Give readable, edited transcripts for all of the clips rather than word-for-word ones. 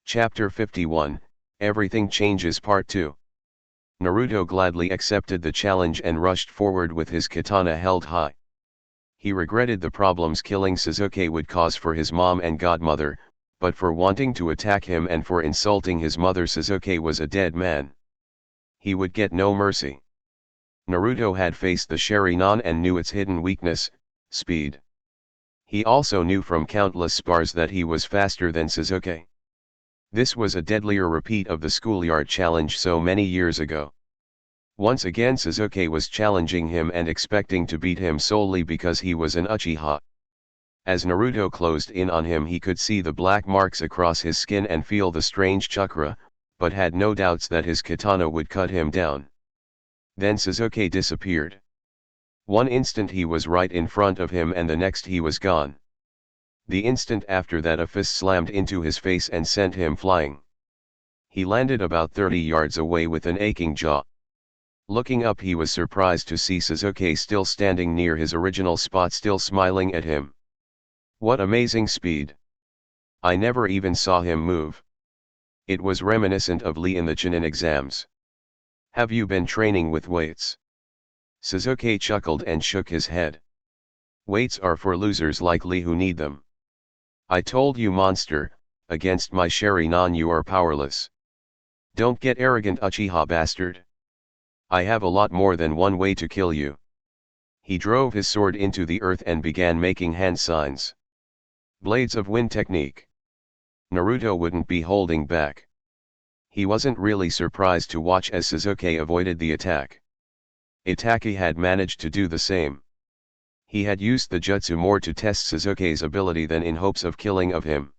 Chapter 51, Everything Changes Part 2. Naruto gladly accepted the challenge and rushed forward with his katana held high. He regretted the problems killing Sasuke would cause for his mom and godmother, but for wanting to attack him and for insulting his mother Sasuke was a dead man. He would get no mercy. Naruto had faced the Sharingan and knew its hidden weakness, speed. He also knew from countless spars that he was faster than Sasuke. This was a deadlier repeat of the schoolyard challenge so many years ago. Once again Sasuke was challenging him and expecting to beat him solely because he was an Uchiha. As Naruto closed in on him he could see the black marks across his skin and feel the strange chakra, but had no doubts that his katana would cut him down. Then Sasuke disappeared. One instant he was right in front of him and the next he was gone. The instant after that a fist slammed into his face and sent him flying. He landed about 30 yards away with an aching jaw. Looking up he was surprised to see Sasuke still standing near his original spot, still smiling at him. What amazing speed! I never even saw him move. It was reminiscent of Lee in the Chunin exams. Have you been training with weights? Sasuke chuckled and shook his head. Weights are for losers like Lee who need them. I told you, monster, against my Sharingan you are powerless. Don't get arrogant, Uchiha bastard. I have a lot more than one way to kill you. He drove his sword into the earth and began making hand signs. Blades of Wind technique. Naruto wouldn't be holding back. He wasn't really surprised to watch as Sasuke avoided the attack. Itachi had managed to do the same. He had used the jutsu more to test Sasuke's ability than in hopes of killing of him.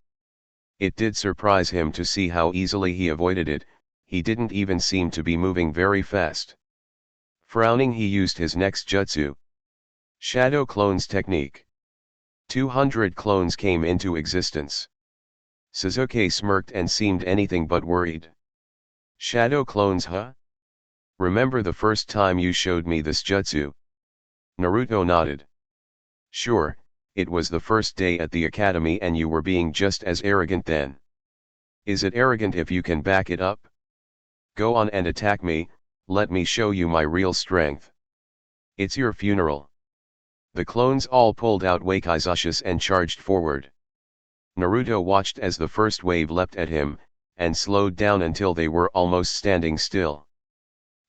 It did surprise him to see how easily he avoided it. He didn't even seem to be moving very fast. Frowning, he used his next jutsu. Shadow Clones technique. 200 clones came into existence. Sasuke smirked and seemed anything but worried. Shadow clones, huh? Remember the first time you showed me this jutsu? Naruto nodded. Sure, it was the first day at the academy and you were being just as arrogant then. Is it arrogant if you can back it up? Go on and attack me, let me show you my real strength. It's your funeral. The clones all pulled out Wakizashi and charged forward. Naruto watched as the first wave leapt at him, and slowed down until they were almost standing still.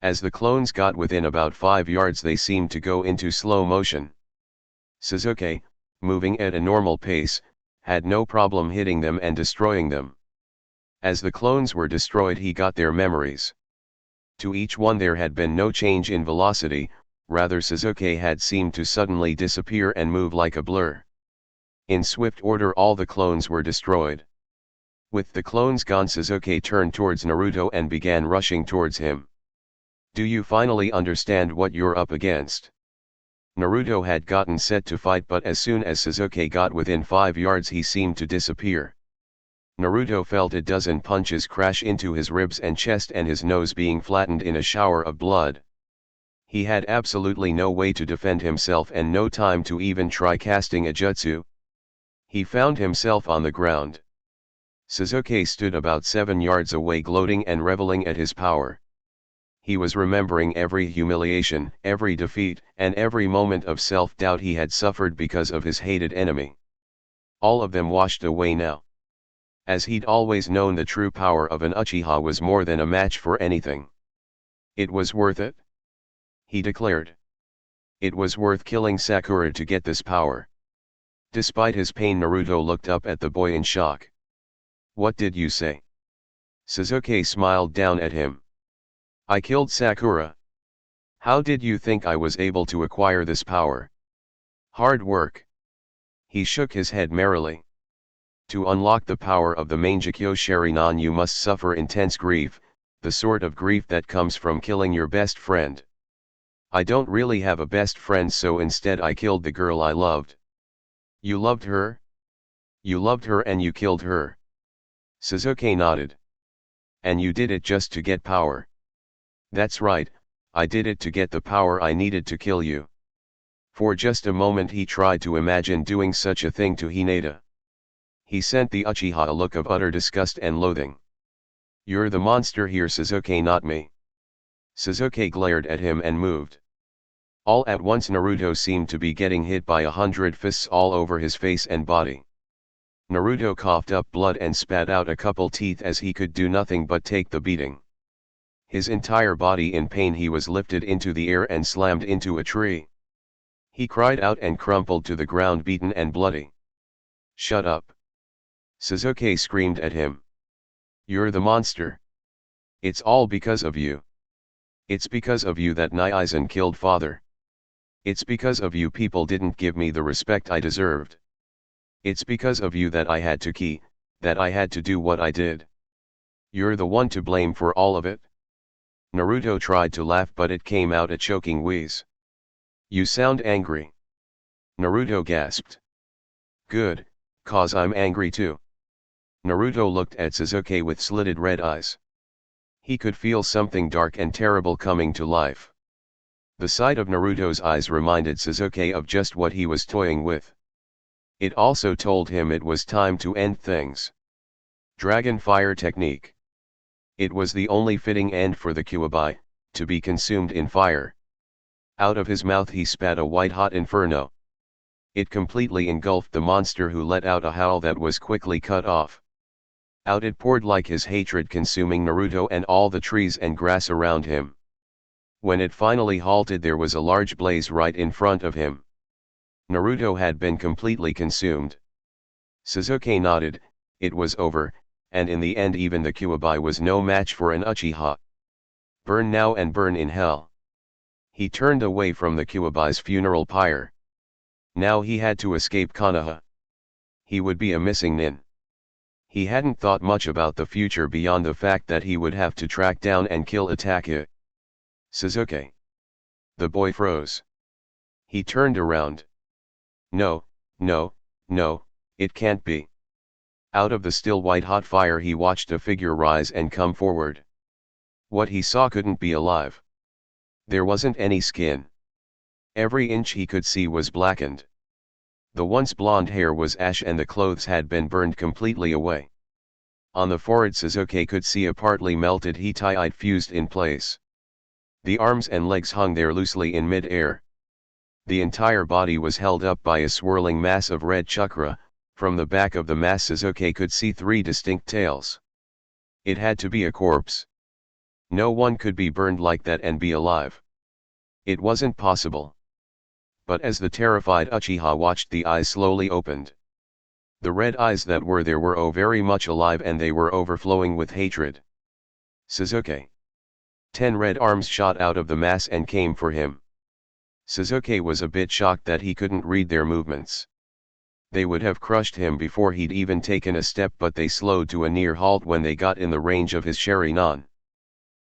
As the clones got within about 5 yards they seemed to go into slow motion. Sasuke, moving at a normal pace, had no problem hitting them and destroying them. As the clones were destroyed he got their memories. To each one there had been no change in velocity, rather Sasuke had seemed to suddenly disappear and move like a blur. In swift order all the clones were destroyed. With the clones gone Sasuke turned towards Naruto and began rushing towards him. Do you finally understand what you're up against? Naruto had gotten set to fight, but as soon as Sasuke got within 5 yards he seemed to disappear. Naruto felt a dozen punches crash into his ribs and chest and his nose being flattened in a shower of blood. He had absolutely no way to defend himself and no time to even try casting a jutsu. He found himself on the ground. Sasuke stood about 7 yards away gloating and reveling at his power. He was remembering every humiliation, every defeat, and every moment of self-doubt he had suffered because of his hated enemy. All of them washed away now. As he'd always known, the true power of an Uchiha was more than a match for anything. It was worth it, he declared. It was worth killing Sakura to get this power. Despite his pain, Naruto looked up at the boy in shock. What did you say? Sasuke smiled down at him. I killed Sakura. How did you think I was able to acquire this power? Hard work. He shook his head merrily. To unlock the power of the Mangekyo Sharingan you must suffer intense grief, the sort of grief that comes from killing your best friend. I don't really have a best friend, so instead I killed the girl I loved. You loved her? You loved her and you killed her. Sasuke nodded. And you did it just to get power. That's right, I did it to get the power I needed to kill you. For just a moment he tried to imagine doing such a thing to Hinata. He sent the Uchiha a look of utter disgust and loathing. "You're the monster here, Sasuke, not me." Sasuke glared at him and moved. All at once Naruto seemed to be getting hit by 100 fists all over his face and body. Naruto coughed up blood and spat out a couple teeth as he could do nothing but take the beating. His entire body in pain, he was lifted into the air and slammed into a tree. He cried out and crumpled to the ground, beaten and bloody. "Shut up!" Sasuke screamed at him. "You're the monster. It's all because of you. It's because of you that Aizen killed father. It's because of you people didn't give me the respect I deserved. It's because of you that I had to do what I did. You're the one to blame for all of it." Naruto tried to laugh, but it came out a choking wheeze. "You sound angry." Naruto gasped. "Good, 'cause I'm angry too." Naruto looked at Sasuke with slitted red eyes. He could feel something dark and terrible coming to life. The sight of Naruto's eyes reminded Sasuke of just what he was toying with. It also told him it was time to end things. Dragon Fire Technique. It was the only fitting end for the Kyuubi, to be consumed in fire. Out of his mouth he spat a white-hot inferno. It completely engulfed the monster, who let out a howl that was quickly cut off. Out it poured like his hatred, consuming Naruto and all the trees and grass around him. When it finally halted, there was a large blaze right in front of him. Naruto had been completely consumed. Sasuke nodded. It was over, and in the end even the Kyuubi was no match for an Uchiha. Burn now and burn in hell. He turned away from the Kyuubi's funeral pyre. Now he had to escape Konoha. He would be a missing nin. He hadn't thought much about the future beyond the fact that he would have to track down and kill Itachi. "Sasuke." The boy froze. He turned around. No, no, no, it can't be. Out of the still white-hot fire he watched a figure rise and come forward. What he saw couldn't be alive. There wasn't any skin. Every inch he could see was blackened. The once blonde hair was ash and the clothes had been burned completely away. On the forehead Sasuke could see a partly melted Hittite fused in place. The arms and legs hung there loosely in mid-air. The entire body was held up by a swirling mass of red chakra. From the back of the mass Sasuke could see 3 distinct tails. It had to be a corpse. No one could be burned like that and be alive. It wasn't possible. But as the terrified Uchiha watched, the eyes slowly opened. The red eyes that were there were very much alive, and they were overflowing with hatred. "Sasuke." 10 red arms shot out of the mass and came for him. Sasuke was a bit shocked that he couldn't read their movements. They would have crushed him before he'd even taken a step, but they slowed to a near halt when they got in the range of his Sharingan.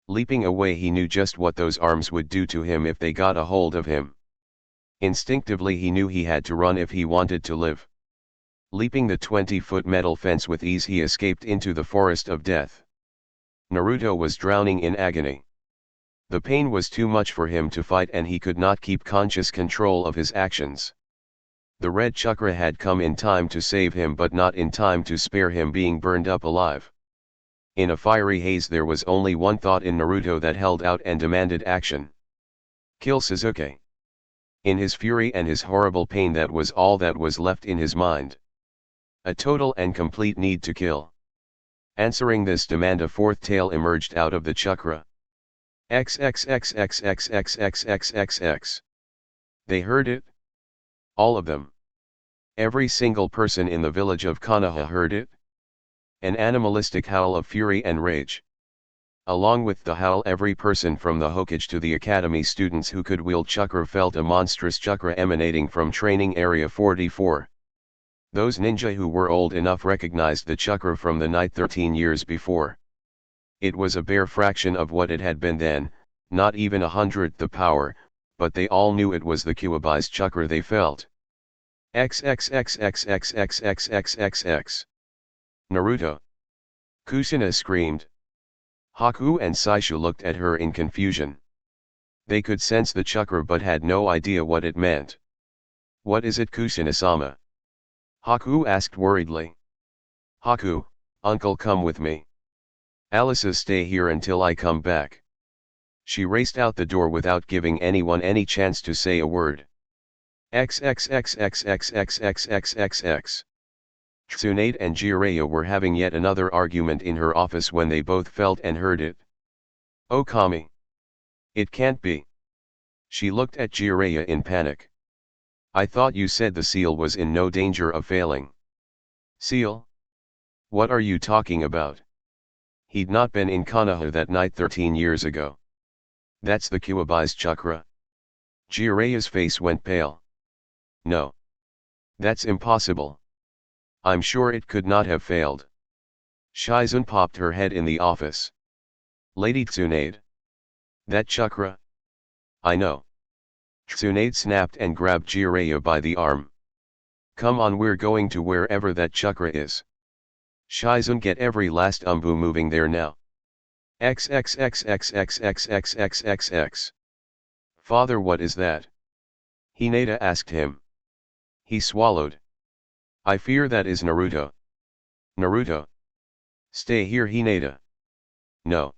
Leaping away, he knew just what those arms would do to him if they got a hold of him. Instinctively he knew he had to run if he wanted to live. Leaping the 20-foot metal fence with ease, he escaped into the forest of death. Naruto was drowning in agony. The pain was too much for him to fight, and he could not keep conscious control of his actions. The red chakra had come in time to save him, but not in time to spare him being burned up alive. In a fiery haze there was only one thought in Naruto that held out and demanded action. Kill Sasuke. In his fury and his horrible pain, that was all that was left in his mind. A total and complete need to kill. Answering this demand, a 4th tail emerged out of the chakra. XXXXXXXXXX. They heard it. All of them. Every single person in the village of Konoha heard it. An animalistic howl of fury and rage. Along with the howl, every person from the Hokage to the academy students who could wield chakra felt a monstrous chakra emanating from training area 44. Those ninja who were old enough recognized the chakra from the night 13 years before. It was a bare fraction of what it had been then, not even 100th the power, but they all knew it was the Kyuubi's chakra they felt. XXXXXXXXXXX. Naruto. Kushina screamed. Haku and Saishu looked at her in confusion. They could sense the chakra but had no idea what it meant. "What is it, Kushina-sama?" Haku asked worriedly. Haku, uncle, come with me. Alisa, stay here until I come back. She raced out the door without giving anyone any chance to say a word. XXXXXXXXXXX. Tsunade and Jiraiya were having yet another argument in her office when they both felt and heard it. Oh Kami! It can't be. She looked at Jiraiya in panic. I thought you said the seal was in no danger of failing. Seal? What are you talking about? He'd not been in Konoha that night 13 years ago. That's the Kyuubi's chakra. Jiraiya's face went pale. No. That's impossible. I'm sure it could not have failed. Shizun popped her head in the office. Lady Tsunade. That chakra? I know. Tsunade snapped and grabbed Jiraiya by the arm. Come on, we're going to wherever that chakra is. Shizun, get every last umbu moving there now. XXXXXXXXXX. Father, what is that? Hinata asked him. He swallowed. I fear that is Naruto. Naruto. Stay here, Hinata. No.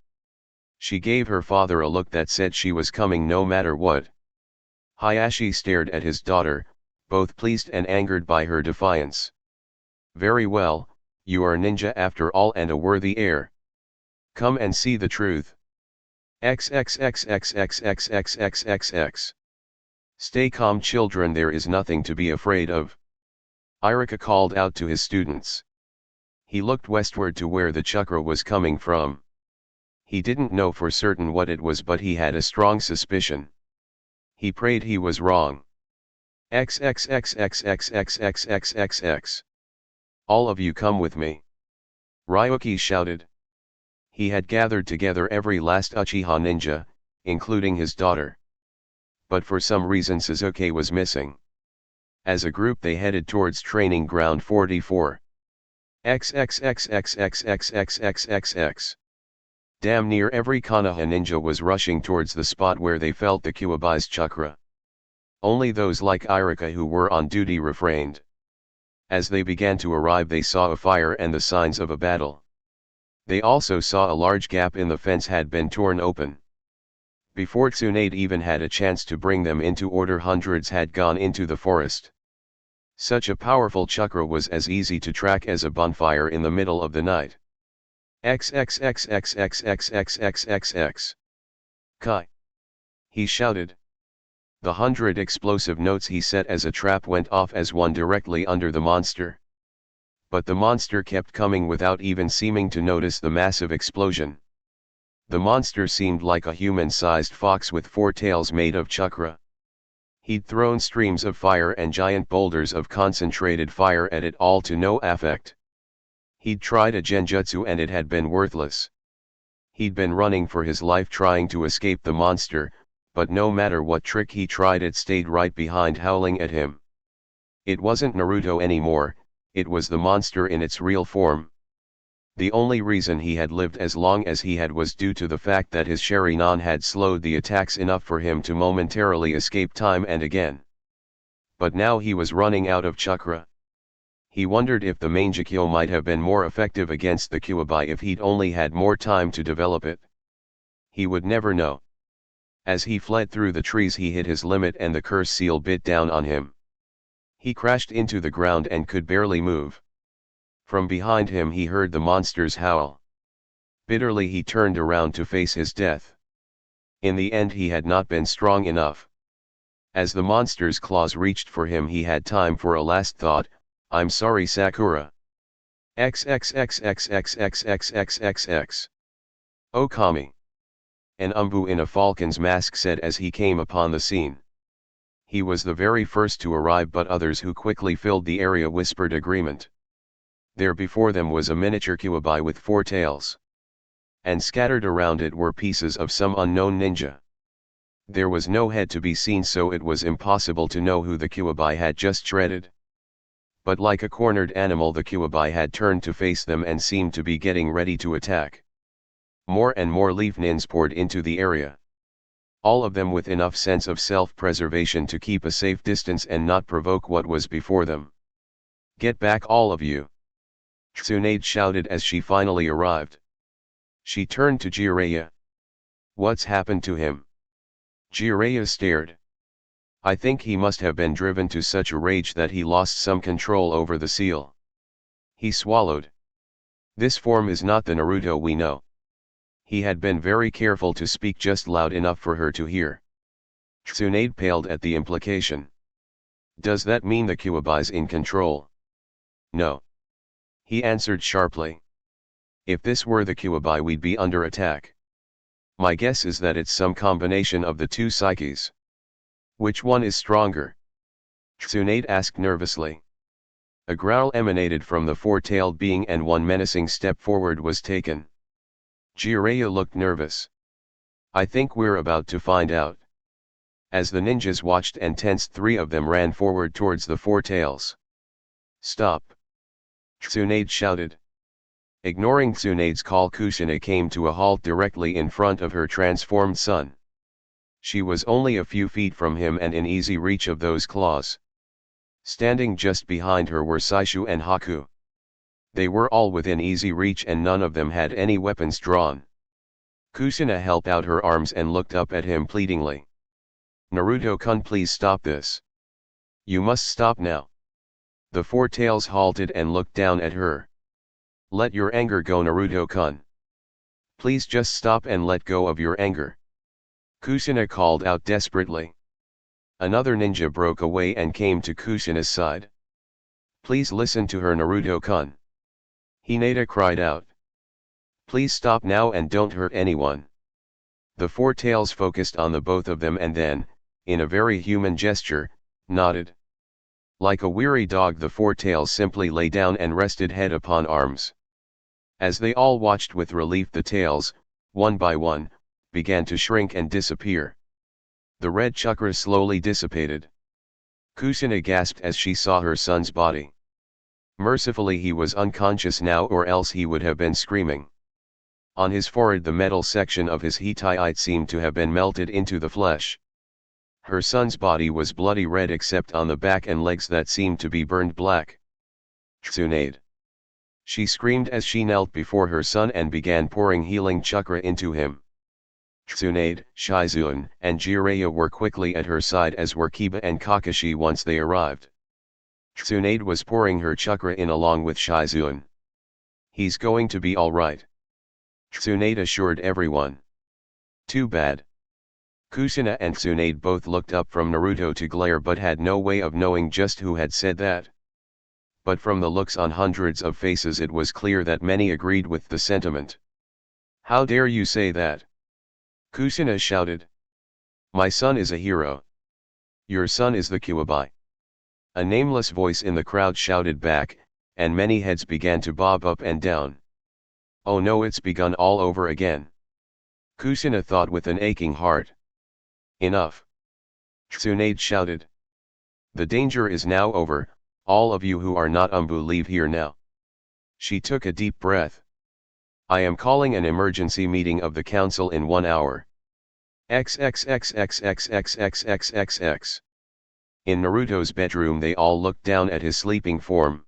She gave her father a look that said she was coming no matter what. Hayashi stared at his daughter, both pleased and angered by her defiance. Very well, you are ninja after all and a worthy heir. Come and see the truth. XXXXXXXXXX. Stay calm, children, there is nothing to be afraid of. Irika called out to his students. He looked westward to where the chakra was coming from. He didn't know for certain what it was, but he had a strong suspicion. He prayed he was wrong. XXXXXXXXXX. All of you come with me. Ryuki shouted. He had gathered together every last Uchiha ninja, including his daughter. But for some reason Sasuke was missing. As a group they headed towards Training Ground 44. XXXXXXXXXX. Damn near every Konoha ninja was rushing towards the spot where they felt the Kyuubi's chakra. Only those like Irika who were on duty refrained. As they began to arrive they saw a fire and the signs of a battle. They also saw a large gap in the fence had been torn open. Before Tsunade even had a chance to bring them into order, hundreds had gone into the forest. Such a powerful chakra was as easy to track as a bonfire in the middle of the night. XXXXXXXXXX. Kai! He shouted. The 100 explosive notes he set as a trap went off as one directly under the monster. But the monster kept coming without even seeming to notice the massive explosion. The monster seemed like a human-sized fox with 4 tails made of chakra. He'd thrown streams of fire and giant boulders of concentrated fire at it, all to no effect. He'd tried a genjutsu and it had been worthless. He'd been running for his life trying to escape the monster, but no matter what trick he tried it stayed right behind, howling at him. It wasn't Naruto anymore, it was the monster in its real form. The only reason he had lived as long as he had was due to the fact that his Sharingan had slowed the attacks enough for him to momentarily escape time and again. But now he was running out of chakra. He wondered if the Mangekyo might have been more effective against the Kyuubi if he'd only had more time to develop it. He would never know. As he fled through the trees he hit his limit and the curse seal bit down on him. He crashed into the ground and could barely move. From behind him he heard the monster's howl. Bitterly he turned around to face his death. In the end he had not been strong enough. As the monster's claws reached for him he had time for a last thought, I'm sorry Sakura. XXXXXXXXXX. Oh Kami. An umbu in a falcon's mask said as he came upon the scene. He was the very first to arrive, but others who quickly filled the area whispered agreement. There before them was a miniature Kyuubi with 4 tails. And scattered around it were pieces of some unknown ninja. There was no head to be seen, so it was impossible to know who the Kyuubi had just shredded. But like a cornered animal the Kyuubi had turned to face them and seemed to be getting ready to attack. More and more leaf nins poured into the area. All of them with enough sense of self-preservation to keep a safe distance and not provoke what was before them. Get back, all of you. Tsunade shouted as she finally arrived. She turned to Jiraiya. What's happened to him? Jiraiya stared. I think he must have been driven to such a rage that he lost some control over the seal. He swallowed. This form is not the Naruto we know. He had been very careful to speak just loud enough for her to hear. Tsunade paled at the implication. Does that mean the Kyuubi's in control? No. He answered sharply. If this were the Kyuubi, we'd be under attack. My guess is that it's some combination of the two psyches. Which one is stronger? Tsunade asked nervously. A growl emanated from the four-tailed being and one menacing step forward was taken. Jiraiya looked nervous. I think we're about to find out. As the ninjas watched and tensed, three of them ran forward towards the four tails. Stop! Tsunade shouted. Ignoring Tsunade's call, Kushina came to a halt directly in front of her transformed son. She was only a few feet from him and in easy reach of those claws. Standing just behind her were Saishu and Haku. They were all within easy reach and none of them had any weapons drawn. Kushina held out her arms and looked up at him pleadingly. Naruto-kun, please stop this. You must stop now. The four tails halted and looked down at her. Let your anger go, Naruto-kun. Please just stop and let go of your anger. Kushina called out desperately. Another ninja broke away and came to Kushina's side. Please listen to her, Naruto-kun. Hinata cried out. Please stop now and don't hurt anyone. The four tails focused on the both of them and then, in a very human gesture, nodded. Like a weary dog, the four tails simply lay down and rested head upon arms. As they all watched with relief, the tails, one by one, began to shrink and disappear. The red chakra slowly dissipated. Kushina gasped as she saw her son's body. Mercifully he was unconscious now, or else he would have been screaming. On his forehead the metal section of his Hittite seemed to have been melted into the flesh. Her son's body was bloody red except on the back and legs that seemed to be burned black. Tsunade! She screamed as she knelt before her son and began pouring healing chakra into him. Tsunade, Shizune, and Jiraiya were quickly at her side, as were Kiba and Kakashi once they arrived. Tsunade was pouring her chakra in along with Shizune. He's going to be alright. Tsunade assured everyone. Too bad. Kushina and Tsunade both looked up from Naruto to glare but had no way of knowing just who had said that. But from the looks on hundreds of faces it was clear that many agreed with the sentiment. How dare you say that? Kushina shouted. My son is a hero. Your son is the Kyuubi. A nameless voice in the crowd shouted back, and many heads began to bob up and down. Oh no, it's begun all over again. Kushina thought with an aching heart. Enough. Tsunade shouted. The danger is now over, all of you who are not Umbu leave here now. She took a deep breath. I am calling an emergency meeting of the council in 1 hour. XXXXXXXXXXX. In Naruto's bedroom they all looked down at his sleeping form.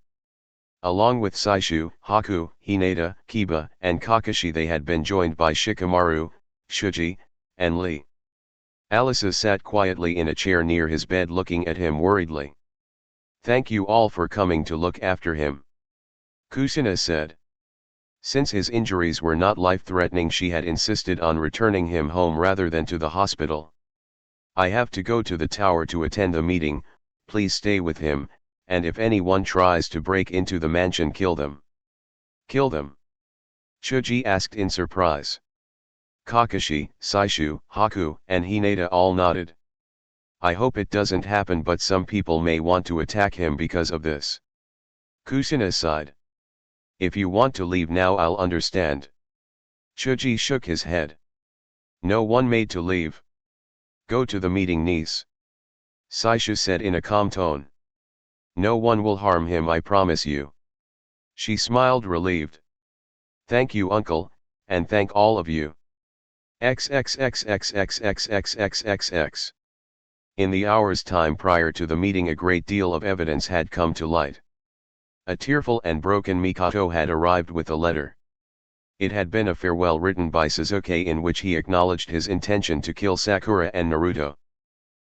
Along with Saishu, Haku, Hinata, Kiba, and Kakashi they had been joined by Shikamaru, Shuji, and Lee. Alisa sat quietly in a chair near his bed looking at him worriedly. Thank you all for coming to look after him. Kushina said. Since his injuries were not life-threatening, she had insisted on returning him home rather than to the hospital. I have to go to the tower to attend the meeting, please stay with him, and if anyone tries to break into the mansion, kill them. Kill them? Shuji asked in surprise. Kakashi, Saishu, Haku, and Hinata all nodded. I hope it doesn't happen, but some people may want to attack him because of this. Kushina sighed. If you want to leave now, I'll understand. Shuji shook his head. No one made to leave. Go to the meeting, niece. Saishu said in a calm tone. No one will harm him, I promise you. She smiled relieved. Thank you, uncle, and thank all of you. XXXXXXXXXXX. In the hour's time prior to the meeting, a great deal of evidence had come to light. A tearful and broken Mikoto had arrived with a letter. It had been a farewell written by Sasuke in which he acknowledged his intention to kill Sakura and Naruto.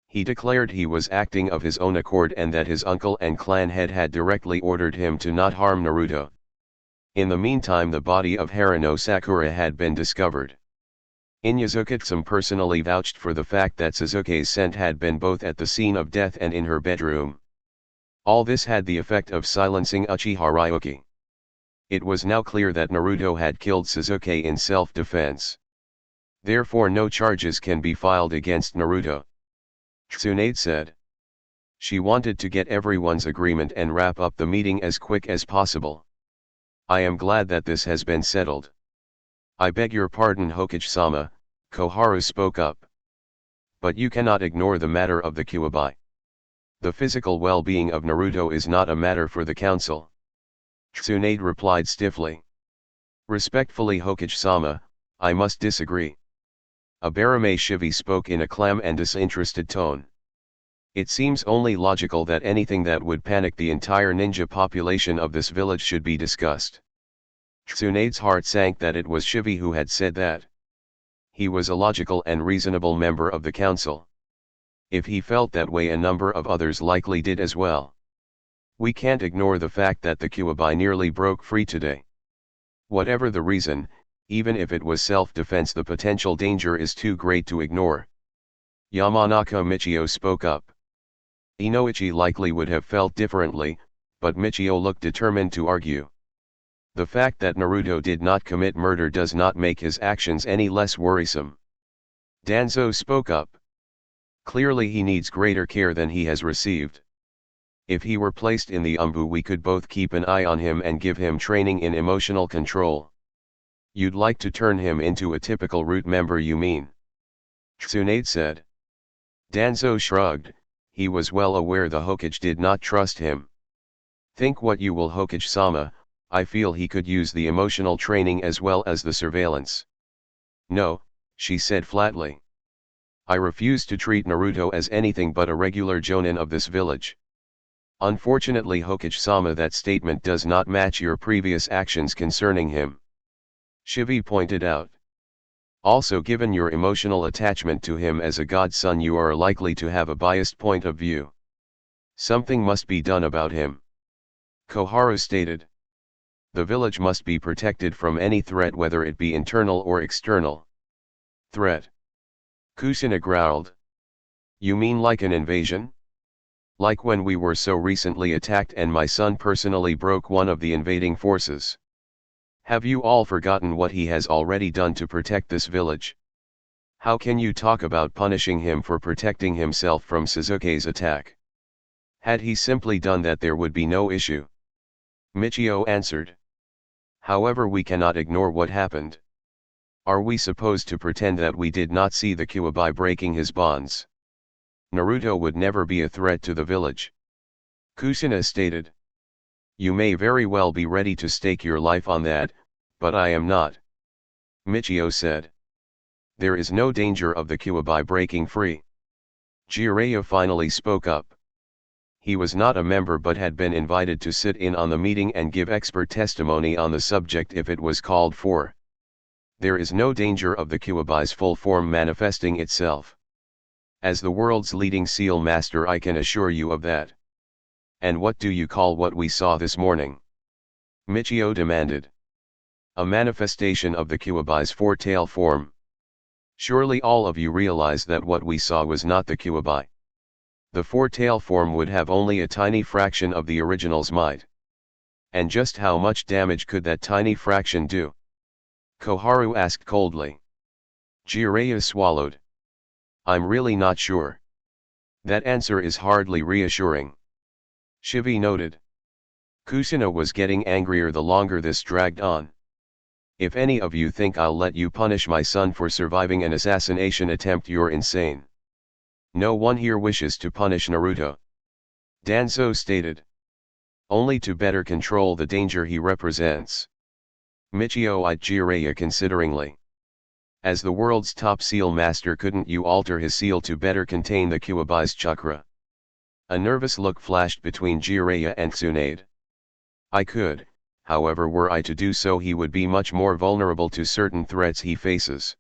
He declared he was acting of his own accord and that his uncle and clan head had directly ordered him to not harm Naruto. In the meantime, the body of Haruno Sakura had been discovered. Inuyasha personally vouched for the fact that Sasuke's scent had been both at the scene of death and in her bedroom. All this had the effect of silencing Uchiha Ryuki. It was now clear that Naruto had killed Sasuke in self-defense. Therefore no charges can be filed against Naruto. Tsunade said. She wanted to get everyone's agreement and wrap up the meeting as quick as possible. I am glad that this has been settled. I beg your pardon, Hokage-sama, Koharu spoke up. But you cannot ignore the matter of the Kyuubi. The physical well-being of Naruto is not a matter for the council. Tsunade replied stiffly. Respectfully, Hokage-sama, I must disagree. Abarame Shivi spoke in a calm and disinterested tone. It seems only logical that anything that would panic the entire ninja population of this village should be discussed. Tsunade's heart sank that it was Shivi who had said that. He was a logical and reasonable member of the council. If he felt that way, a number of others likely did as well. We can't ignore the fact that the Kyuubi nearly broke free today. Whatever the reason, even if it was self-defense, the potential danger is too great to ignore. Yamanaka Michio spoke up. Inoichi likely would have felt differently, but Michio looked determined to argue. The fact that Naruto did not commit murder does not make his actions any less worrisome. Danzo spoke up. Clearly he needs greater care than he has received. If he were placed in the Umbu, we could both keep an eye on him and give him training in emotional control. You'd like to turn him into a typical root member, you mean? Tsunade said. Danzo shrugged. He was well aware the Hokage did not trust him. Think what you will, Hokage-sama, I feel he could use the emotional training as well as the surveillance. No, she said flatly. I refuse to treat Naruto as anything but a regular jonin of this village. Unfortunately, Hokage-sama, that statement does not match your previous actions concerning him. Shivi pointed out. Also, given your emotional attachment to him as a godson, you are likely to have a biased point of view. Something must be done about him. Koharu stated. The village must be protected from any threat, whether it be internal or external. Threat? Kusina growled. You mean like an invasion? Like when we were so recently attacked and my son personally broke one of the invading forces. Have you all forgotten what he has already done to protect this village? How can you talk about punishing him for protecting himself from Sasuke's attack? Had he simply done that, there would be no issue. Michio answered. However, we cannot ignore what happened. Are we supposed to pretend that we did not see the Kyuubi breaking his bonds? Naruto would never be a threat to the village. Kusina stated. You may very well be ready to stake your life on that, but I am not. Michio said. There is no danger of the Kyuubi breaking free. Jiraiya finally spoke up. He was not a member but had been invited to sit in on the meeting and give expert testimony on the subject if it was called for. There is no danger of the Kyuubi's full form manifesting itself. As the world's leading seal master, I can assure you of that. And what do you call what we saw this morning? Michio demanded. A manifestation of the Kyuubi's four-tail form. Surely all of you realize that what we saw was not the Kyuubi. The four-tail form would have only a tiny fraction of the original's might. And just how much damage could that tiny fraction do? Koharu asked coldly. Jiraiya swallowed. I'm really not sure. That answer is hardly reassuring. Shivi noted. Kusina was getting angrier the longer this dragged on. If any of you think I'll let you punish my son for surviving an assassination attempt, you're insane. No one here wishes to punish Naruto. Danzo stated. Only to better control the danger he represents. Michio eyed Jiraiya consideringly. As the world's top seal master, couldn't you alter his seal to better contain the Kyuubi's chakra? A nervous look flashed between Jiraiya and Tsunade. I could, however were I to do so he would be much more vulnerable to certain threats he faces.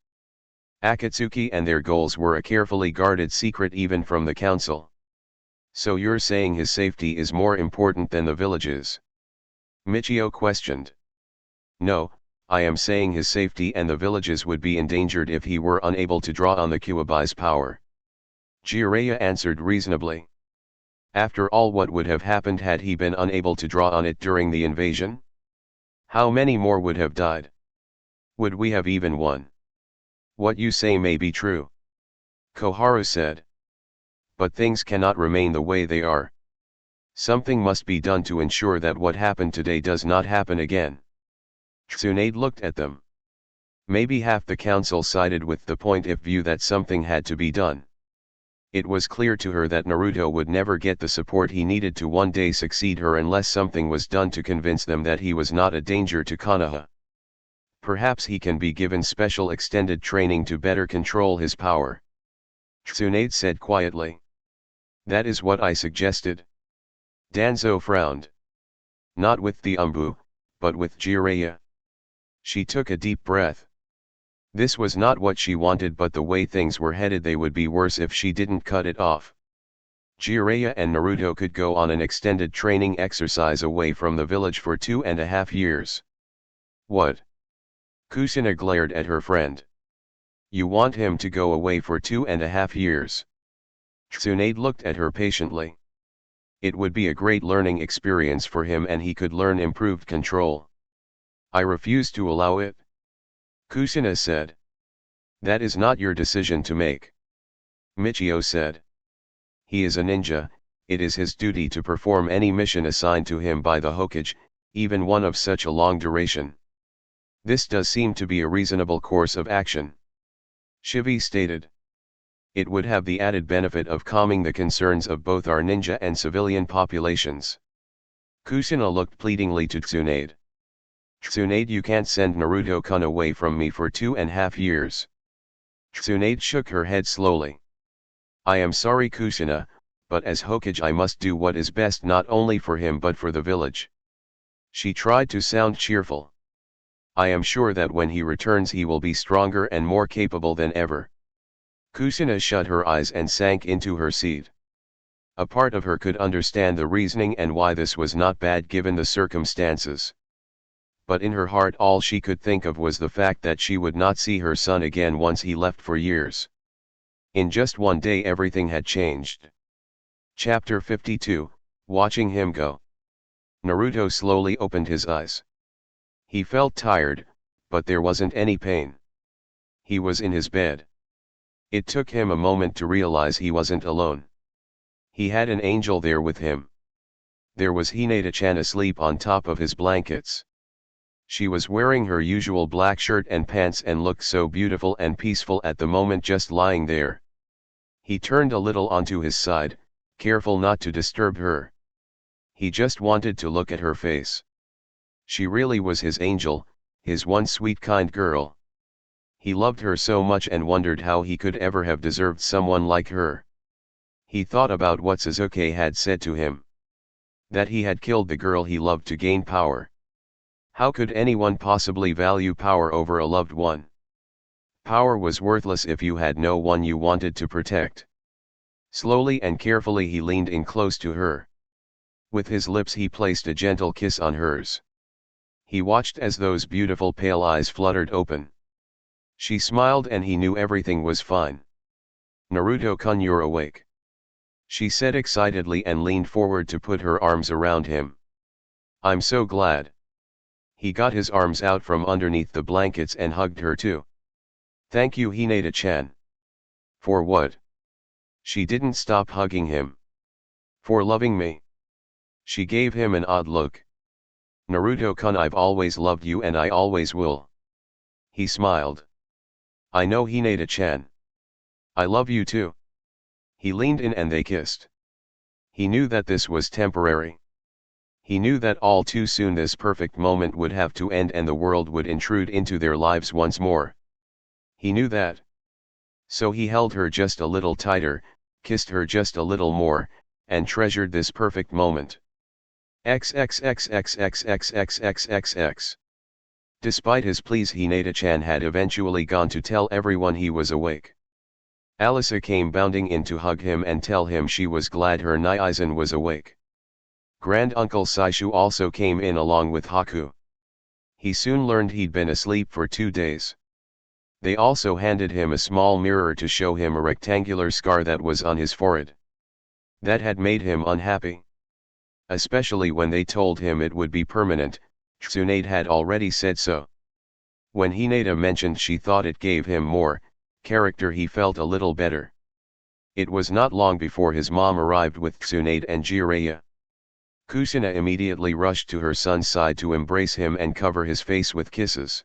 Akatsuki and their goals were a carefully guarded secret even from the council. So you're saying his safety is more important than the village's? Michio questioned. No, I am saying his safety and the villages would be endangered if he were unable to draw on the Kuwabai's power. Jiraiya answered reasonably. After all, what would have happened had he been unable to draw on it during the invasion? How many more would have died? Would we have even won? What you say may be true, Koharu said. But things cannot remain the way they are. Something must be done to ensure that what happened today does not happen again. Tsunade looked at them. Maybe half the council sided with the point of view that something had to be done. It was clear to her that Naruto would never get the support he needed to one day succeed her unless something was done to convince them that he was not a danger to Konoha. Perhaps he can be given special extended training to better control his power. Tsunade said quietly. That is what I suggested. Danzo frowned. Not with the Umbu, but with Jiraiya. She took a deep breath. This was not what she wanted, but the way things were headed they would be worse if she didn't cut it off. Jiraiya and Naruto could go on an extended training exercise away from the village for 2.5 years. What? Kushina glared at her friend. You want him to go away for 2.5 years? Tsunade looked at her patiently. It would be a great learning experience for him and he could learn improved control. I refuse to allow it. Kushina said. That is not your decision to make. Michio said. He is a ninja, it is his duty to perform any mission assigned to him by the Hokage, even one of such a long duration. This does seem to be a reasonable course of action. Shivi stated. It would have the added benefit of calming the concerns of both our ninja and civilian populations. Kushina looked pleadingly to Tsunade. Tsunade, you can't send Naruto-kun away from me for 2.5 years. Tsunade shook her head slowly. I am sorry Kushina, but as Hokage I must do what is best not only for him but for the village. She tried to sound cheerful. I am sure that when he returns he will be stronger and more capable than ever. Kushina shut her eyes and sank into her seat. A part of her could understand the reasoning and why this was not bad given the circumstances. But in her heart all she could think of was the fact that she would not see her son again once he left for years. In just one day everything had changed. Chapter 52, Watching him go. Naruto slowly opened his eyes. He felt tired, but there wasn't any pain. He was in his bed. It took him a moment to realize he wasn't alone. He had an angel there with him. There was Hinata-chan asleep on top of his blankets. She was wearing her usual black shirt and pants and looked so beautiful and peaceful at the moment just lying there. He turned a little onto his side, careful not to disturb her. He just wanted to look at her face. She really was his angel, his one sweet kind girl. He loved her so much and wondered how he could ever have deserved someone like her. He thought about what Sasuke had said to him. That he had killed the girl he loved to gain power. How could anyone possibly value power over a loved one? Power was worthless if you had no one you wanted to protect. Slowly and carefully he leaned in close to her. With his lips he placed a gentle kiss on hers. He watched as those beautiful pale eyes fluttered open. She smiled and he knew everything was fine. Naruto-kun, you're awake. She said excitedly and leaned forward to put her arms around him. I'm so glad. He got his arms out from underneath the blankets and hugged her too. Thank you Hinata-chan. For what? She didn't stop hugging him. For loving me. She gave him an odd look. Naruto-kun, I've always loved you and I always will. He smiled. I know Hinata-chan. I love you too. He leaned in and they kissed. He knew that this was temporary. He knew that all too soon this perfect moment would have to end and the world would intrude into their lives once more. He knew that. So he held her just a little tighter, kissed her just a little more, and treasured this perfect moment. XXXXXXXXXX. Despite his pleas, Hinata-chan had eventually gone to tell everyone he was awake. Alisa came bounding in to hug him and tell him she was glad her Naizen was awake. Grand-uncle Saishu also came in along with Haku. He soon learned he'd been asleep for 2 days. They also handed him a small mirror to show him a rectangular scar that was on his forehead. That had made him unhappy. Especially when they told him it would be permanent. Tsunade had already said so. When Hinata mentioned she thought it gave him more character, he felt a little better. It was not long before his mom arrived with Tsunade and Jiraiya. Kushina immediately rushed to her son's side to embrace him and cover his face with kisses.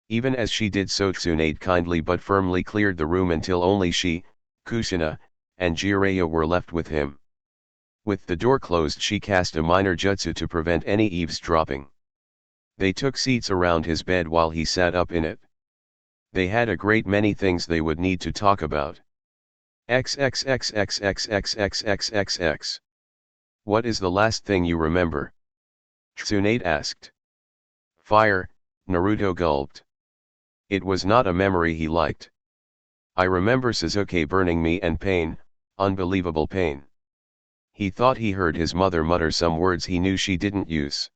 Even as she did so, Tsunade kindly but firmly cleared the room until only she, Kushina, and Jiraiya were left with him. With the door closed, she cast a minor jutsu to prevent any eavesdropping. They took seats around his bed while he sat up in it. They had a great many things they would need to talk about. XXXXXXXXXXX. What is the last thing you remember? Tsunade asked. Fire, Naruto gulped. It was not a memory he liked. I remember Sasuke burning me and pain, unbelievable pain. He thought he heard his mother mutter some words he knew she didn't use.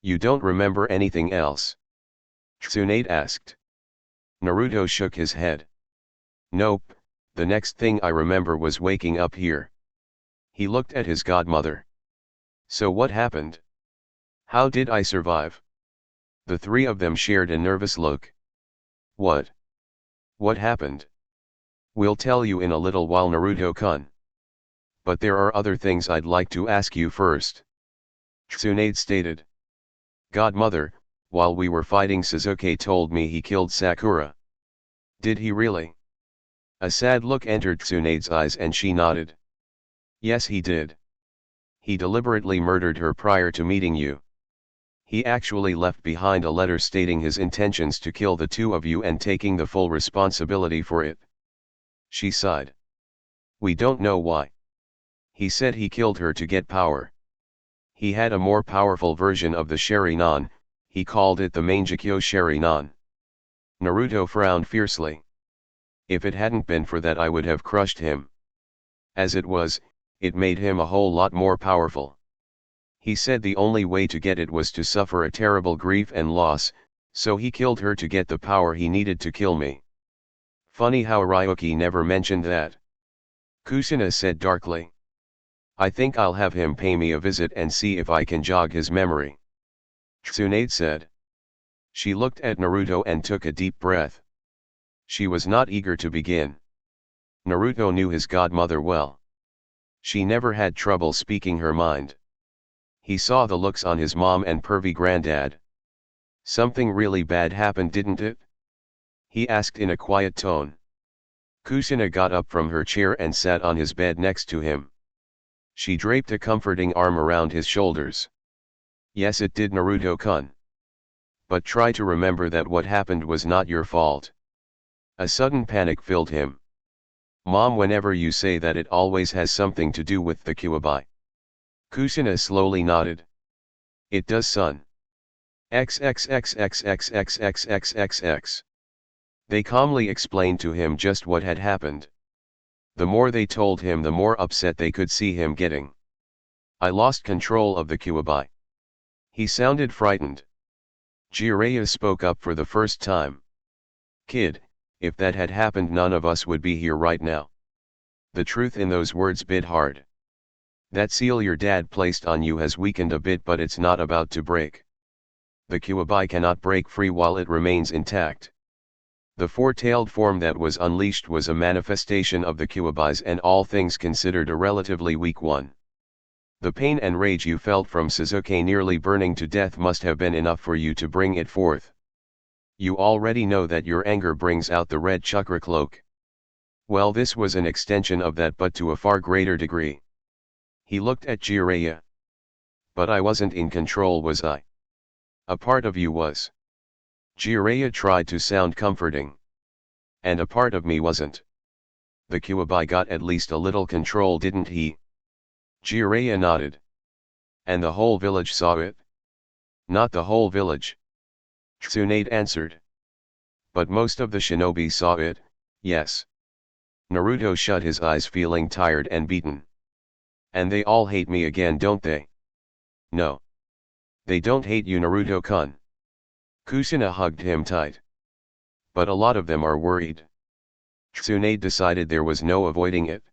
You don't remember anything else? Tsunade asked. Naruto shook his head. Nope, the next thing I remember was waking up here. He looked at his godmother. So what happened? How did I survive? The three of them shared a nervous look. What? What happened? We'll tell you in a little while, Naruto-kun. But there are other things I'd like to ask you first. Tsunade stated. Godmother, while we were fighting, Sasuke told me he killed Sakura. Did he really? A sad look entered Tsunade's eyes and she nodded. Yes, he did. He deliberately murdered her prior to meeting you. He actually left behind a letter stating his intentions to kill the two of you and taking the full responsibility for it. She sighed. We don't know why. He said he killed her to get power. He had a more powerful version of the Sharingan, he called it the Mangekyo Sharingan. Naruto frowned fiercely. If it hadn't been for that, I would have crushed him. As it was, it made him a whole lot more powerful. He said the only way to get it was to suffer a terrible grief and loss, so he killed her to get the power he needed to kill me. Funny how Ryuki never mentioned that. Kushina said darkly. I think I'll have him pay me a visit and see if I can jog his memory. Tsunade said. She looked at Naruto and took a deep breath. She was not eager to begin. Naruto knew his godmother well. She never had trouble speaking her mind. He saw the looks on his mom and pervy granddad. Something really bad happened, didn't it? He asked in a quiet tone. Kushina got up from her chair and sat on his bed next to him. She draped a comforting arm around his shoulders. Yes, it did, Naruto-kun. But try to remember that what happened was not your fault. A sudden panic filled him. Mom, whenever you say that, it always has something to do with the Kyuubi. Kushina slowly nodded. It does, son. XXXXXXXXXX. They calmly explained to him just what had happened. The more they told him, the more upset they could see him getting. I lost control of the Kyuubi. He sounded frightened. Jiraiya spoke up for the first time. Kid, if that had happened, none of us would be here right now. The truth in those words bit hard. That seal your dad placed on you has weakened a bit, but it's not about to break. The Kyuubi cannot break free while it remains intact. The four-tailed form that was unleashed was a manifestation of the Kyuubi's, and all things considered a relatively weak one. The pain and rage you felt from Sasuke nearly burning to death must have been enough for you to bring it forth. You already know that your anger brings out the red chakra cloak. Well, this was an extension of that, but to a far greater degree. He looked at Jiraiya. But I wasn't in control, was I? A part of you was. Jiraiya tried to sound comforting. And a part of me wasn't. The Kyuubi got at least a little control, didn't he? Jiraiya nodded. And the whole village saw it? Not the whole village, Tsunade answered. But most of the shinobi saw it, yes. Naruto shut his eyes feeling tired and beaten. And they all hate me again, don't they? No. They don't hate you, Naruto-kun. Kushina hugged him tight. But a lot of them are worried. Tsunade decided there was no avoiding it.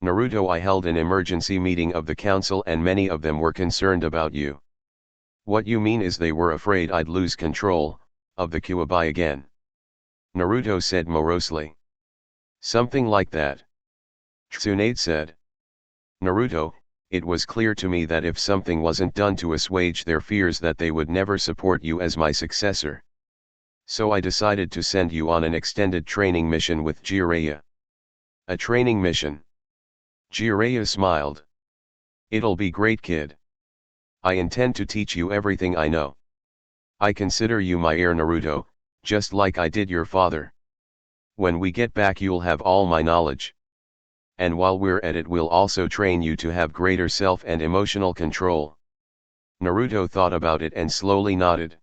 Naruto, I held an emergency meeting of the council and many of them were concerned about you. What you mean is they were afraid I'd lose control of the Kuwabai again. Naruto said morosely. Something like that. Tsunade said. Naruto, it was clear to me that if something wasn't done to assuage their fears that they would never support you as my successor. So I decided to send you on an extended training mission with Jiraiya. A training mission? Jiraiya smiled. It'll be great, kid. I intend to teach you everything I know. I consider you my heir, Naruto, just like I did your father. When we get back you'll have all my knowledge. And while we're at it we'll also train you to have greater self and emotional control. Naruto thought about it and slowly nodded.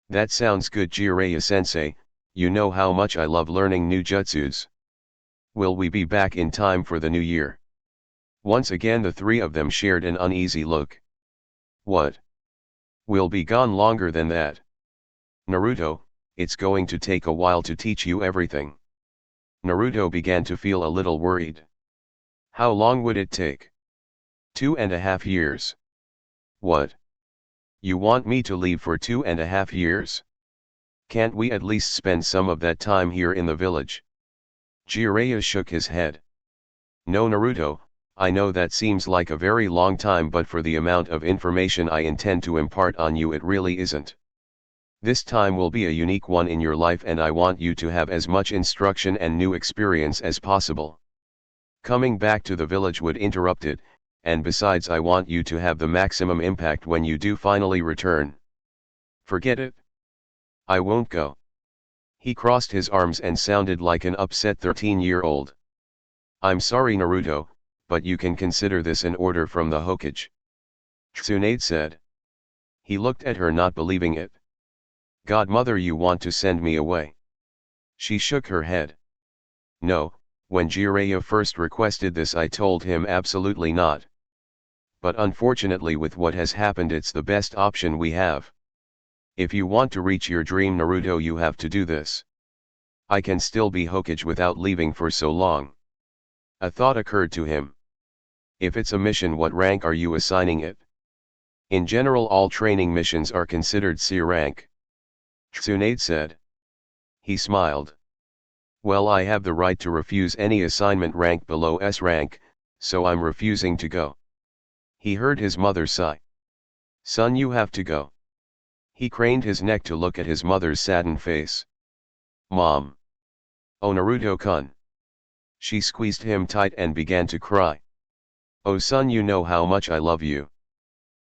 That sounds good, Jiraiya-sensei, you know how much I love learning new jutsus. Will we be back in time for the new year? Once again the three of them shared an uneasy look. What? We'll be gone longer than that. Naruto, it's going to take a while to teach you everything. Naruto began to feel a little worried. How long would it take? 2.5 years. What? You want me to leave for 2.5 years? Can't we at least spend some of that time here in the village? Jiraiya shook his head. No, Naruto, I know that seems like a very long time, but for the amount of information I intend to impart on you it really isn't. This time will be a unique one in your life and I want you to have as much instruction and new experience as possible. Coming back to the village would interrupt it, and besides I want you to have the maximum impact when you do finally return. Forget it. I won't go. He crossed his arms and sounded like an upset 13-year-old. I'm sorry, Naruto, but you can consider this an order from the Hokage. Tsunade said. He looked at her, not believing it. Godmother, you want to send me away? She shook her head. No, when Jiraiya first requested this I told him absolutely not. But unfortunately with what has happened it's the best option we have. If you want to reach your dream, Naruto, you have to do this. I can still be Hokage without leaving for so long. A thought occurred to him. If it's a mission, what rank are you assigning it? In general all training missions are considered C rank. Tsunade said. He smiled. Well, I have the right to refuse any assignment rank below S rank, so I'm refusing to go. He heard his mother sigh. Son, you have to go. He craned his neck to look at his mother's saddened face. Mom. Oh, Naruto-kun. She squeezed him tight and began to cry. Oh son, you know how much I love you.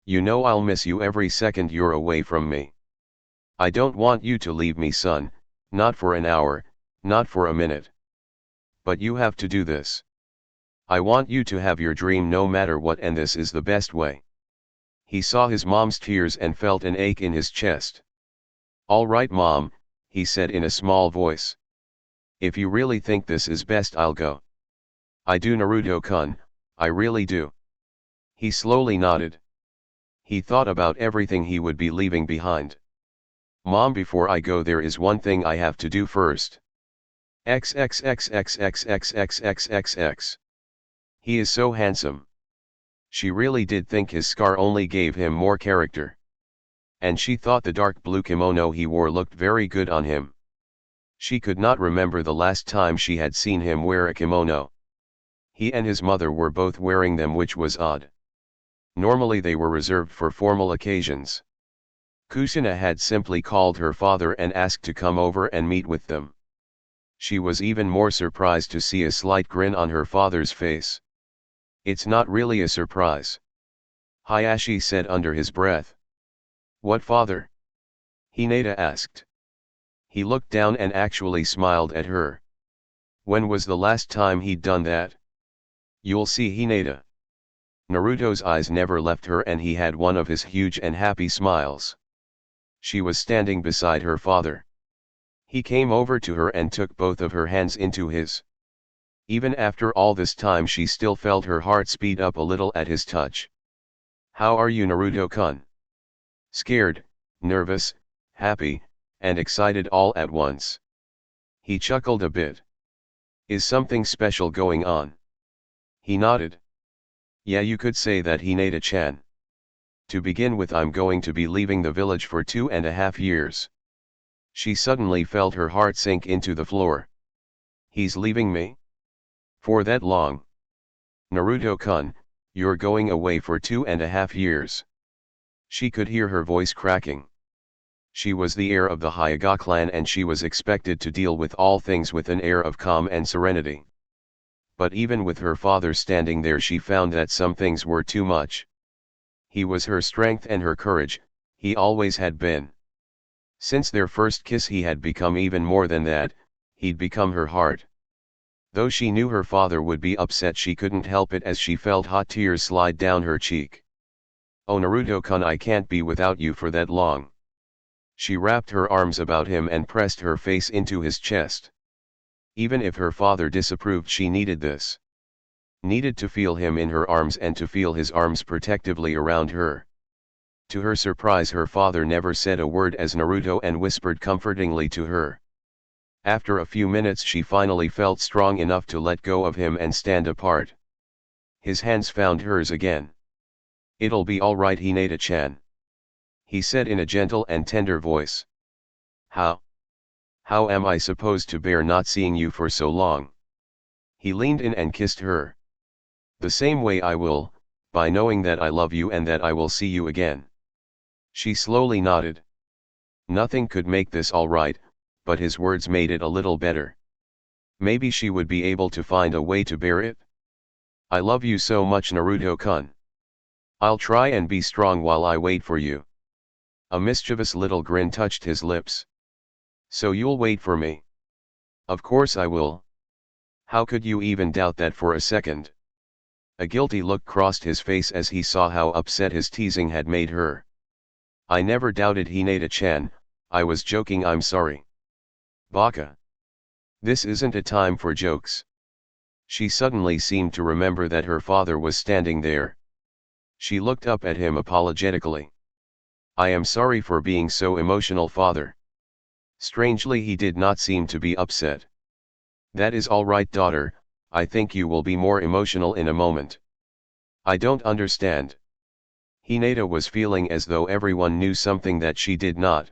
You know I'll miss you every second you're away from me. I don't want you to leave me, son, not for an hour, not for a minute. But you have to do this. I want you to have your dream no matter what, and this is the best way. He saw his mom's tears and felt an ache in his chest. All right, Mom, he said in a small voice. If you really think this is best, I'll go. I do, Naruto-kun, I really do. He slowly nodded. He thought about everything he would be leaving behind. Mom, before I go there is one thing I have to do first. XXXXXXXXXX. He is so handsome. She really did think his scar only gave him more character. And she thought the dark blue kimono he wore looked very good on him. She could not remember the last time she had seen him wear a kimono. He and his mother were both wearing them, which was odd. Normally they were reserved for formal occasions. Kushina had simply called her father and asked to come over and meet with them. She was even more surprised to see a slight grin on her father's face. It's not really a surprise, Hayashi said under his breath. What, father? Hinata asked. He looked down and actually smiled at her. When was the last time he'd done that? You'll see, Hinata. Naruto's eyes never left her and he had one of his huge and happy smiles. She was standing beside her father. He came over to her and took both of her hands into his. Even after all this time she still felt her heart speed up a little at his touch. "How are you, Naruto-kun?" Scared, nervous, happy, and excited all at once. He chuckled a bit. "Is something special going on?" He nodded. "Yeah, you could say that, Hinata-chan. To begin with, I'm going to be leaving the village for 2.5 years. She suddenly felt her heart sink into the floor. "He's leaving me? For that long? Naruto-kun, you're going away for 2.5 years. She could hear her voice cracking. She was the heir of the Hyuga clan and she was expected to deal with all things with an air of calm and serenity. But even with her father standing there, she found that some things were too much. He was her strength and her courage, he always had been. Since their first kiss he had become even more than that, he'd become her heart. Though she knew her father would be upset, she couldn't help it as she felt hot tears slide down her cheek. "Oh Naruto-kun, I can't be without you for that long." She wrapped her arms about him and pressed her face into his chest. Even if her father disapproved, she needed this. Needed to feel him in her arms and to feel his arms protectively around her. To her surprise, her father never said a word as Naruto and whispered comfortingly to her. After a few minutes she finally felt strong enough to let go of him and stand apart. His hands found hers again. "It'll be all right, Hinata-chan," he said in a gentle and tender voice. How am I supposed to bear not seeing you for so long?" He leaned in and kissed her. "The same way I will, by knowing that I love you and that I will see you again." She slowly nodded. Nothing could make this all right, but his words made it a little better. Maybe she would be able to find a way to bear it. "I love you so much, Naruto-kun. I'll try and be strong while I wait for you." A mischievous little grin touched his lips. "So you'll wait for me?" "Of course I will. How could you even doubt that for a second?" A guilty look crossed his face as he saw how upset his teasing had made her. "I never doubted, Hinata-chan, I was joking, I'm sorry." "Baka. This isn't a time for jokes." She suddenly seemed to remember that her father was standing there. She looked up at him apologetically. "I am sorry for being so emotional, father." Strangely, he did not seem to be upset. "That is all right, daughter, I think you will be more emotional in a moment." "I don't understand." Hinata was feeling as though everyone knew something that she did not.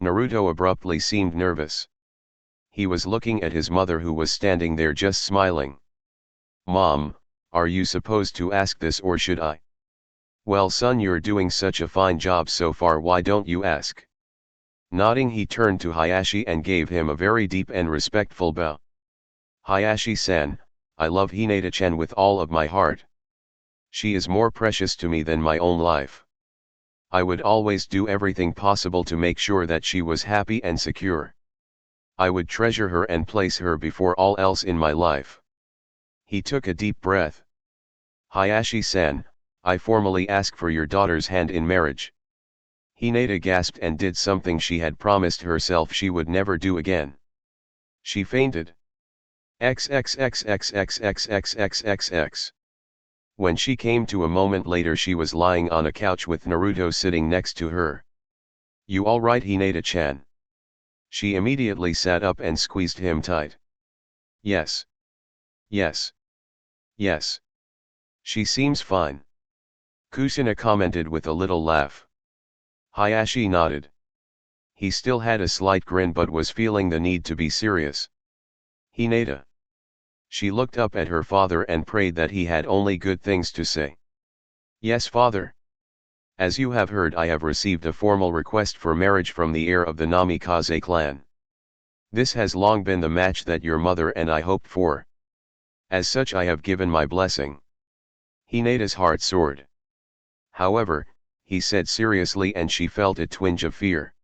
Naruto abruptly seemed nervous. He was looking at his mother, who was standing there just smiling. "Mom, are you supposed to ask this or should I?" "Well son, you're doing such a fine job so far, why don't you ask?" Nodding, he turned to Hayashi and gave him a very deep and respectful bow. "Hayashi-san, I love Hinata-chan with all of my heart. She is more precious to me than my own life. I would always do everything possible to make sure that she was happy and secure. I would treasure her and place her before all else in my life." He took a deep breath. "Hayashi-san, I formally ask for your daughter's hand in marriage." Hinata gasped and did something she had promised herself she would never do again. She fainted. XXXXXXXXXX. When she came to a moment later, she was lying on a couch with Naruto sitting next to her. "You all right, Hinata-chan?" She immediately sat up and squeezed him tight. "Yes. Yes. Yes. She seems fine," Kusina commented with a little laugh. Hayashi nodded. He still had a slight grin but was feeling the need to be serious. "Hinata." She looked up at her father and prayed that he had only good things to say. "Yes, father. As you have heard, I have received a formal request for marriage from the heir of the Namikaze clan. This has long been the match that your mother and I hoped for. As such, I have given my blessing." Hinata's heart soared. "However," he said seriously, and she felt a twinge of fear.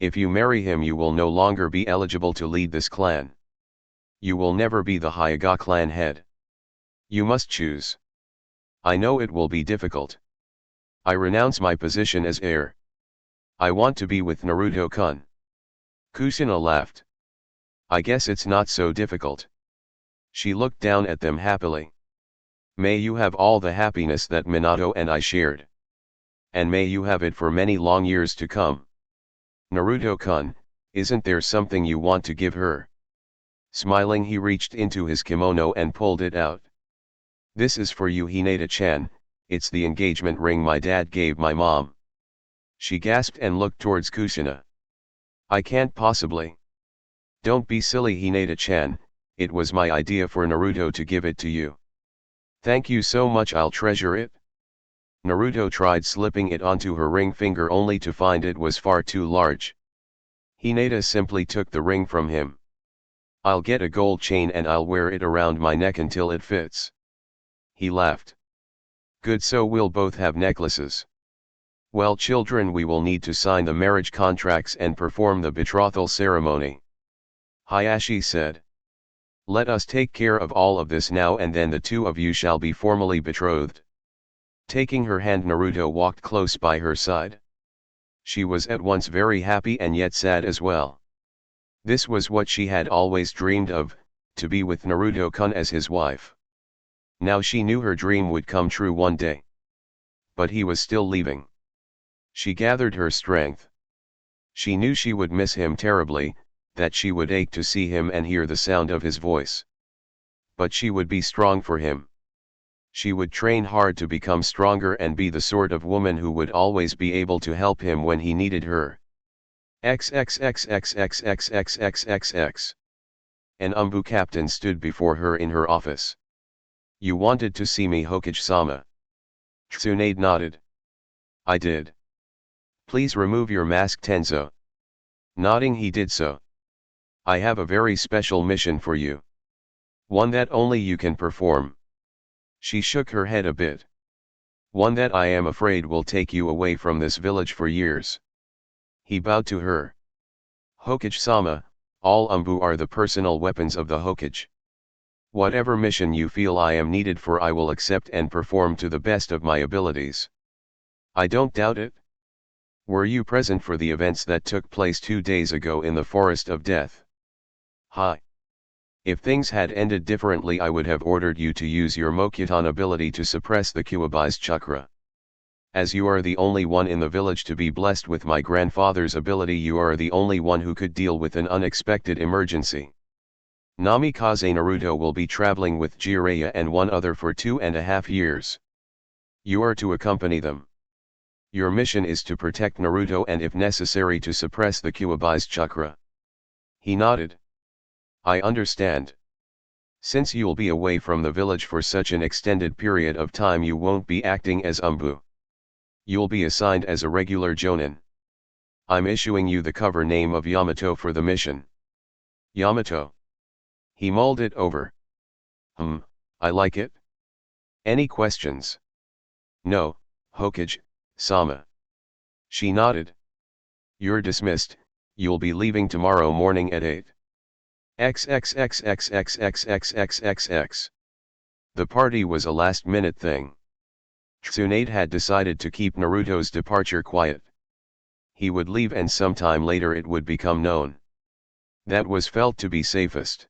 "If you marry him, you will no longer be eligible to lead this clan. You will never be the Hyuga clan head. You must choose." I know it will be difficult. I renounce my position as heir. I want to be with Naruto-kun. Kushina laughed. I guess it's not so difficult. She looked down at them happily. May you have all the happiness that Minato and I shared. And may you have it for many long years to come. Naruto-kun, isn't there something you want to give her? Smiling, he reached into his kimono and pulled it out. This is for you, Hinata-chan, it's the engagement ring my dad gave my mom. She gasped and looked towards Kushina. I can't possibly. Don't be silly, Hinata-chan, it was my idea for Naruto to give it to you. Thank you so much, I'll treasure it. Naruto tried slipping it onto her ring finger only to find it was far too large. Hinata simply took the ring from him. I'll get a gold chain and I'll wear it around my neck until it fits. He laughed. Good, so we'll both have necklaces. Well, children, we will need to sign the marriage contracts and perform the betrothal ceremony. Hayashi said. Let us take care of all of this now, and then the two of you shall be formally betrothed. Taking her hand, Naruto walked close by her side. She was at once very happy and yet sad as well. This was what she had always dreamed of, to be with Naruto-kun as his wife. Now she knew her dream would come true one day. But he was still leaving. She gathered her strength. She knew she would miss him terribly, that she would ache to see him and hear the sound of his voice. But she would be strong for him. She would train hard to become stronger and be the sort of woman who would always be able to help him when he needed her. XXXXXXXXXXX. An Umbu captain stood before her in her office. You wanted to see me, Hokage-sama. Tsunade nodded. I did. Please remove your mask, Tenzo. Nodding, he did so. I have a very special mission for you. One that only you can perform. She shook her head a bit. One that I am afraid will take you away from this village for years. He bowed to her. Hokage-sama, all Umbu are the personal weapons of the Hokage. Whatever mission you feel I am needed for, I will accept and perform to the best of my abilities. I don't doubt it. Were you present for the events that took place 2 days ago in the Forest of Death? Hi. If things had ended differently, I would have ordered you to use your Mokuton ability to suppress the Kuwabi's chakra. As you are the only one in the village to be blessed with my grandfather's ability, you are the only one who could deal with an unexpected emergency. Namikaze Naruto will be traveling with Jiraiya and one other for 2.5 years. You are to accompany them. Your mission is to protect Naruto and if necessary to suppress the Kuwabi's chakra. He nodded. I understand. Since you'll be away from the village for such an extended period of time, you won't be acting as Umbu. You'll be assigned as a regular Jonin. I'm issuing you the cover name of Yamato for the mission. Yamato. He mulled it over. I like it. Any questions? No, Hokage-sama. She nodded. You're dismissed, you'll be leaving tomorrow morning at 8. XXXXXXXXXXX. The party was a last-minute thing. Tsunade had decided to keep Naruto's departure quiet. He would leave and sometime later it would become known. That was felt to be safest.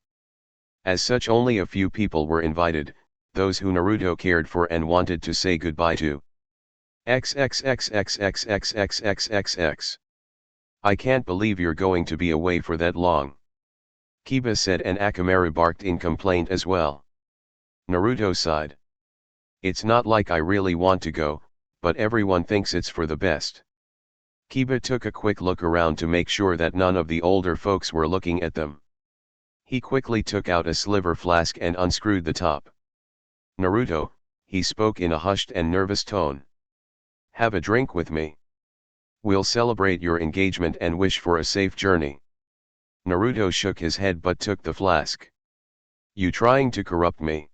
As such, only a few people were invited, those who Naruto cared for and wanted to say goodbye to. XXXXXXXXXX. I can't believe you're going to be away for that long. Kiba said, and Akamaru barked in complaint as well. Naruto sighed. It's not like I really want to go, but everyone thinks it's for the best. Kiba took a quick look around to make sure that none of the older folks were looking at them. He quickly took out a sliver flask and unscrewed the top. Naruto, he spoke in a hushed and nervous tone. Have a drink with me. We'll celebrate your engagement and wish for a safe journey. Naruto shook his head but took the flask. You trying to corrupt me?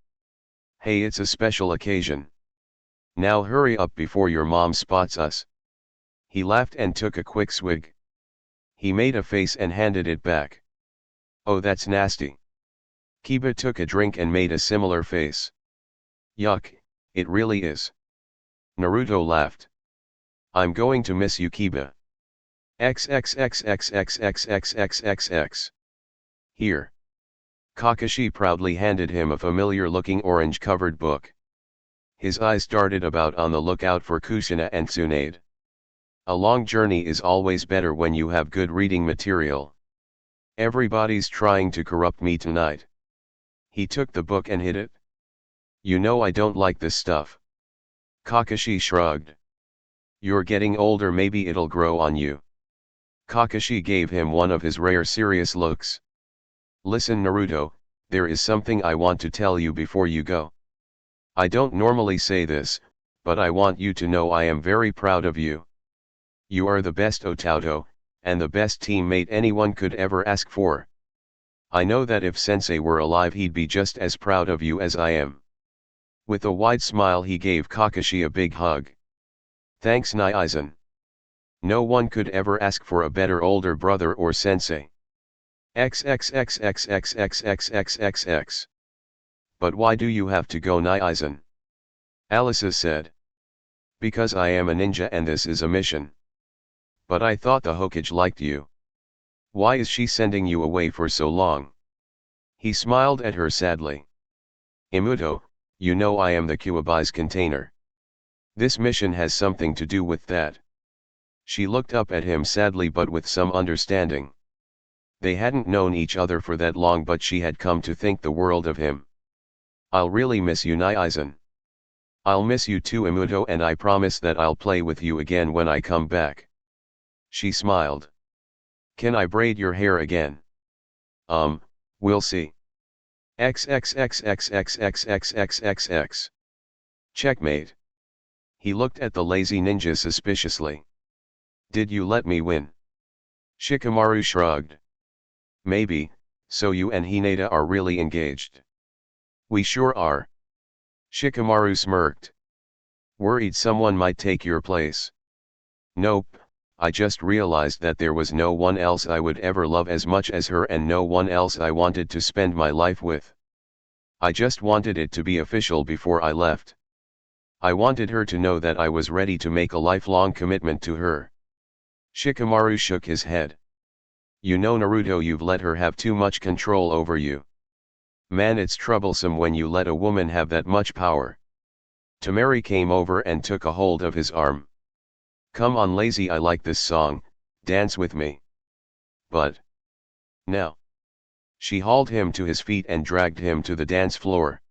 Hey, it's a special occasion. Now hurry up before your mom spots us. He laughed and took a quick swig. He made a face and handed it back. Oh, that's nasty. Kiba took a drink and made a similar face. Yuck, It really is. Naruto laughed. I'm going to miss you, Kiba. XXXXXXXXXXX. Here. Kakashi proudly handed him a familiar-looking orange-covered book. His eyes darted about on the lookout for Kushina and Tsunade. A long journey is always better when you have good reading material. Everybody's trying to corrupt me tonight. He took the book and hid it. You know I don't like this stuff. Kakashi shrugged. You're getting older, maybe it'll grow on you. Kakashi gave him one of his rare serious looks. Listen, Naruto, there is something I want to tell you before you go. I don't normally say this, but I want you to know I am very proud of you. You are the best Otauto, and the best teammate anyone could ever ask for. I know that if Sensei were alive he'd be just as proud of you as I am. With a wide smile he gave Kakashi a big hug. Thanks, Naizen. No one could ever ask for a better older brother or sensei. XXXXXXXXXXX. But why do you have to go, Naizen? Alisa said. Because I am a ninja and this is a mission. But I thought the Hokage liked you. Why is she sending you away for so long? He smiled at her sadly. Imuto, you know I am the Kuwabi's container. This mission has something to do with that. She looked up at him sadly but with some understanding. They hadn't known each other for that long, but she had come to think the world of him. I'll really miss you, Naizen. I'll miss you too, Imuto, and I promise that I'll play with you again when I come back. She smiled. Can I braid your hair again? We'll see. XXXXXXXXXX. Checkmate. He looked at the lazy ninja suspiciously. Did you let me win? Shikamaru shrugged. Maybe, so you and Hinata are really engaged. We sure are. Shikamaru smirked. Worried someone might take your place. Nope, I just realized that there was no one else I would ever love as much as her and no one else I wanted to spend my life with. I just wanted it to be official before I left. I wanted her to know that I was ready to make a lifelong commitment to her. Shikamaru shook his head. You know, Naruto, you've let her have too much control over you. Man, it's troublesome when you let a woman have that much power. Temari came over and took a hold of his arm. Come on, lazy, I like this song, dance with me. But now. She hauled him to his feet and dragged him to the dance floor.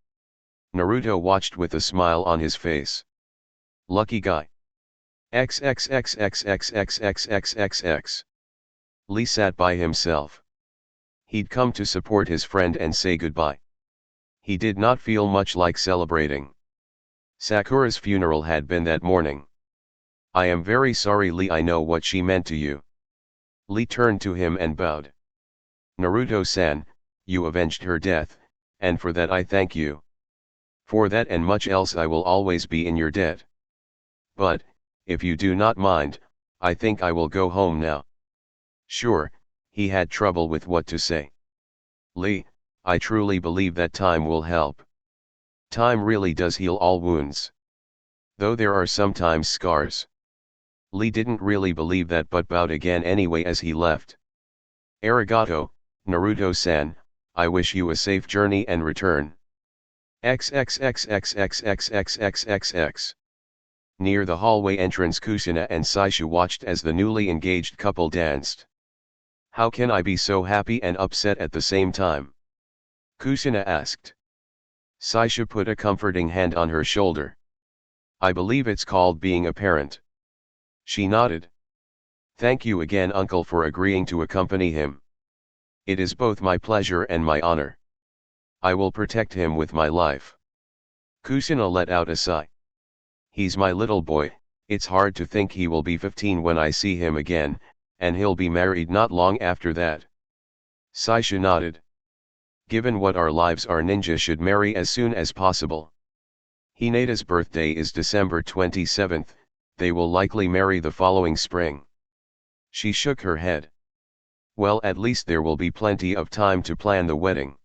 Naruto watched with a smile on his face. Lucky guy. XXXXXXXXXX. Lee sat by himself. He'd come to support his friend and say goodbye. He did not feel much like celebrating. Sakura's funeral had been that morning. I am very sorry, Lee, I know what she meant to you. Lee turned to him and bowed. Naruto-san, you avenged her death, and for that I thank you. For that and much else I will always be in your debt. But, if you do not mind, I think I will go home now. Sure, he had trouble with what to say. Lee, I truly believe that time will help. Time really does heal all wounds. Though there are sometimes scars. Lee didn't really believe that but bowed again anyway as he left. Arigato, Naruto-san, I wish you a safe journey and return. XXXXXXXXXX. Near the hallway entrance, Kushina and Saishu watched as the newly engaged couple danced. How can I be so happy and upset at the same time? Kushina asked. Saishu put a comforting hand on her shoulder. I believe it's called being a parent. She nodded. Thank you again, uncle, for agreeing to accompany him. It is both my pleasure and my honor. I will protect him with my life. Kushina let out a sigh. He's my little boy, it's hard to think he will be 15 when I see him again, and he'll be married not long after that. Saishu nodded. Given what our lives are, ninja should marry as soon as possible. Hinata's birthday is December 27th, they will likely marry the following spring. She shook her head. Well, at least there will be plenty of time to plan the wedding.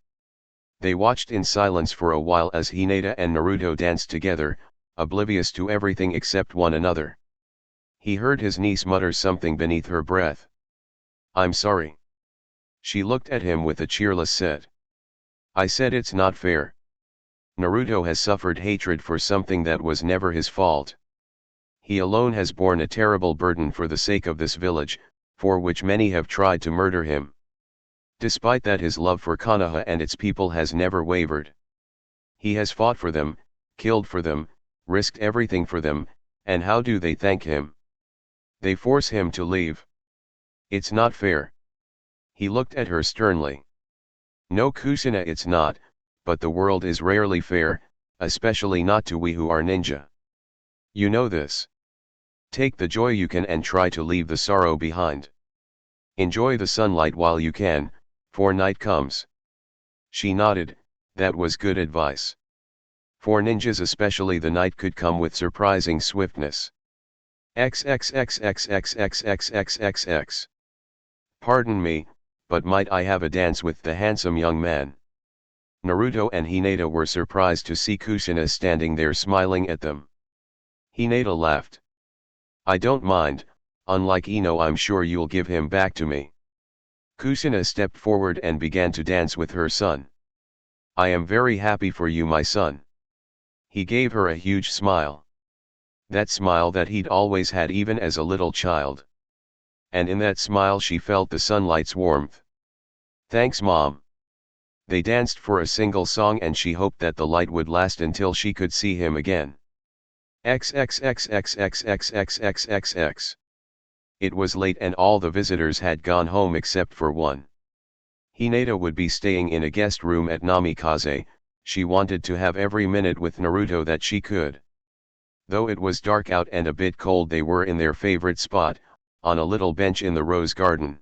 They watched in silence for a while as Hinata and Naruto danced together, oblivious to everything except one another. He heard his niece mutter something beneath her breath. "I'm sorry." She looked at him with a cheerless set. "I said it's not fair. Naruto has suffered hatred for something that was never his fault. He alone has borne a terrible burden for the sake of this village, for which many have tried to murder him. Despite that, his love for Konoha and its people has never wavered. He has fought for them, killed for them, risked everything for them, and how do they thank him? They force him to leave. It's not fair." He looked at her sternly. "No, Kusina, it's not, but the world is rarely fair, especially not to we who are ninja. You know this. Take the joy you can and try to leave the sorrow behind. Enjoy the sunlight while you can, for night comes." She nodded. That was good advice. For ninjas especially, the night could come with surprising swiftness. XXXXXXXXXX. "Pardon me, but might I have a dance with the handsome young man?" Naruto and Hinata were surprised to see Kusina standing there smiling at them. Hinata laughed. "I don't mind, unlike Ino I'm sure you'll give him back to me." Kusina stepped forward and began to dance with her son. "I am very happy for you, my son." He gave her a huge smile. That smile that he'd always had even as a little child. And in that smile she felt the sunlight's warmth. "Thanks, Mom." They danced for a single song and she hoped that the light would last until she could see him again. XXXXXXXXXXX. It was late and all the visitors had gone home except for one. Hinata would be staying in a guest room at Namikaze. She wanted to have every minute with Naruto that she could. Though it was dark out and a bit cold, they were in their favorite spot, on a little bench in the rose garden.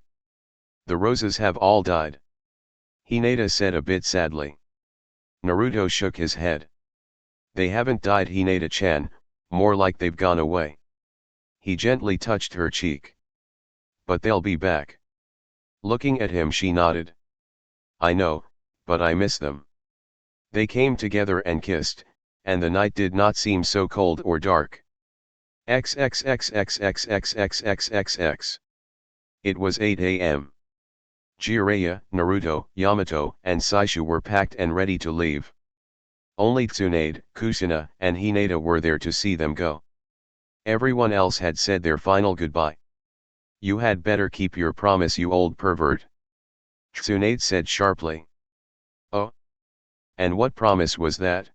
"The roses have all died," Hinata said a bit sadly. Naruto shook his head. "They haven't died, Hinata-chan, more like they've gone away." He gently touched her cheek. "But they'll be back." Looking at him, she nodded. "I know, but I miss them." They came together and kissed, and the night did not seem so cold or dark. XXXXXXXXXX. It was 8 a.m. Jiraiya, Naruto, Yamato, and Saishu were packed and ready to leave. Only Tsunade, Kusina, and Hinata were there to see them go. Everyone else had said their final goodbye. "You had better keep your promise, you old pervert," Tsunade said sharply. "Oh? And what promise was that?"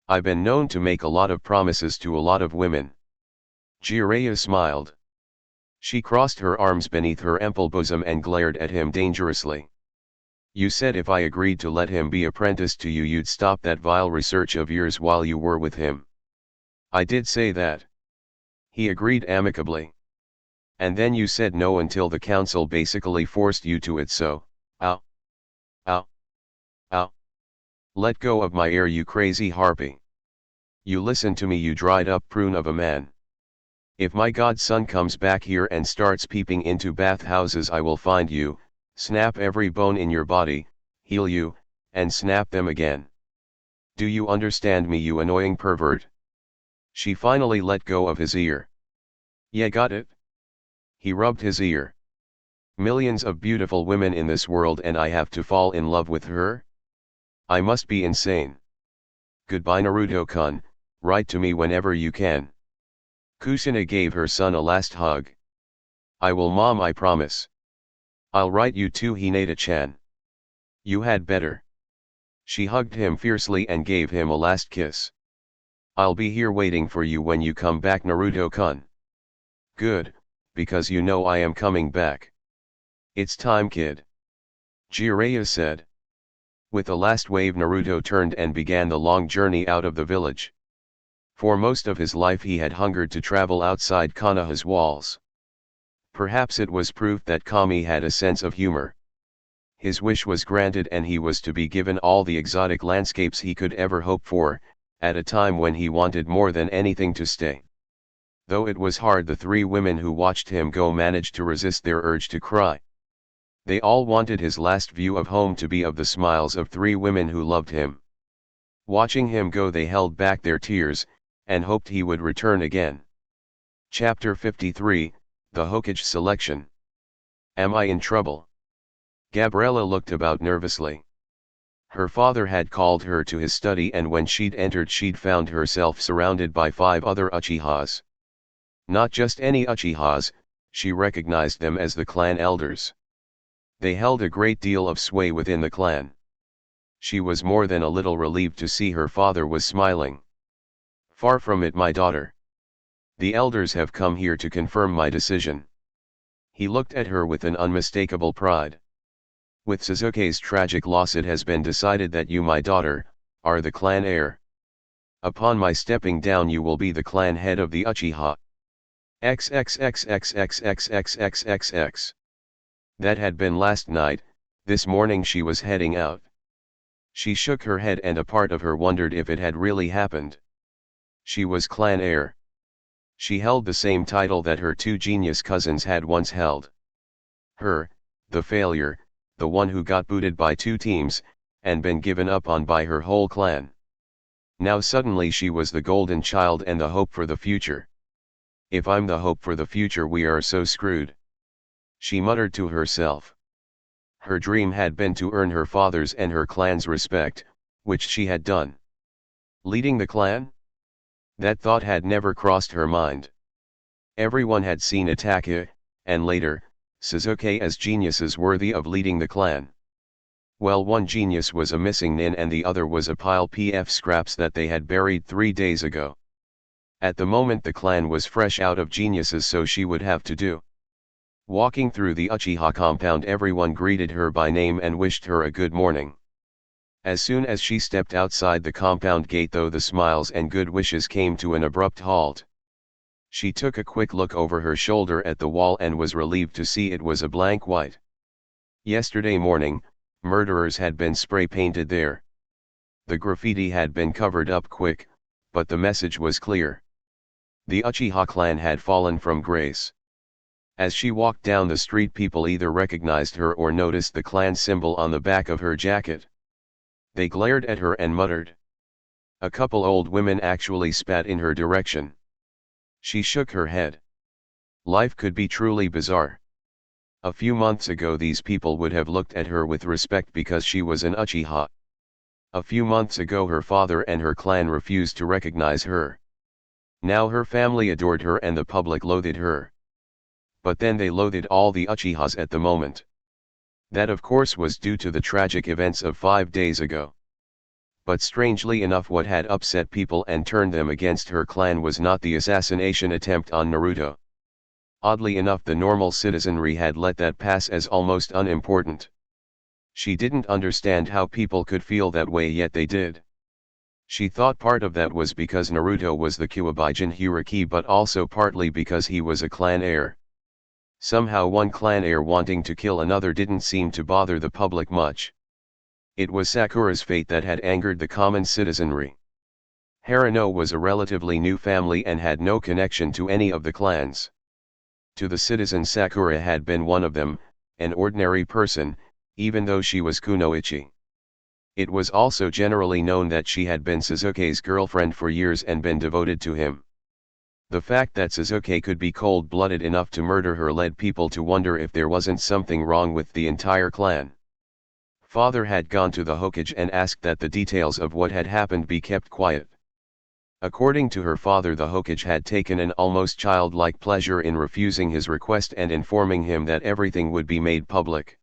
"I've been known to make a lot of promises to a lot of women." Jiraiya smiled. She crossed her arms beneath her ample bosom and glared at him dangerously. "You said if I agreed to let him be apprenticed to you, you'd stop that vile research of yours while you were with him." "I did say that." He agreed amicably. "And then you said no until the council basically forced you to it, so, ow. Ow. Ow. Let go of my ear, you crazy harpy. You listen to me, you dried up prune of a man. If my godson comes back here and starts peeping into bathhouses, I will find you, snap every bone in your body, heal you, and snap them again. Do you understand me, you annoying pervert?" She finally let go of his ear. "Yeah, got it." He rubbed his ear. "Millions of beautiful women in this world and I have to fall in love with her? I must be insane. Goodbye, Naruto-kun, write to me whenever you can." Kusina gave her son a last hug. "I will, Mom, I promise." "I'll write you too, Hinata-chan." "You had better." She hugged him fiercely and gave him a last kiss. "I'll be here waiting for you when you come back, Naruto-kun." "Good, because you know I am coming back." "It's time, kid," Jiraiya said. With a last wave, Naruto turned and began the long journey out of the village. For most of his life he had hungered to travel outside Konoha's walls. Perhaps it was proof that Kami had a sense of humor. His wish was granted and he was to be given all the exotic landscapes he could ever hope for, at a time when he wanted more than anything to stay. Though it was hard, the three women who watched him go managed to resist their urge to cry. They all wanted his last view of home to be of the smiles of 3 women who loved him. Watching him go, they held back their tears, and hoped he would return again. Chapter 53, The Hokage Selection. Am I in trouble? Gabriella looked about nervously. Her father had called her to his study, and when she'd entered she'd found herself surrounded by 5 other Uchihas. Not just any Uchihas, she recognized them as the clan elders. They held a great deal of sway within the clan. She was more than a little relieved to see her father was smiling. Far from it, my daughter. The elders have come here to confirm my decision. He looked at her with an unmistakable pride. With Sasuke's tragic loss, it has been decided that you, my daughter, are the clan heir. Upon my stepping down, you will be the clan head of the Uchiha. XXXXXXXXXX. That had been last night. This morning she was heading out. She shook her head, and a part of her wondered if it had really happened. She was clan heir. She held the same title that her 2 genius cousins had once held. Her, the failure, the one who got booted by 2 teams, and been given up on by her whole clan. Now suddenly she was the golden child and the hope for the future. If I'm the hope for the future, we are so screwed. She muttered to herself. Her dream had been to earn her father's and her clan's respect, which she had done. Leading the clan? That thought had never crossed her mind. Everyone had seen Itachi, and later, Sasuke as geniuses worthy of leading the clan. Well, one genius was a missing nin and the other was a pile of scraps that they had buried 3 days ago. At the moment the clan was fresh out of geniuses, so she would have to do. Walking through the Uchiha compound, everyone greeted her by name and wished her a good morning. As soon as she stepped outside the compound gate, though, the smiles and good wishes came to an abrupt halt. She took a quick look over her shoulder at the wall and was relieved to see it was a blank white. Yesterday morning, murderers had been spray painted there. The graffiti had been covered up quick, but the message was clear. The Uchiha clan had fallen from grace. As she walked down the street, people either recognized her or noticed the clan symbol on the back of her jacket. They glared at her and muttered. A couple old women actually spat in her direction. She shook her head. Life could be truly bizarre. A few months ago these people would have looked at her with respect because she was an Uchiha. A few months ago her father and her clan refused to recognize her. Now her family adored her and the public loathed her. But then they loathed all the Uchihas at the moment. That of course was due to the tragic events of 5 days ago. But strangely enough, what had upset people and turned them against her clan was not the assassination attempt on Naruto. Oddly enough, the normal citizenry had let that pass as almost unimportant. She didn't understand how people could feel that way, yet they did. She thought part of that was because Naruto was the Kyuubigen Hierarchy, but also partly because he was a clan heir. Somehow one clan heir wanting to kill another didn't seem to bother the public much. It was Sakura's fate that had angered the common citizenry. Harano was a relatively new family and had no connection to any of the clans. To the citizens, Sakura had been one of them, an ordinary person, even though she was kunoichi. It was also generally known that she had been Sasuke's girlfriend for years and been devoted to him. The fact that Sasuke could be cold-blooded enough to murder her led people to wonder if there wasn't something wrong with the entire clan. Father had gone to the Hokage and asked that the details of what had happened be kept quiet. According to her father, the Hokage had taken an almost childlike pleasure in refusing his request and informing him that everything would be made public.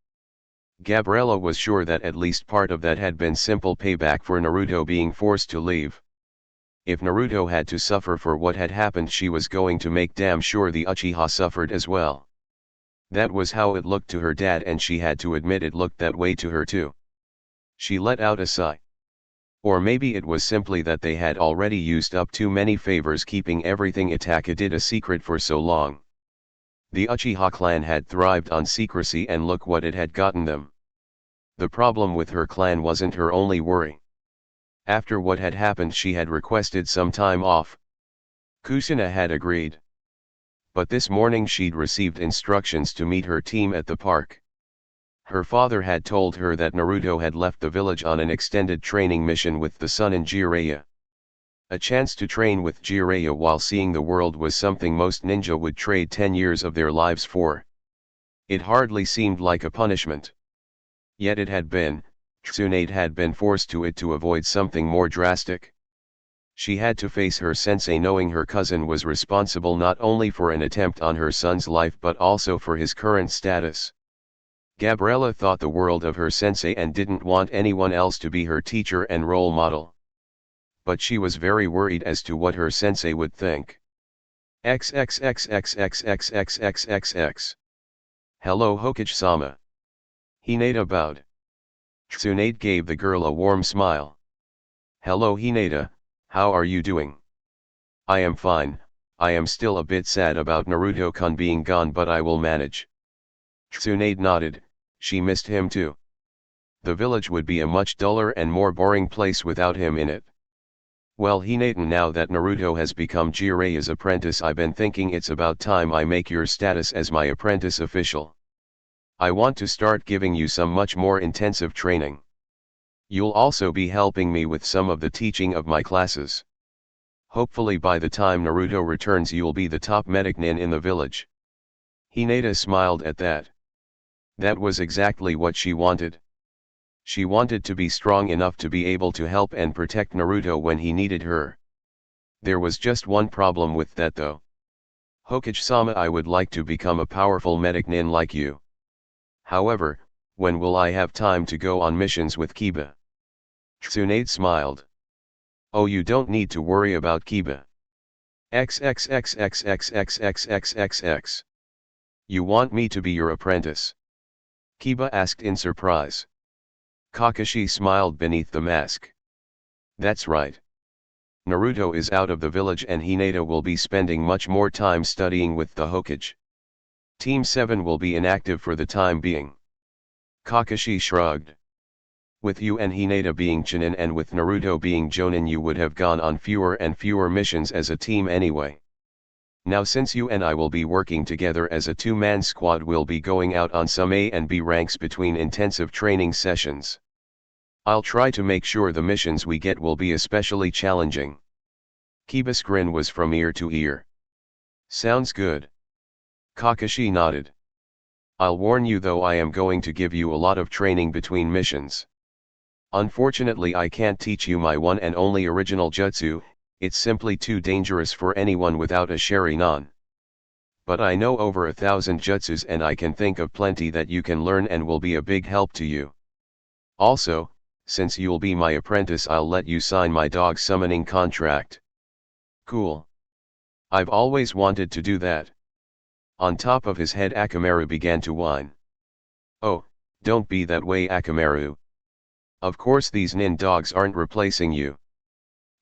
Gabriella was sure that at least part of that had been simple payback for Naruto being forced to leave. If Naruto had to suffer for what had happened, she was going to make damn sure the Uchiha suffered as well. That was how it looked to her dad, and she had to admit it looked that way to her too. She let out a sigh. Or maybe it was simply that they had already used up too many favors keeping everything Itachi did a secret for so long. The Uchiha clan had thrived on secrecy, and look what it had gotten them. The problem with her clan wasn't her only worry. After what had happened, she had requested some time off. Kusina had agreed. But this morning she'd received instructions to meet her team at the park. Her father had told her that Naruto had left the village on an extended training mission with the sun in Jiraiya. A chance to train with Jiraiya while seeing the world was something most ninja would trade 10 years of their lives for. It hardly seemed like a punishment. Yet it had been. Tsunade had been forced to it to avoid something more drastic. She had to face her sensei knowing her cousin was responsible not only for an attempt on her son's life but also for his current status. Gabriella thought the world of her sensei and didn't want anyone else to be her teacher and role model. But she was very worried as to what her sensei would think. XXXXXXXXXX. Hello Hokage-sama. Hinata bowed. Tsunade gave the girl a warm smile. Hello Hinata, how are you doing? I am fine, I am still a bit sad about Naruto-kun being gone but I will manage. Tsunade nodded, she missed him too. The village would be a much duller and more boring place without him in it. Well Hinata, now that Naruto has become Jiraiya's apprentice, I've been thinking it's about time I make your status as my apprentice official. I want to start giving you some much more intensive training. You'll also be helping me with some of the teaching of my classes. Hopefully by the time Naruto returns you'll be the top medic nin in the village. Hinata smiled at that. That was exactly what she wanted. She wanted to be strong enough to be able to help and protect Naruto when he needed her. There was just one problem with that though. Hokage-sama, I would like to become a powerful medic nin like you. However, when will I have time to go on missions with Kiba? Tsunade smiled. Oh, you don't need to worry about Kiba. XXXXXXXXXX. You want me to be your apprentice? Kiba asked in surprise. Kakashi smiled beneath the mask. That's right. Naruto is out of the village and Hinata will be spending much more time studying with the Hokage. Team 7 will be inactive for the time being. Kakashi shrugged. With you and Hinata being Chunin and with Naruto being Jonin, you would have gone on fewer and fewer missions as a team anyway. Now since you and I will be working together as a two-man squad, we'll be going out on some A and B ranks between intensive training sessions. I'll try to make sure the missions we get will be especially challenging. Kiba's grin was from ear to ear. Sounds good. Kakashi nodded. I'll warn you though, I am going to give you a lot of training between missions. Unfortunately I can't teach you my one and only original jutsu, it's simply too dangerous for anyone without a Sharingan. But I know over 1,000 jutsus and I can think of plenty that you can learn and will be a big help to you. Also, since you'll be my apprentice, I'll let you sign my dog summoning contract. Cool. I've always wanted to do that. On top of his head Akamaru began to whine. Oh, don't be that way Akamaru. Of course these nin dogs aren't replacing you.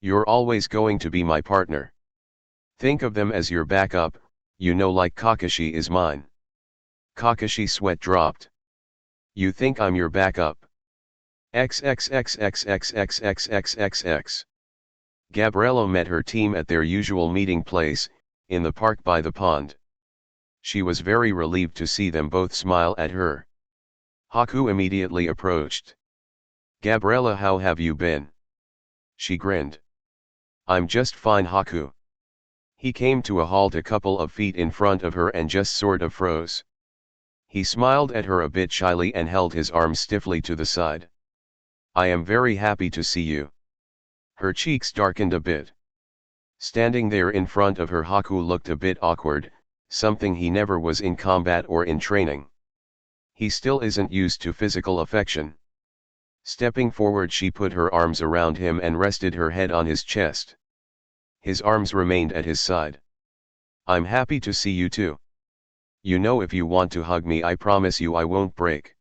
You're always going to be my partner. Think of them as your backup, you know, like Kakashi is mine. Kakashi's sweat dropped. You think I'm your backup? XXXXXXXXXX. Gabriella met her team at their usual meeting place, in the park by the pond. She was very relieved to see them both smile at her. Haku immediately approached. Gabriella, how have you been? She grinned. I'm just fine Haku. He came to a halt a couple of feet in front of her and just sort of froze. He smiled at her a bit shyly and held his arm stiffly to the side. I am very happy to see you. Her cheeks darkened a bit. Standing there in front of her, Haku looked a bit awkward, something he never was in combat or in training. He still isn't used to physical affection. Stepping forward, she put her arms around him and rested her head on his chest. His arms remained at his side. I'm happy to see you too. You know, if you want to hug me, I promise you I won't break.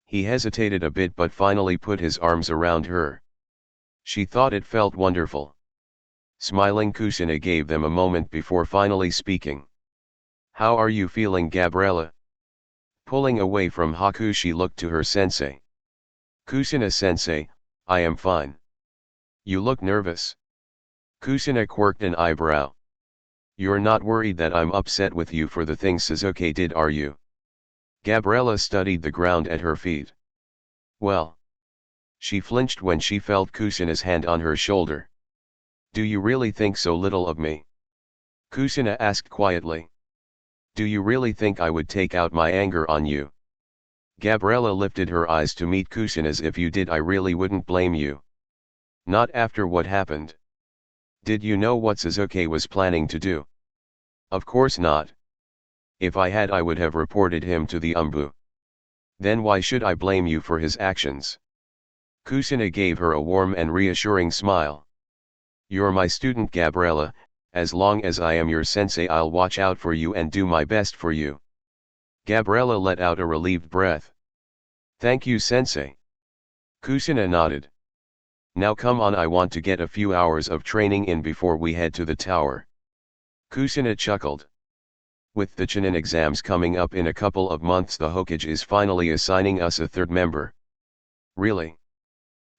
He hesitated a bit but finally put his arms around her. She thought it felt wonderful. Smiling, Kushina gave them a moment before finally speaking. How are you feeling, Gabriella? Pulling away from Haku, she looked to her sensei. Kushina-sensei, I am fine. You look nervous. Kushina quirked an eyebrow. You're not worried that I'm upset with you for the things Sasuke did, are you? Gabriella studied the ground at her feet. Well. She flinched when she felt Kusina's hand on her shoulder. Do you really think so little of me? Kusina asked quietly. Do you really think I would take out my anger on you? Gabriella lifted her eyes to meet Kusina's. If you did, I really wouldn't blame you. Not after what happened. Did you know what Sasuke was planning to do? Of course not. If I had, I would have reported him to the Umbu. Then why should I blame you for his actions? Kusina gave her a warm and reassuring smile. You're my student, Gabriella. As long as I am your sensei, I'll watch out for you and do my best for you. Gabriella let out a relieved breath. Thank you, sensei. Kusina nodded. Now come on, I want to get a few hours of training in before we head to the tower. Kusina chuckled. With the Chunin exams coming up in a couple of months, the Hokage is finally assigning us a third member. Really?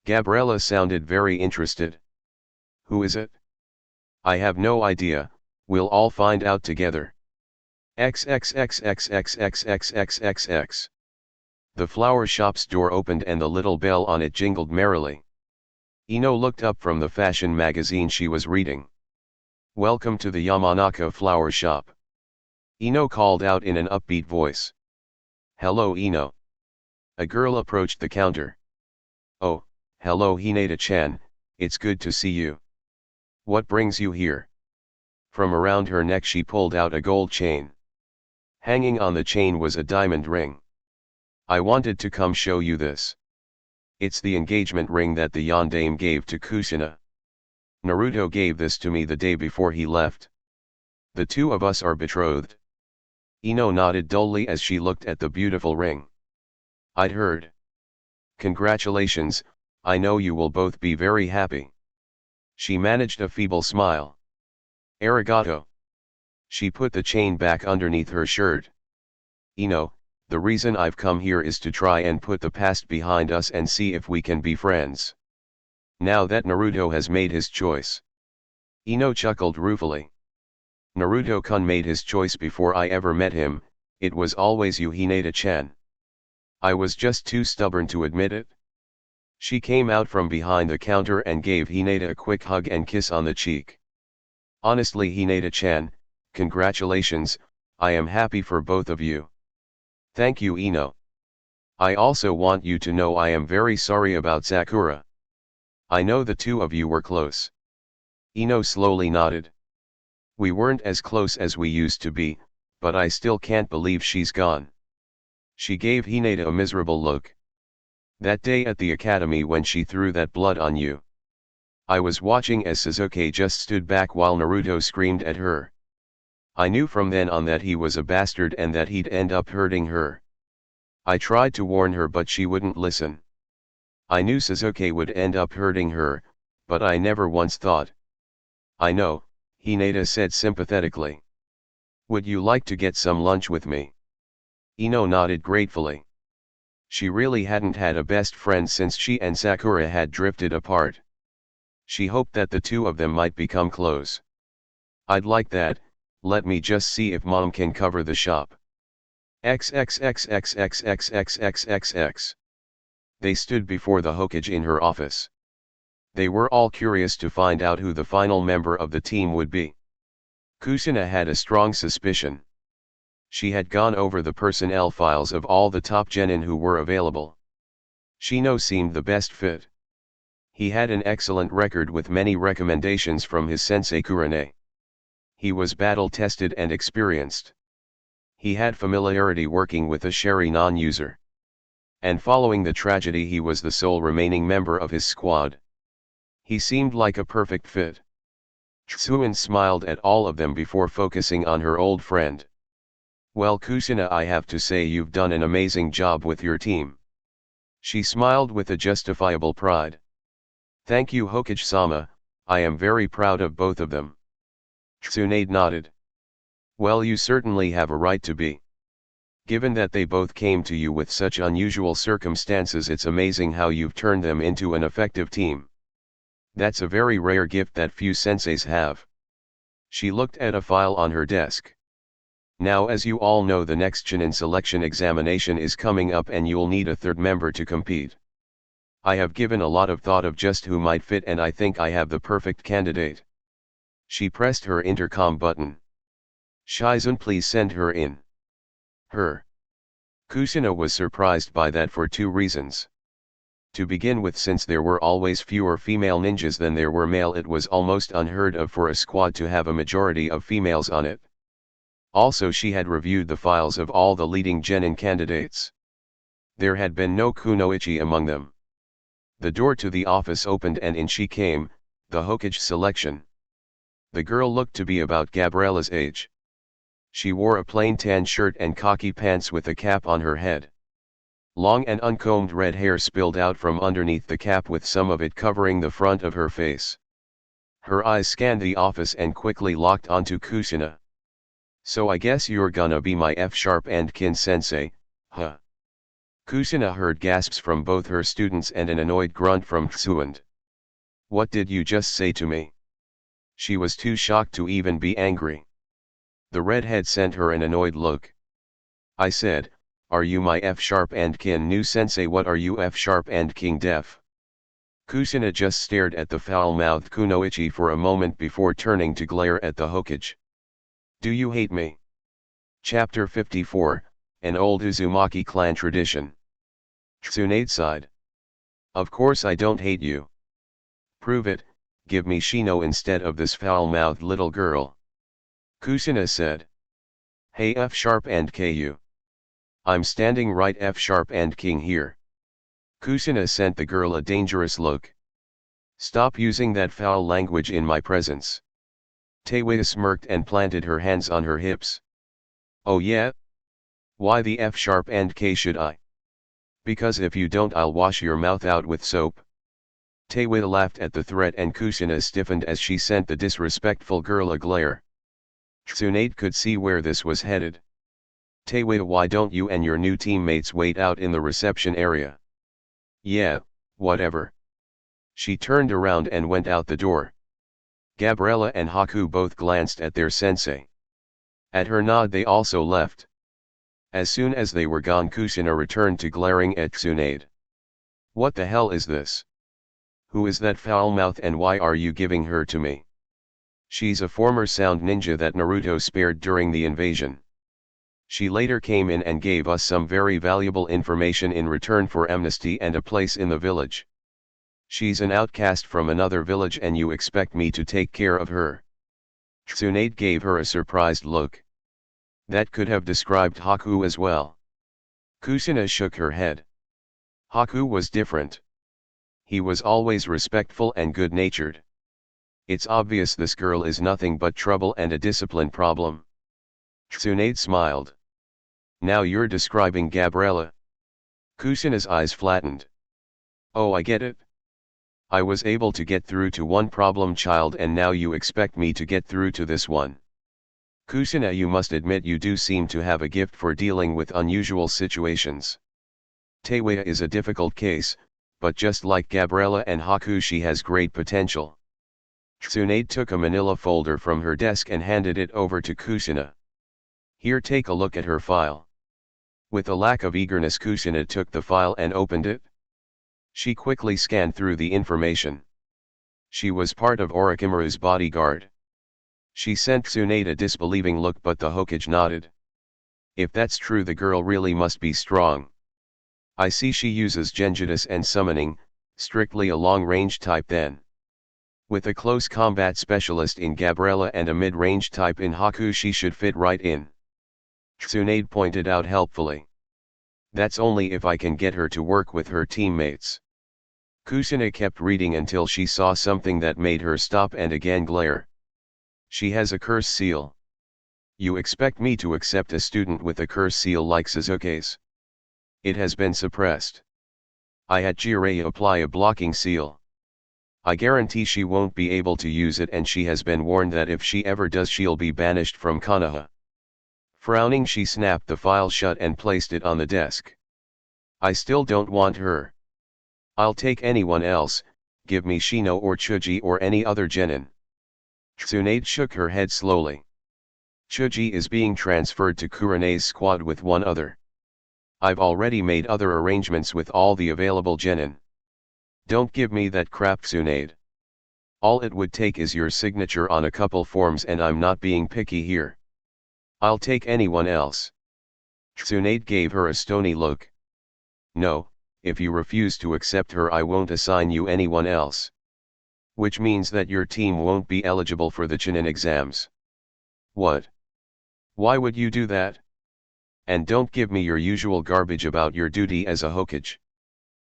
Gabriella sounded very interested. Who is it? I have no idea, we'll all find out together. XXXXXXXXXX. The flower shop's door opened and the little bell on it jingled merrily. Ino looked up from the fashion magazine she was reading. Welcome to the Yamanaka flower shop. Ino called out in an upbeat voice. Hello, Ino. A girl approached the counter. Oh, hello, Hinata-chan, it's good to see you. What brings you here? From around her neck she pulled out a gold chain. Hanging on the chain was a diamond ring. I wanted to come show you this. It's the engagement ring that the yondaime gave to Kusina. Naruto gave this to me the day before he left. The two of us are betrothed. Ino nodded dully as she looked at the beautiful ring. I'd heard. Congratulations, I know you will both be very happy. She managed a feeble smile. Arigato. She put the chain back underneath her shirt. Ino, the reason I've come here is to try and put the past behind us and see if we can be friends. Now that Naruto has made his choice. Ino chuckled ruefully. Naruto-kun made his choice before I ever met him, it was always you, Hinata-chan. I was just too stubborn to admit it. She came out from behind the counter and gave Hinata a quick hug and kiss on the cheek. Honestly, Hinata-chan, congratulations, I am happy for both of you. Thank you, Ino. I also want you to know I am very sorry about Sakura. I know the two of you were close. Ino slowly nodded. We weren't as close as we used to be, but I still can't believe she's gone. She gave Hinata a miserable look. That day at the academy when she threw that blood on you. I was watching as Sasuke just stood back while Naruto screamed at her. I knew from then on that he was a bastard and that he'd end up hurting her. I tried to warn her but she wouldn't listen. I knew Sasuke would end up hurting her, but I never once thought. I know, Hinata said sympathetically. Would you like to get some lunch with me? Ino nodded gratefully. She really hadn't had a best friend since she and Sakura had drifted apart. She hoped that the two of them might become close. I'd like that, let me just see if mom can cover the shop. XXXXXXXXXX. They stood before the Hokage in her office. They were all curious to find out who the final member of the team would be. Kusina had a strong suspicion. She had gone over the personnel files of all the top genin who were available. Shino seemed the best fit. He had an excellent record with many recommendations from his sensei Kurane. He was battle-tested and experienced. He had familiarity working with a Sherry non-user. And following the tragedy he was the sole remaining member of his squad. He seemed like a perfect fit. Tsuin smiled at all of them before focusing on her old friend. Well, Kusina, I have to say you've done an amazing job with your team. She smiled with a justifiable pride. Thank you, Hokage-sama, I am very proud of both of them. Tsunade nodded. Well, you certainly have a right to be. Given that they both came to you with such unusual circumstances, it's amazing how you've turned them into an effective team. That's a very rare gift that few senseis have. She looked at a file on her desk. Now as you all know, the next Chunin selection examination is coming up and you'll need a third member to compete. I have given a lot of thought of just who might fit and I think I have the perfect candidate. She pressed her intercom button. Shizun, please send her in. Her. Kusina was surprised by that for two reasons. To begin with, since there were always fewer female ninjas than there were male, it was almost unheard of for a squad to have a majority of females on it. Also, she had reviewed the files of all the leading genin candidates. There had been no kunoichi among them. The door to the office opened and in she came, the Hokage selection. The girl looked to be about Gabriella's age. She wore a plain tan shirt and khaki pants with a cap on her head. Long and uncombed red hair spilled out from underneath the cap, with some of it covering the front of her face. Her eyes scanned the office and quickly locked onto Kusina. So I guess you're gonna be my F-sharp and kin sensei, huh? Kusina heard gasps from both her students and an annoyed grunt from Tsuand. What did you just say to me? She was too shocked to even be angry. The redhead sent her an annoyed look. I said, are you my F-sharp and kin new sensei? What are you F-sharp and king deaf? Kusina just stared at the foul-mouthed kunoichi for a moment before turning to glare at the Hokage. Do you hate me? Chapter 54, an old Uzumaki clan tradition. Tsunade sighed. Of course I don't hate you. Prove it, give me Shino instead of this foul-mouthed little girl. Kusina said. Hey F-sharp and KU. I'm standing right F-sharp and king here. Kusina sent the girl a dangerous look. Stop using that foul language in my presence. Teiwei smirked and planted her hands on her hips. Oh yeah? Why the F-sharp and K should I? Because if you don't, I'll wash your mouth out with soap. Teiwei laughed at the threat and Kusina stiffened as she sent the disrespectful girl a glare. Tsunade could see where this was headed. Teiwei, why don't you and your new teammates wait out in the reception area? Yeah, whatever. She turned around and went out the door. Gabriella and Haku both glanced at their sensei. At her nod they also left. As soon as they were gone, Kusina returned to glaring at Tsunade. What the hell is this? Who is that foul mouth and why are you giving her to me? She's a former sound ninja that Naruto spared during the invasion. She later came in and gave us some very valuable information in return for amnesty and a place in the village. She's an outcast from another village and you expect me to take care of her? Tsunade gave her a surprised look. That could have described Haku as well. Kusina shook her head. Haku was different. He was always respectful and good-natured. It's obvious this girl is nothing but trouble and a discipline problem. Tsunade smiled. Now you're describing Gabriella. Kusina's eyes flattened. Oh, I get it. I was able to get through to one problem child and now you expect me to get through to this one. Kusina, you must admit you do seem to have a gift for dealing with unusual situations. Teiwei is a difficult case, but just like Gabriella and Haku, she has great potential. Tsunade took a manila folder from her desk and handed it over to Kusina. Here, take a look at her file. With a lack of eagerness, Kusina took the file and opened it. She quickly scanned through the information. She was part of Orochimaru's bodyguard. She sent Tsunade a disbelieving look, but the Hokage nodded. If that's true, the girl really must be strong. I see she uses genjutsu and summoning, strictly a long-range type then. With a close combat specialist in Gabriella and a mid-range type in Haku, she should fit right in. Tsunade pointed out helpfully. That's only if I can get her to work with her teammates. Kusina kept reading until she saw something that made her stop and again glare. She has a curse seal. You expect me to accept a student with a curse seal like Sasuke's? It has been suppressed. I had Jiraiya apply a blocking seal. I guarantee she won't be able to use it, and she has been warned that if she ever does, she'll be banished from Konoha. Frowning, she snapped the file shut and placed it on the desk. I still don't want her. I'll take anyone else, give me Shino or Chuji or any other genin. Tsunade shook her head slowly. Chuji is being transferred to Kurene's squad with one other. I've already made other arrangements with all the available genin. Don't give me that crap, Tsunade. All it would take is your signature on a couple forms, and I'm not being picky here. I'll take anyone else. Tsunade gave her a stony look. No, if you refuse to accept her, I won't assign you anyone else. Which means that your team won't be eligible for the Chunin exams. What? Why would you do that? And don't give me your usual garbage about your duty as a Hokage.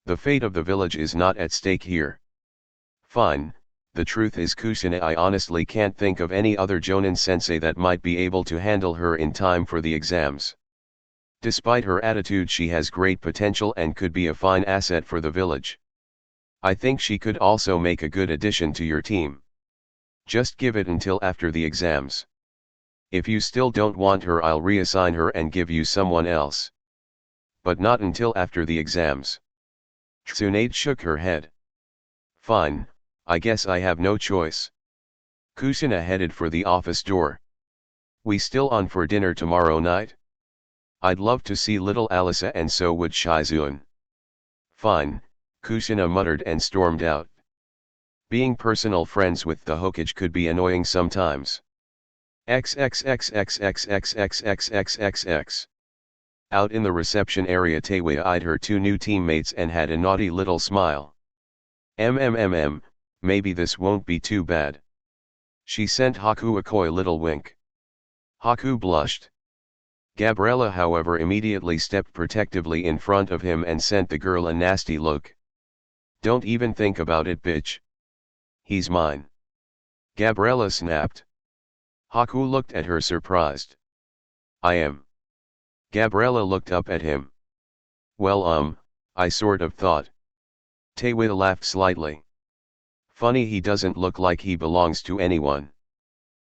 The fate of the village is not at stake here. Fine, the truth is, Kushina, I honestly can't think of any other Jonin sensei that might be able to handle her in time for the exams. Despite her attitude, she has great potential and could be a fine asset for the village. I think she could also make a good addition to your team. Just give it until after the exams. If you still don't want her, I'll reassign her and give you someone else. But not until after the exams. Tsunade shook her head. Fine, I guess I have no choice. Kushina headed for the office door. We still on for dinner tomorrow night? I'd love to see little Alisa, and so would Shizuan. Fine, Kushina muttered and stormed out. Being personal friends with the Hokage could be annoying sometimes. XXXXXXXXXXXX. Out in the reception area, Teiwei eyed her two new teammates and had a naughty little smile. Maybe this won't be too bad. She sent Haku a coy little wink. Haku blushed. Gabriella, however, immediately stepped protectively in front of him and sent the girl a nasty look. Don't even think about it, bitch. He's mine. Gabriella snapped. Haku looked at her surprised. I am. Gabriella looked up at him. Well, I sort of thought. Teiwei laughed slightly. Funny, he doesn't look like he belongs to anyone.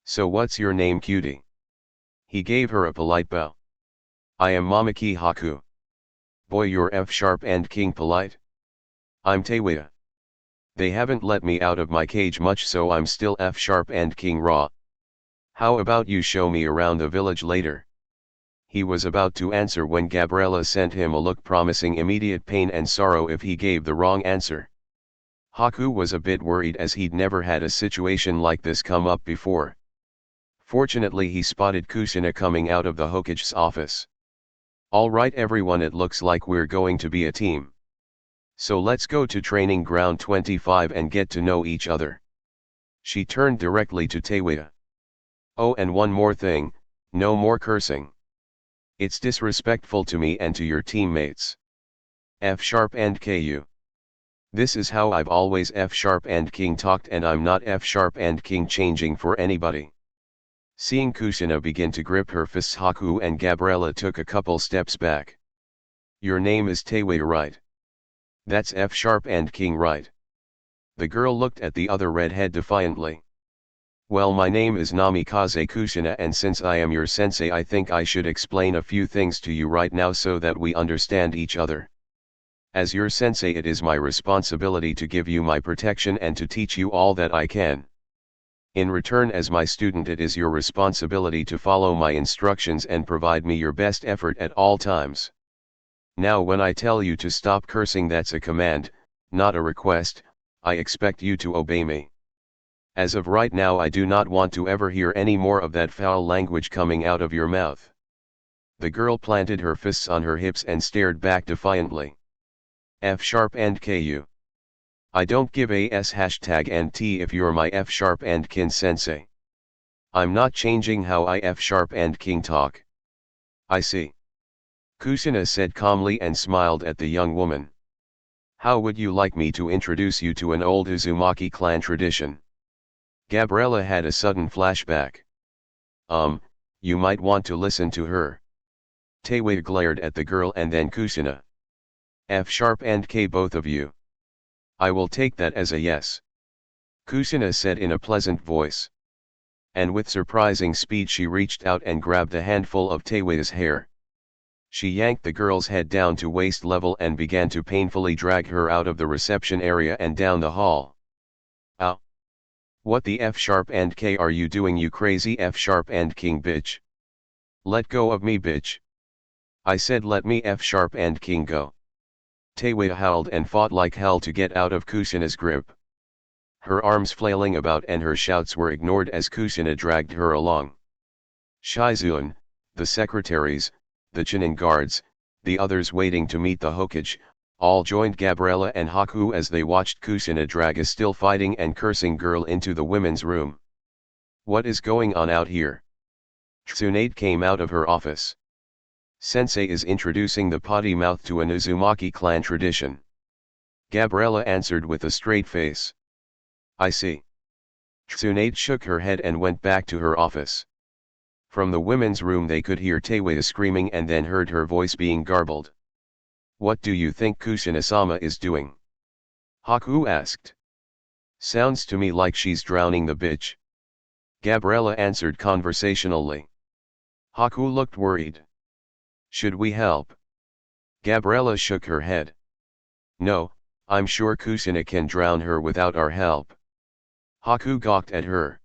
So what's your name, cutie? He gave her a polite bow. I am Mamaki Haku. Boy, you're F-sharp and king polite. I'm Teiwei. They haven't let me out of my cage much, so I'm still F-sharp and king raw. How about you show me around the village later? He was about to answer when Gabriella sent him a look promising immediate pain and sorrow if he gave the wrong answer. Haku was a bit worried, as he'd never had a situation like this come up before. Fortunately, he spotted Kushina coming out of the Hokage's office. All right everyone, it looks like we're going to be a team. So let's go to training ground 25 and get to know each other. She turned directly to Teiwei. Oh, and one more thing, no more cursing. It's disrespectful to me and to your teammates. F-sharp and KU. This is how I've always F-sharp and king talked, and I'm not F-sharp and king changing for anybody. Seeing Kushina begin to grip her fists, Haku and Gabriella took a couple steps back. Your name is Teiwei, right? That's F-sharp and king, right? The girl looked at the other redhead defiantly. Well, my name is Namikaze Kushina, and since I am your sensei, I think I should explain a few things to you right now so that we understand each other. As your sensei, it is my responsibility to give you my protection and to teach you all that I can. In return, as my student, it is your responsibility to follow my instructions and provide me your best effort at all times. Now, when I tell you to stop cursing, that's a command, not a request. I expect you to obey me. As of right now, I do not want to ever hear any more of that foul language coming out of your mouth. The girl planted her fists on her hips and stared back defiantly. F-sharp and KU. I don't give a s hashtag and t if you're my F-sharp and kin sensei. I'm not changing how I F-sharp and king talk. I see. Kushina said calmly and smiled at the young woman. How would you like me to introduce you to an old Uzumaki clan tradition? Gabriella had a sudden flashback. You might want to listen to her. Teiwei glared at the girl and then Kushina. F-sharp and K, both of you. I will take that as a yes. Kushina said in a pleasant voice. And with surprising speed she reached out and grabbed a handful of Teiwei's hair. She yanked the girl's head down to waist level and began to painfully drag her out of the reception area and down the hall. Ow! What the F sharp and K are you doing, you crazy F sharp and king bitch? Let go of me, bitch. I said let me F sharp and king go. Taewei howled and fought like hell to get out of Kushina's grip. Her arms flailing about and her shouts were ignored as Kushina dragged her along. Shizuan, the secretaries, the Chunin guards, the others waiting to meet the Hokage, all joined Gabriella and Haku as they watched Kushina drag a still fighting and cursing girl into the women's room. What is going on out here? Tsunade came out of her office. Sensei is introducing the potty mouth to an Uzumaki clan tradition. Gabriella answered with a straight face. I see. Tsunade shook her head and went back to her office. From the women's room they could hear Taewei screaming and then heard her voice being garbled. What do you think Kushina-sama is doing? Haku asked. Sounds to me like she's drowning the bitch. Gabriella answered conversationally. Haku looked worried. Should we help? Gabriella shook her head. No, I'm sure Kushina can drown her without our help. Haku gawked at her.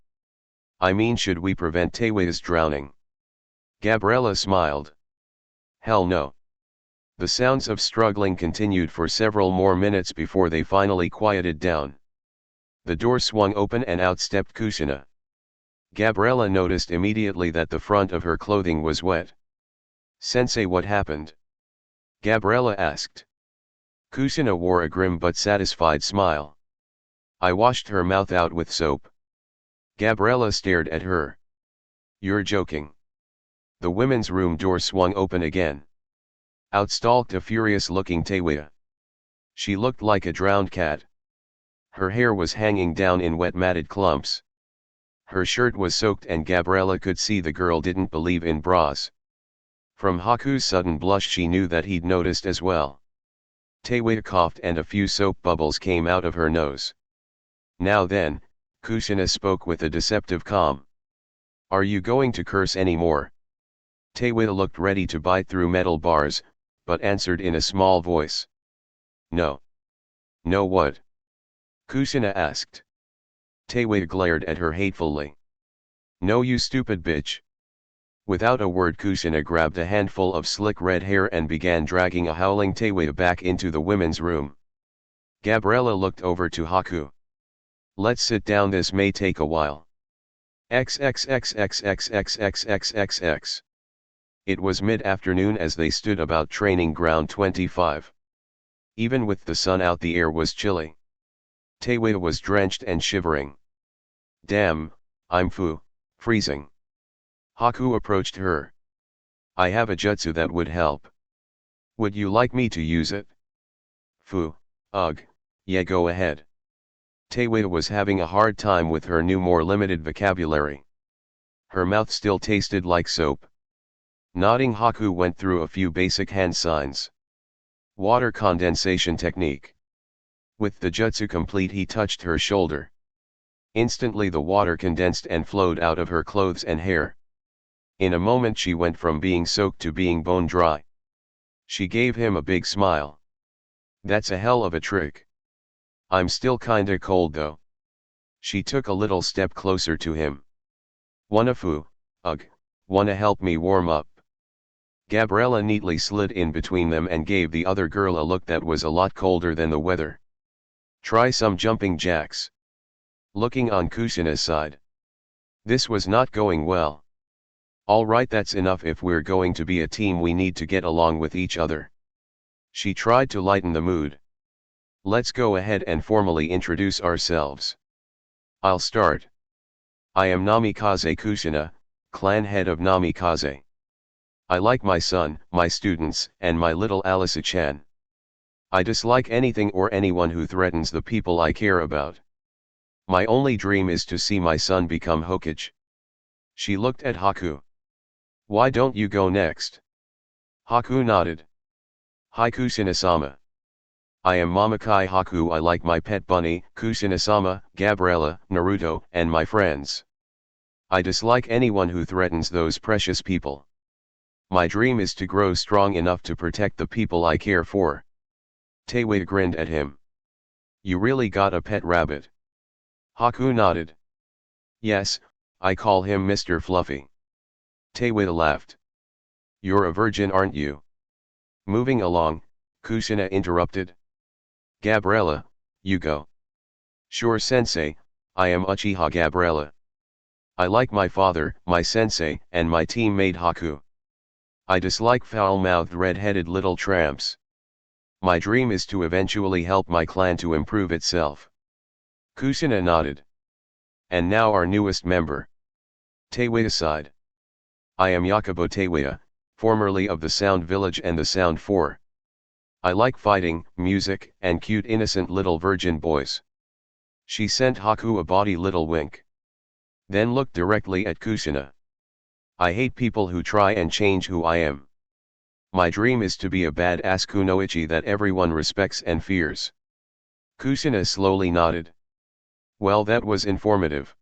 I mean, should we prevent Taewei's drowning? Gabriella smiled. Hell no. The sounds of struggling continued for several more minutes before they finally quieted down. The door swung open and out stepped Kushina. Gabriella noticed immediately that the front of her clothing was wet. Sensei, what happened? Gabriella asked. Kushina wore a grim but satisfied smile. I washed her mouth out with soap. Gabriella stared at her. You're joking. The women's room door swung open again. Out stalked a furious-looking Taewei. She looked like a drowned cat. Her hair was hanging down in wet matted clumps. Her shirt was soaked and Gabriella could see the girl didn't believe in bras. From Haku's sudden blush she knew that he'd noticed as well. Taewei coughed and a few soap bubbles came out of her nose. Now then, Kushina spoke with a deceptive calm. Are you going to curse anymore? Taewei looked ready to bite through metal bars, but answered in a small voice. No. No what? Kushina asked. Taewei glared at her hatefully. No, you stupid bitch. Without a word Kushina grabbed a handful of slick red hair and began dragging a howling Taewei back into the women's room. Gabriella looked over to Haku. Let's sit down, this may take a while. XXXXXXXXXX. It was mid-afternoon as they stood about training ground 25. Even with the sun out the air was chilly. Taewei was drenched and shivering. Damn, I'm freezing. Haku approached her. I have a jutsu that would help. Would you like me to use it? Ugh, yeah, go ahead. Taewei was having a hard time with her new more limited vocabulary. Her mouth still tasted like soap. Nodding, Haku went through a few basic hand signs. Water condensation technique. With the jutsu complete he touched her shoulder. Instantly the water condensed and flowed out of her clothes and hair. In a moment she went from being soaked to being bone dry. She gave him a big smile. That's a hell of a trick. I'm still kinda cold though. She took a little step closer to him. Wanna help me warm up? Gabriella neatly slid in between them and gave the other girl a look that was a lot colder than the weather. Try some jumping jacks. Looking on Kushina's side. This was not going well. Alright, that's enough. If we're going to be a team we need to get along with each other. She tried to lighten the mood. Let's go ahead and formally introduce ourselves. I'll start. I am Namikaze Kushina, clan head of Namikaze. I like my son, my students, and my little Alisa-chan. I dislike anything or anyone who threatens the people I care about. My only dream is to see my son become Hokage. She looked at Haku. Why don't you go next? Haku nodded. Hi Kushina-sama. I am Mamakai Haku. I like my pet bunny, Kushina-sama, Gabriella, Naruto, and my friends. I dislike anyone who threatens those precious people. My dream is to grow strong enough to protect the people I care for. Taewei grinned at him. You really got a pet rabbit? Haku nodded. Yes, I call him Mr. Fluffy. Teiwei laughed. You're a virgin, aren't you? Moving along, Kushina interrupted. Gabriella, you go. Sure sensei, I am Uchiha Gabriella. I like my father, my sensei, and my teammate Haku. I dislike foul-mouthed red-headed little tramps. My dream is to eventually help my clan to improve itself. Kushina nodded. And now our newest member. Teiwei sighed. I am Yakubo Teiwei, formerly of the Sound Village and the Sound 4. I like fighting, music, and cute innocent little virgin boys. She sent Haku a bawdy little wink. Then looked directly at Kushina. I hate people who try and change who I am. My dream is to be a badass kunoichi that everyone respects and fears. Kushina slowly nodded. Well, that was informative.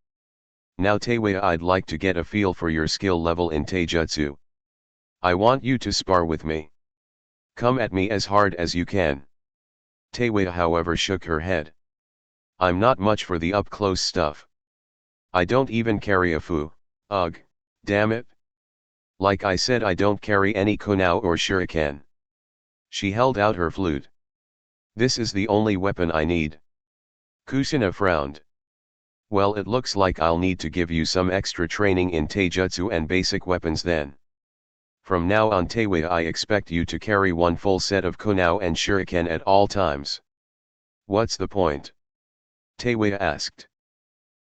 Now Teiwei, I'd like to get a feel for your skill level in taijutsu. I want you to spar with me. Come at me as hard as you can. Teiwei however shook her head. I'm not much for the up-close stuff. I don't even carry a fu, ugh, damn it. Like I said, I don't carry any kunao or shuriken. She held out her flute. This is the only weapon I need. Kushina frowned. Well, it looks like I'll need to give you some extra training in taijutsu and basic weapons then. From now on Teiwei, I expect you to carry one full set of kunao and shuriken at all times. What's the point? Teiwei asked.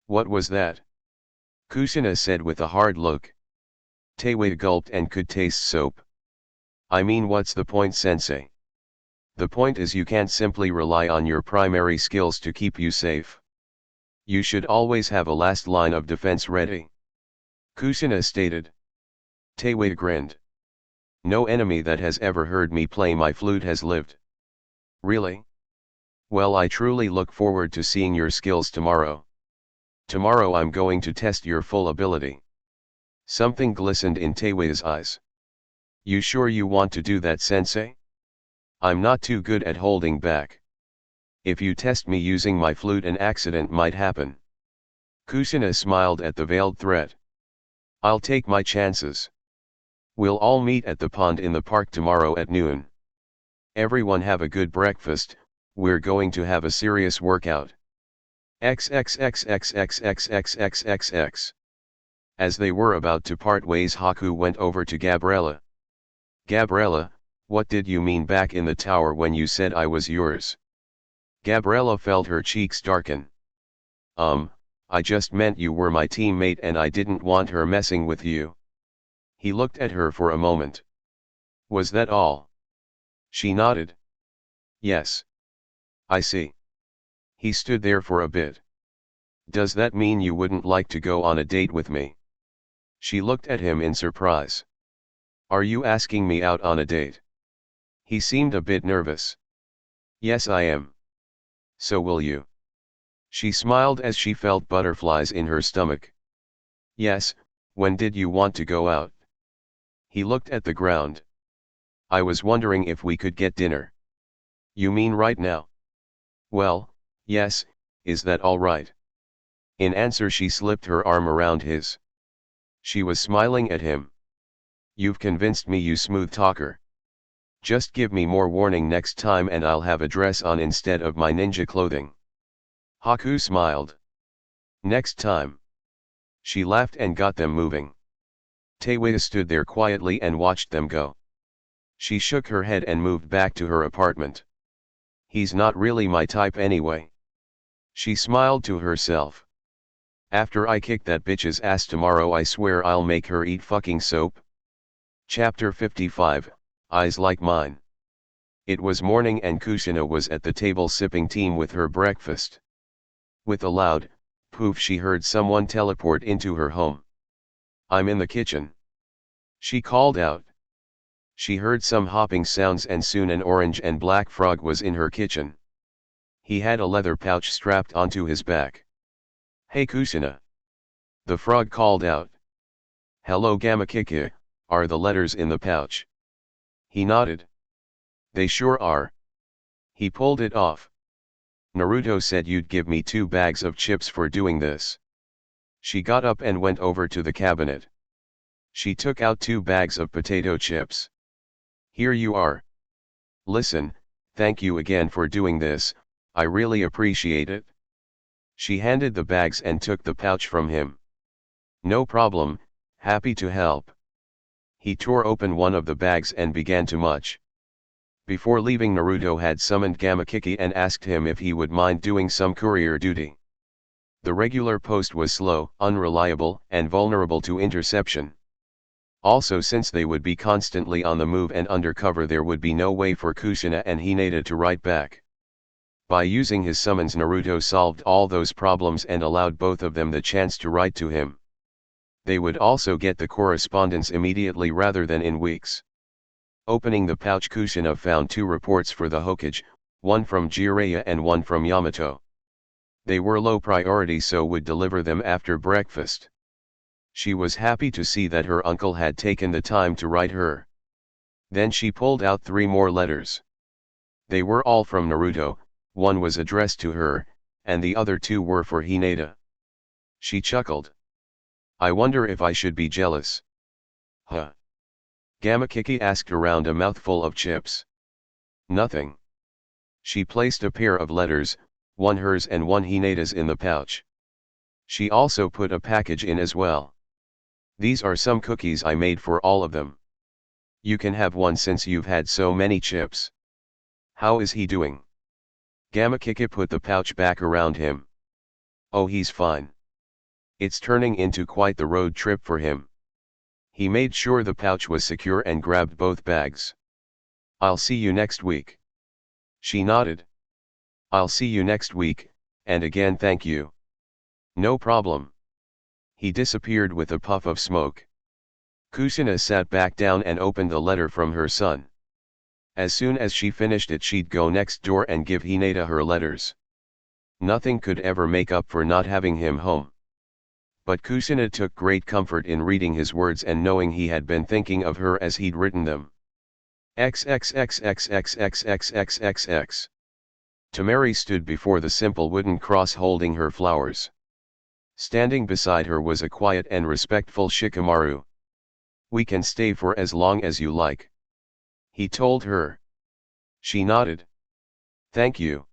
What was that? Kushina said with a hard look. Teiwei gulped and could taste soap. I mean, what's the point, sensei? The point is you can't simply rely on your primary skills to keep you safe. You should always have a last line of defense ready. Kushina stated. Teiwei grinned. No enemy that has ever heard me play my flute has lived. Really? Well, I truly look forward to seeing your skills tomorrow. Tomorrow I'm going to test your full ability. Something glistened in Teiwei's eyes. You sure you want to do that, sensei? I'm not too good at holding back. If you test me using my flute, an accident might happen. Kushina smiled at the veiled threat. I'll take my chances. We'll all meet at the pond in the park tomorrow at noon. Everyone have a good breakfast, we're going to have a serious workout. XXXXXXXXXX. As they were about to part ways, Haku went over to Gabriella. Gabriella, what did you mean back in the tower when you said I was yours? Gabriella felt her cheeks darken. I just meant you were my teammate and I didn't want her messing with you. He looked at her for a moment. Was that all? She nodded. Yes. I see. He stood there for a bit. Does that mean you wouldn't like to go on a date with me? She looked at him in surprise. Are you asking me out on a date? He seemed a bit nervous. Yes, I am. So will you? She smiled as she felt butterflies in her stomach. Yes, when did you want to go out? He looked at the ground. I was wondering if we could get dinner. You mean right now? Well, yes, is that all right? In answer, she slipped her arm around his. She was smiling at him. You've convinced me, you smooth talker. Just give me more warning next time and I'll have a dress on instead of my ninja clothing. Haku smiled. Next time. She laughed and got them moving. Teiwei stood there quietly and watched them go. She shook her head and moved back to her apartment. He's not really my type anyway. She smiled to herself. After I kick that bitch's ass tomorrow, I swear I'll make her eat fucking soap. Chapter 55, Eyes Like Mine. It was morning and Kushina was at the table sipping tea with her breakfast. With a loud poof, she heard someone teleport into her home. I'm in the kitchen. She called out. She heard some hopping sounds and soon an orange and black frog was in her kitchen. He had a leather pouch strapped onto his back. Hey Kushina. The frog called out. Hello Gamakiki, are the letters in the pouch? He nodded. They sure are. He pulled it off. Naruto said you'd give me 2 bags of chips for doing this. She got up and went over to the cabinet. She took out 2 bags of potato chips. Here you are. Listen, thank you again for doing this, I really appreciate it. She handed the bags and took the pouch from him. No problem, happy to help. He tore open one of the bags and began to munch. Before leaving, Naruto had summoned Gamakiki and asked him if he would mind doing some courier duty. The regular post was slow, unreliable, and vulnerable to interception. Also, since they would be constantly on the move and undercover, there would be no way for Kushina and Hinata to write back. By using his summons, Naruto solved all those problems and allowed both of them the chance to write to him. They would also get the correspondence immediately rather than in weeks. Opening the pouch, Kushina found 2 reports for the Hokage, one from Jiraiya and one from Yamato. They were low priority, so would deliver them after breakfast. She was happy to see that her uncle had taken the time to write her. Then she pulled out 3 more letters. They were all from Naruto, one was addressed to her, and the other 2 were for Hinata. She chuckled. I wonder if I should be jealous. Huh? Gamakiki asked around a mouthful of chips. Nothing. She placed a pair of letters, one hers and one Hinata's, in the pouch. She also put a package in as well. These are some cookies I made for all of them. You can have one since you've had so many chips. How is he doing? Gamakiki put the pouch back around him. Oh, he's fine. It's turning into quite the road trip for him. He made sure the pouch was secure and grabbed both bags. I'll see you next week. She nodded. I'll see you next week, and again thank you. No problem. He disappeared with a puff of smoke. Kushina sat back down and opened the letter from her son. As soon as she finished it, she'd go next door and give Hinata her letters. Nothing could ever make up for not having him home. But Kushina took great comfort in reading his words and knowing he had been thinking of her as he'd written them. XXXXXXXXXXX. Tamari stood before the simple wooden cross holding her flowers. Standing beside her was a quiet and respectful Shikamaru. We can stay for as long as you like, he told her. She nodded. Thank you.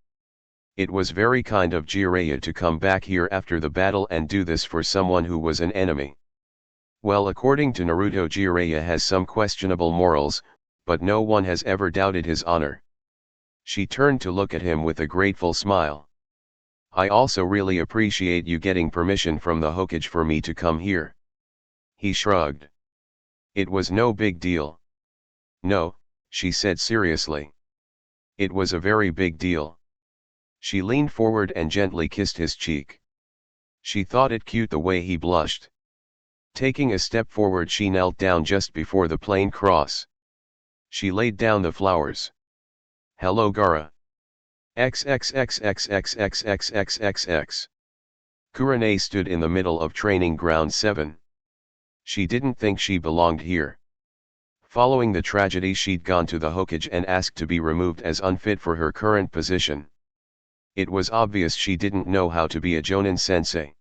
It was very kind of Jiraiya to come back here after the battle and do this for someone who was an enemy. Well, according to Naruto, Jiraiya has some questionable morals, but no one has ever doubted his honor. She turned to look at him with a grateful smile. I also really appreciate you getting permission from the Hokage for me to come here. He shrugged. It was no big deal. No, she said seriously. It was a very big deal. She leaned forward and gently kissed his cheek. She thought it cute the way he blushed. Taking a step forward, she knelt down just before the plain cross. She laid down the flowers. Hello, Gaara. XXXXXXXXXX. Kurane stood in the middle of training ground 7. She didn't think she belonged here. Following the tragedy, she'd gone to the Hokage and asked to be removed as unfit for her current position. It was obvious she didn't know how to be a Jonin sensei.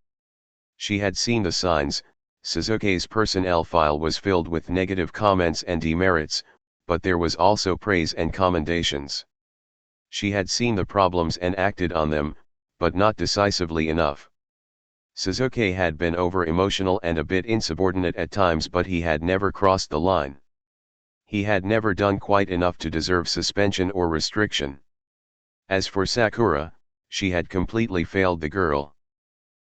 She had seen the signs. Suzuki's personnel file was filled with negative comments and demerits, but there was also praise and commendations. She had seen the problems and acted on them, but not decisively enough. Suzuki had been over-emotional and a bit insubordinate at times, but he had never crossed the line. He had never done quite enough to deserve suspension or restriction. As for Sakura, she had completely failed the girl.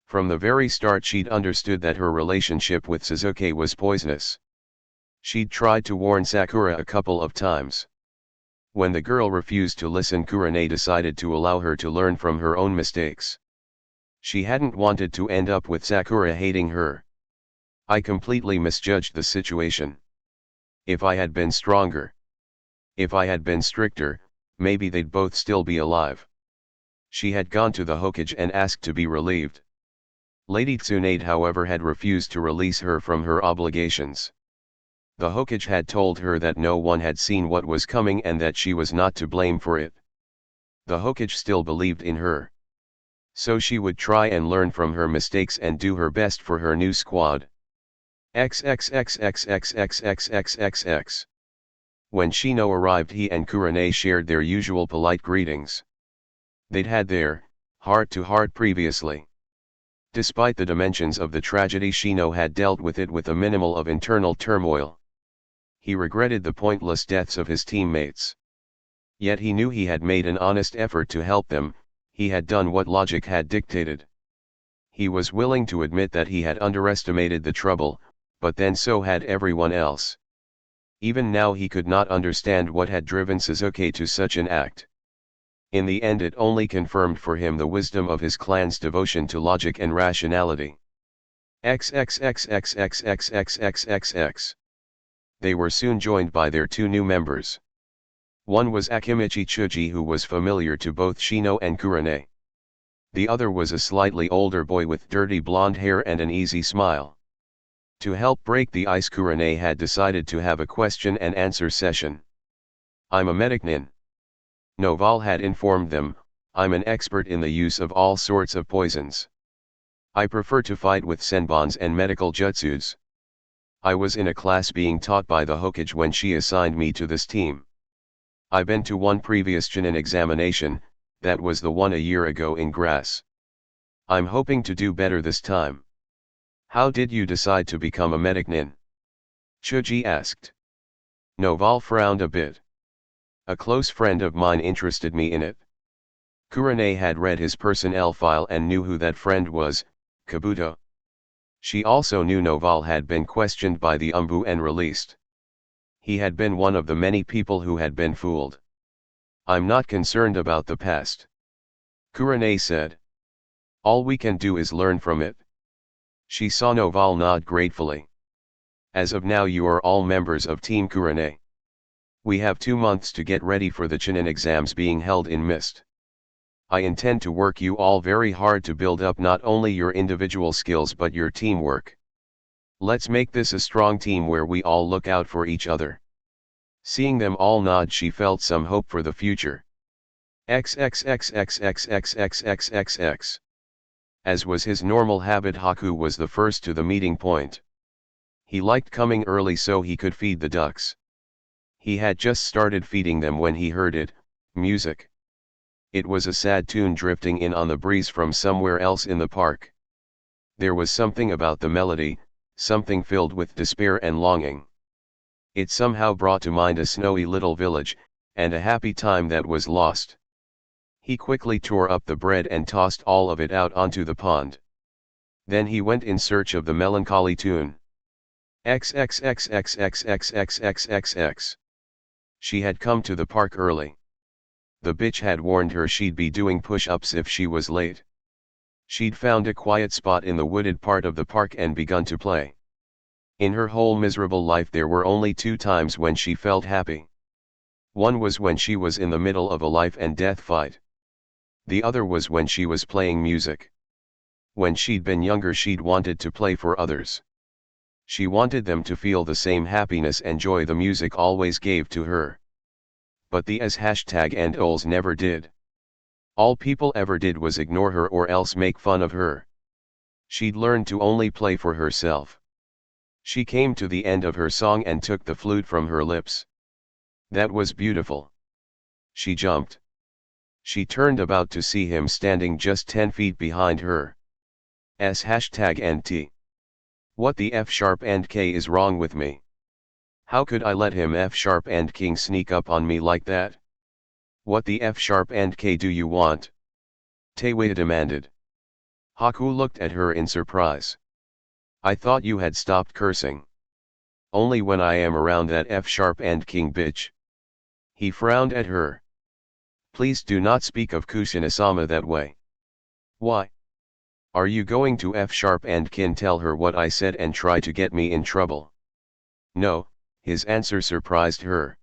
From the very start, she'd understood that her relationship with Suzuki was poisonous. She'd tried to warn Sakura a couple of times. When the girl refused to listen, Kurane decided to allow her to learn from her own mistakes. She hadn't wanted to end up with Sakura hating her. I completely misjudged the situation. If I had been stronger, if I had been stricter, maybe they'd both still be alive. She had gone to the Hokage and asked to be relieved. Lady Tsunade, however, had refused to release her from her obligations. The Hokage had told her that no one had seen what was coming and that she was not to blame for it. The Hokage still believed in her. So she would try and learn from her mistakes and do her best for her new squad. XXXXXXXXXXX. When Shino arrived, he and Kurane shared their usual polite greetings. They'd had their heart-to-heart previously. Despite the dimensions of the tragedy, Shino had dealt with it with a minimal of internal turmoil. He regretted the pointless deaths of his teammates. Yet he knew he had made an honest effort to help them, he had done what logic had dictated. He was willing to admit that he had underestimated the trouble, but then so had everyone else. Even now he could not understand what had driven Sasuke to such an act. In the end it only confirmed for him the wisdom of his clan's devotion to logic and rationality. XXXXXXXXXXX. They were soon joined by their two new members. One was Akimichi Chuji, who was familiar to both Shino and Kurane. The other was a slightly older boy with dirty blonde hair and an easy smile. To help break the ice, Kurane had decided to have a question and answer session. "I'm a medic nin," Noval had informed them. "I'm an expert in the use of all sorts of poisons. I prefer to fight with senbons and medical jutsus. I was in a class being taught by the Hokage when she assigned me to this team. I've been to one previous Chunin examination, that was the one a year ago in grass. I'm hoping to do better this time." "How did you decide to become a medic nin?" Chuji asked. Noval frowned a bit. "A close friend of mine interested me in it." Kurane had read his personnel file and knew who that friend was, Kabuto. She also knew Noval had been questioned by the Umbu and released. He had been one of the many people who had been fooled. "I'm not concerned about the past," Kurane said. "All we can do is learn from it." She saw Noval nod gratefully. "As of now you are all members of Team Kurane. We have 2 months to get ready for the Chunin exams being held in Mist. I intend to work you all very hard to build up not only your individual skills but your teamwork. Let's make this a strong team where we all look out for each other." Seeing them all nod, she felt some hope for the future. XXXXXXXXXXX. As was his normal habit, Haku was the first to the meeting point. He liked coming early so he could feed the ducks. He had just started feeding them when he heard it, music. It was a sad tune drifting in on the breeze from somewhere else in the park. There was something about the melody, something filled with despair and longing. It somehow brought to mind a snowy little village, and a happy time that was lost. He quickly tore up the bread and tossed all of it out onto the pond. Then he went in search of the melancholy tune. XXXXXXXXXXX. She had come to the park early. The bitch had warned her she'd be doing push-ups if she was late. She'd found a quiet spot in the wooded part of the park and begun to play. In her whole miserable life there were only 2 times when she felt happy. One was when she was in the middle of a life and death fight. The other was when she was playing music. When she'd been younger she'd wanted to play for others. She wanted them to feel the same happiness and joy the music always gave to her. But the and ols never did. All people ever did was ignore her or else make fun of her. She'd learned to only play for herself. She came to the end of her song and took the flute from her lips. That was beautiful. She jumped. She turned about to see him standing just 10 feet behind her. #NT. What the F#K is wrong with me? How could I let him F#King sneak up on me like that? What the F#K do you want? Taewei demanded. Haku looked at her in surprise. I thought you had stopped cursing. Only when I am around that F#King bitch. He frowned at her. Please do not speak of Kushina-sama that way. Why? Are you going to F#Kin tell her what I said and try to get me in trouble? No, his answer surprised her.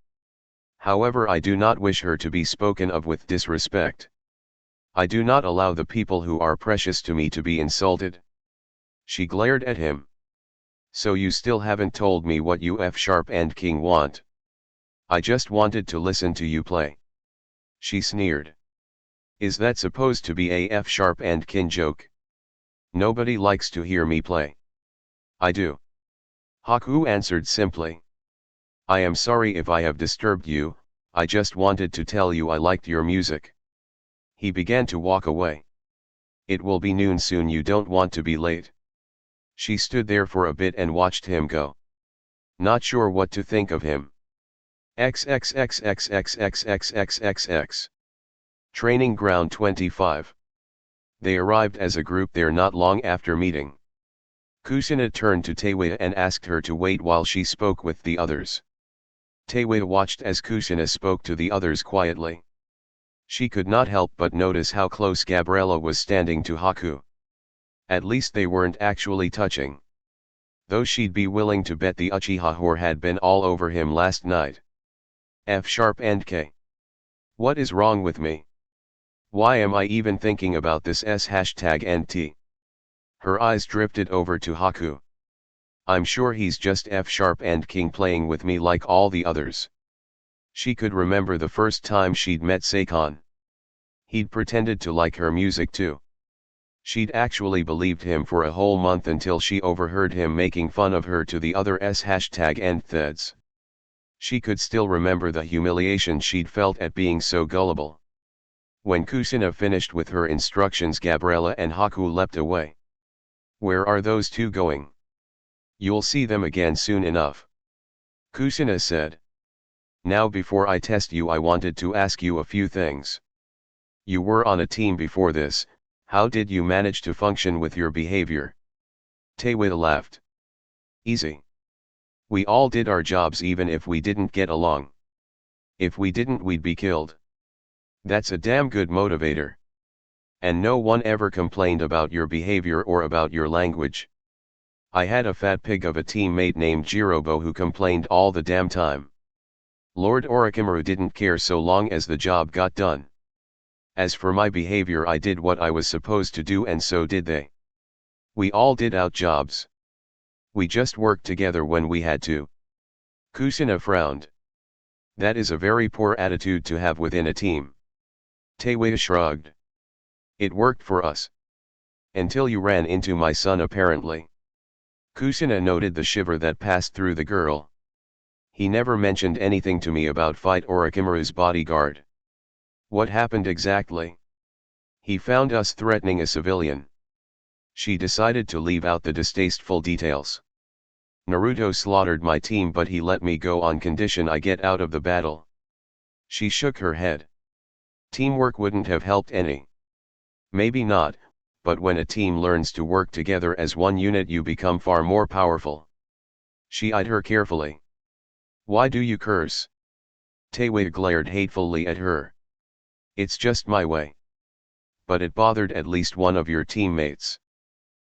However, I do not wish her to be spoken of with disrespect. I do not allow the people who are precious to me to be insulted. She glared at him. So you still haven't told me what you F#King want? I just wanted to listen to you play. She sneered. Is that supposed to be a F sharp and kin joke? Nobody likes to hear me play. I do. Haku answered simply. I am sorry if I have disturbed you, I just wanted to tell you I liked your music. He began to walk away. It will be noon soon, you don't want to be late. She stood there for a bit and watched him go. Not sure what to think of him. XXXXXXXXXXX. Training Ground 25. They arrived as a group there not long after meeting. Kusina turned to Taewei and asked her to wait while she spoke with the others. Taewei watched as Kusina spoke to the others quietly. She could not help but notice how close Gabriella was standing to Haku. At least they weren't actually touching. Though she'd be willing to bet the Uchiha whore had been all over him last night. F sharp and K. What is wrong with me? Why am I even thinking about this hashtag and T? Her eyes drifted over to Haku. I'm sure he's just F sharp and king playing with me like all the others. She could remember the first time she'd met Seikon. He'd pretended to like her music too. She'd actually believed him for a whole month until she overheard him making fun of her to the other hashtag and theds. She could still remember the humiliation she'd felt at being so gullible. When Kusina finished with her instructions, Gabriella and Haku leapt away. Where are those two going? You'll see them again soon enough. Kusina said. Now before I test you, I wanted to ask you a few things. You were on a team before this, how did you manage to function with your behavior? Taewei laughed. Easy. We all did our jobs even if we didn't get along. If we didn't, we'd be killed. That's a damn good motivator. And no one ever complained about your behavior or about your language. I had a fat pig of a teammate named Jirobo who complained all the damn time. Lord Orochimaru didn't care so long as the job got done. As for my behavior, I did what I was supposed to do and so did they. We all did our jobs. We just worked together when we had to. Kusina frowned. That is a very poor attitude to have within a team. Taewei shrugged. It worked for us. Until you ran into my son apparently. Kusina noted the shiver that passed through the girl. He never mentioned anything to me about Fight Orochimaru's bodyguard. What happened exactly? He found us threatening a civilian. She decided to leave out the distasteful details. Naruto slaughtered my team, but he let me go on condition I get out of the battle. She shook her head. Teamwork wouldn't have helped any. Maybe not, but when a team learns to work together as one unit, you become far more powerful. She eyed her carefully. Why do you curse? Taewei glared hatefully at her. It's just my way. But it bothered at least one of your teammates.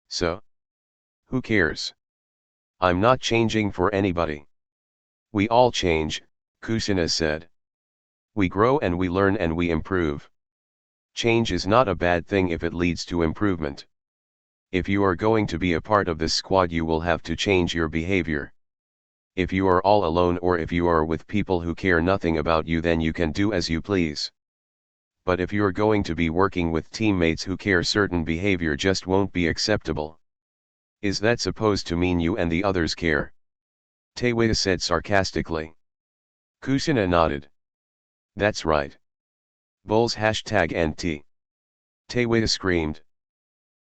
So? Who cares? I'm not changing for anybody. We all change, Kusina said. We grow and we learn and we improve. Change is not a bad thing if it leads to improvement. If you are going to be a part of this squad, you will have to change your behavior. If you are all alone or if you are with people who care nothing about you, then you can do as you please. But if you're going to be working with teammates who care, certain behavior just won't be acceptable. Is that supposed to mean you and the others care? Taewei said sarcastically. Kusina nodded. That's right. Bulls #NT. Taewei screamed.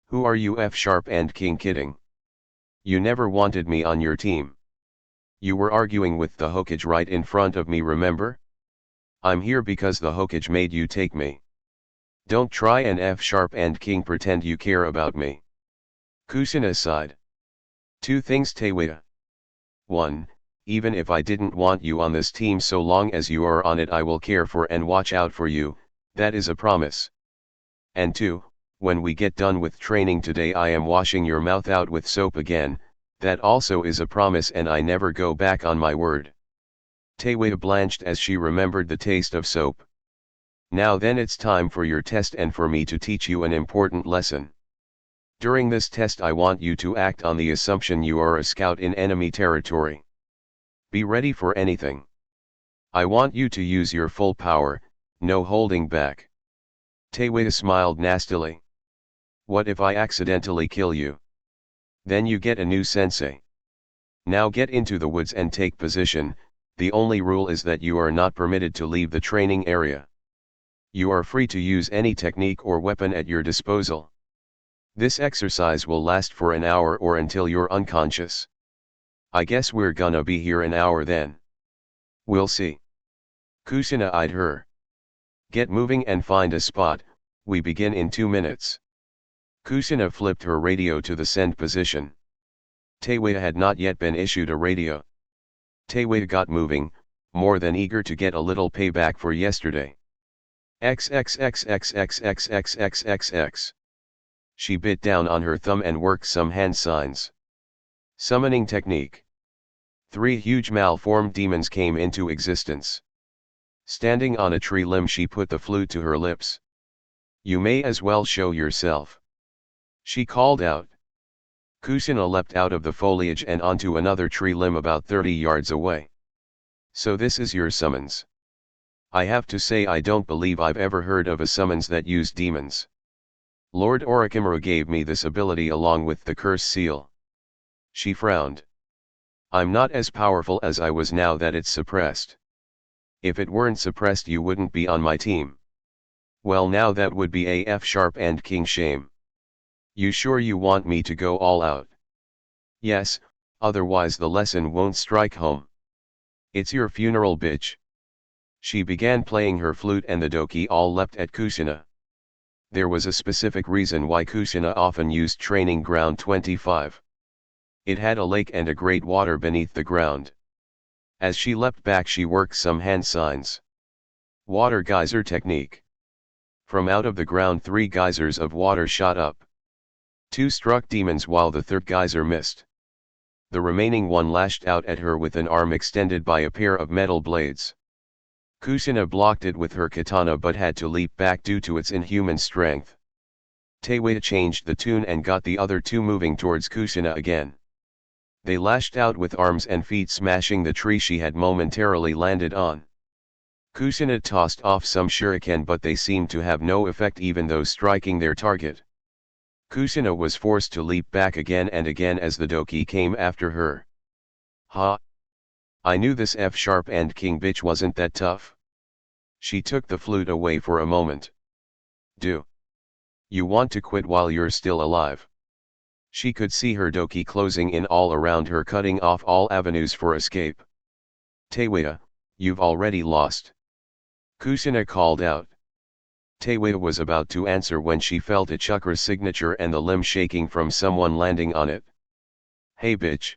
Who are you F sharp and king kidding? You never wanted me on your team. You were arguing with the Hokage right in front of me, remember? I'm here because the Hokage made you take me. Don't try and F sharp and king pretend you care about me. Kusina sighed. Two things, Taewei. 1. Even if I didn't want you on this team, so long as you are on it, I will care for and watch out for you, that is a promise. And 2, when we get done with training today, I am washing your mouth out with soap again, that also is a promise, and I never go back on my word. Taewei blanched as she remembered the taste of soap. Now then, it's time for your test and for me to teach you an important lesson. During this test, I want you to act on the assumption you are a scout in enemy territory. Be ready for anything. I want you to use your full power, no holding back. Teiwei smiled nastily. What if I accidentally kill you? Then you get a new sensei. Now get into the woods and take position. The only rule is that you are not permitted to leave the training area. You are free to use any technique or weapon at your disposal. This exercise will last for an hour or until you're unconscious. I guess we're gonna be here an hour then. We'll see. Kushina eyed her. Get moving and find a spot, we begin in 2 minutes. Kushina flipped her radio to the send position. Teiwei had not yet been issued a radio. Teiwei got moving, more than eager to get a little payback for yesterday. XXXXXXXXXX. She bit down on her thumb and worked some hand signs. Summoning technique. 3 huge malformed demons came into existence. Standing on a tree limb, she put the flute to her lips. You may as well show yourself. She called out. Kushina leapt out of the foliage and onto another tree limb about 30 yards away. So this is your summons. I have to say I don't believe I've ever heard of a summons that used demons. Lord Orochimaru gave me this ability along with the curse seal. She frowned. I'm not as powerful as I was now that it's suppressed. If it weren't suppressed you wouldn't be on my team. Well, now that would be a F# and king shame. You sure you want me to go all out? Yes, otherwise the lesson won't strike home. It's your funeral, bitch. She began playing her flute and the doki all leapt at Kushina. There was a specific reason why Kushina often used training ground 25. It had a lake and a great water beneath the ground. As she leapt back she worked some hand signs. Water geyser technique. From out of the ground 3 geysers of water shot up. 2 struck demons while the third geyser missed. The remaining one lashed out at her with an arm extended by a pair of metal blades. Kushina blocked it with her katana but had to leap back due to its inhuman strength. Teiwei changed the tune and got the other 2 moving towards Kushina again. They lashed out with arms and feet, smashing the tree she had momentarily landed on. Kushina tossed off some shuriken but they seemed to have no effect even though striking their target. Kushina was forced to leap back again and again as the doki came after her. Ha! I knew this F# and king bitch wasn't that tough. She took the flute away for a moment. Do you want to quit while you're still alive? She could see her doki closing in all around her, cutting off all avenues for escape. Teiwei, you've already lost. Kushina called out. Teiwei was about to answer when she felt a chakra signature and the limb shaking from someone landing on it. Hey bitch.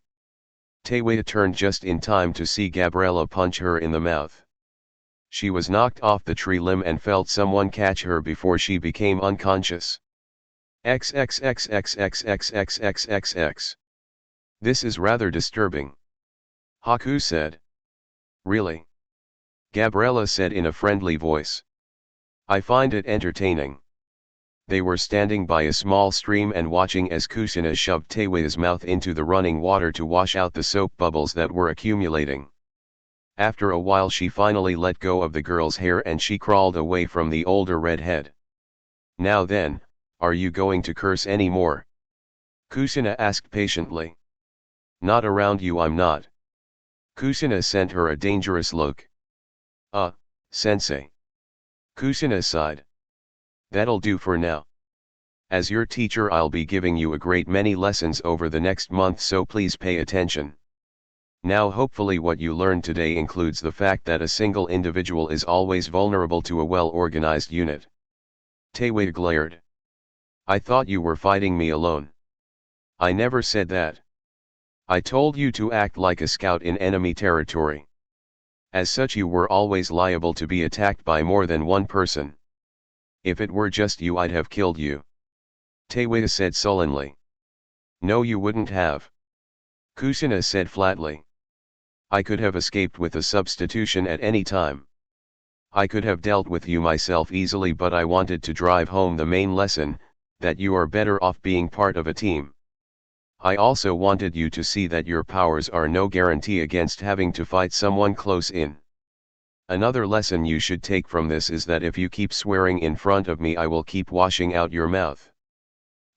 Teiwei turned just in time to see Gabriella punch her in the mouth. She was knocked off the tree limb and felt someone catch her before she became unconscious. XXXXXXXXXX. This is rather disturbing. Haku said. Really? Gabriella said in a friendly voice. I find it entertaining. They were standing by a small stream and watching as Kushina shoved Teiwei's mouth into the running water to wash out the soap bubbles that were accumulating. After a while she finally let go of the girl's hair and she crawled away from the older redhead. Now then, are you going to curse any more? Kushina asked patiently. Not around you, I'm not. Kushina sent her a dangerous look. Sensei. Kushina sighed. That'll do for now. As your teacher I'll be giving you a great many lessons over the next month, so please pay attention. Now hopefully what you learned today includes the fact that a single individual is always vulnerable to a well-organized unit. Teiwei glared. I thought you were fighting me alone. I never said that. I told you to act like a scout in enemy territory. As such you were always liable to be attacked by more than one person. If it were just you I'd have killed you. Teiwei said sullenly. No, you wouldn't have. Kushina said flatly. I could have escaped with a substitution at any time. I could have dealt with you myself easily, but I wanted to drive home the main lesson, that you are better off being part of a team. I also wanted you to see that your powers are no guarantee against having to fight someone close in. Another lesson you should take from this is that if you keep swearing in front of me I will keep washing out your mouth.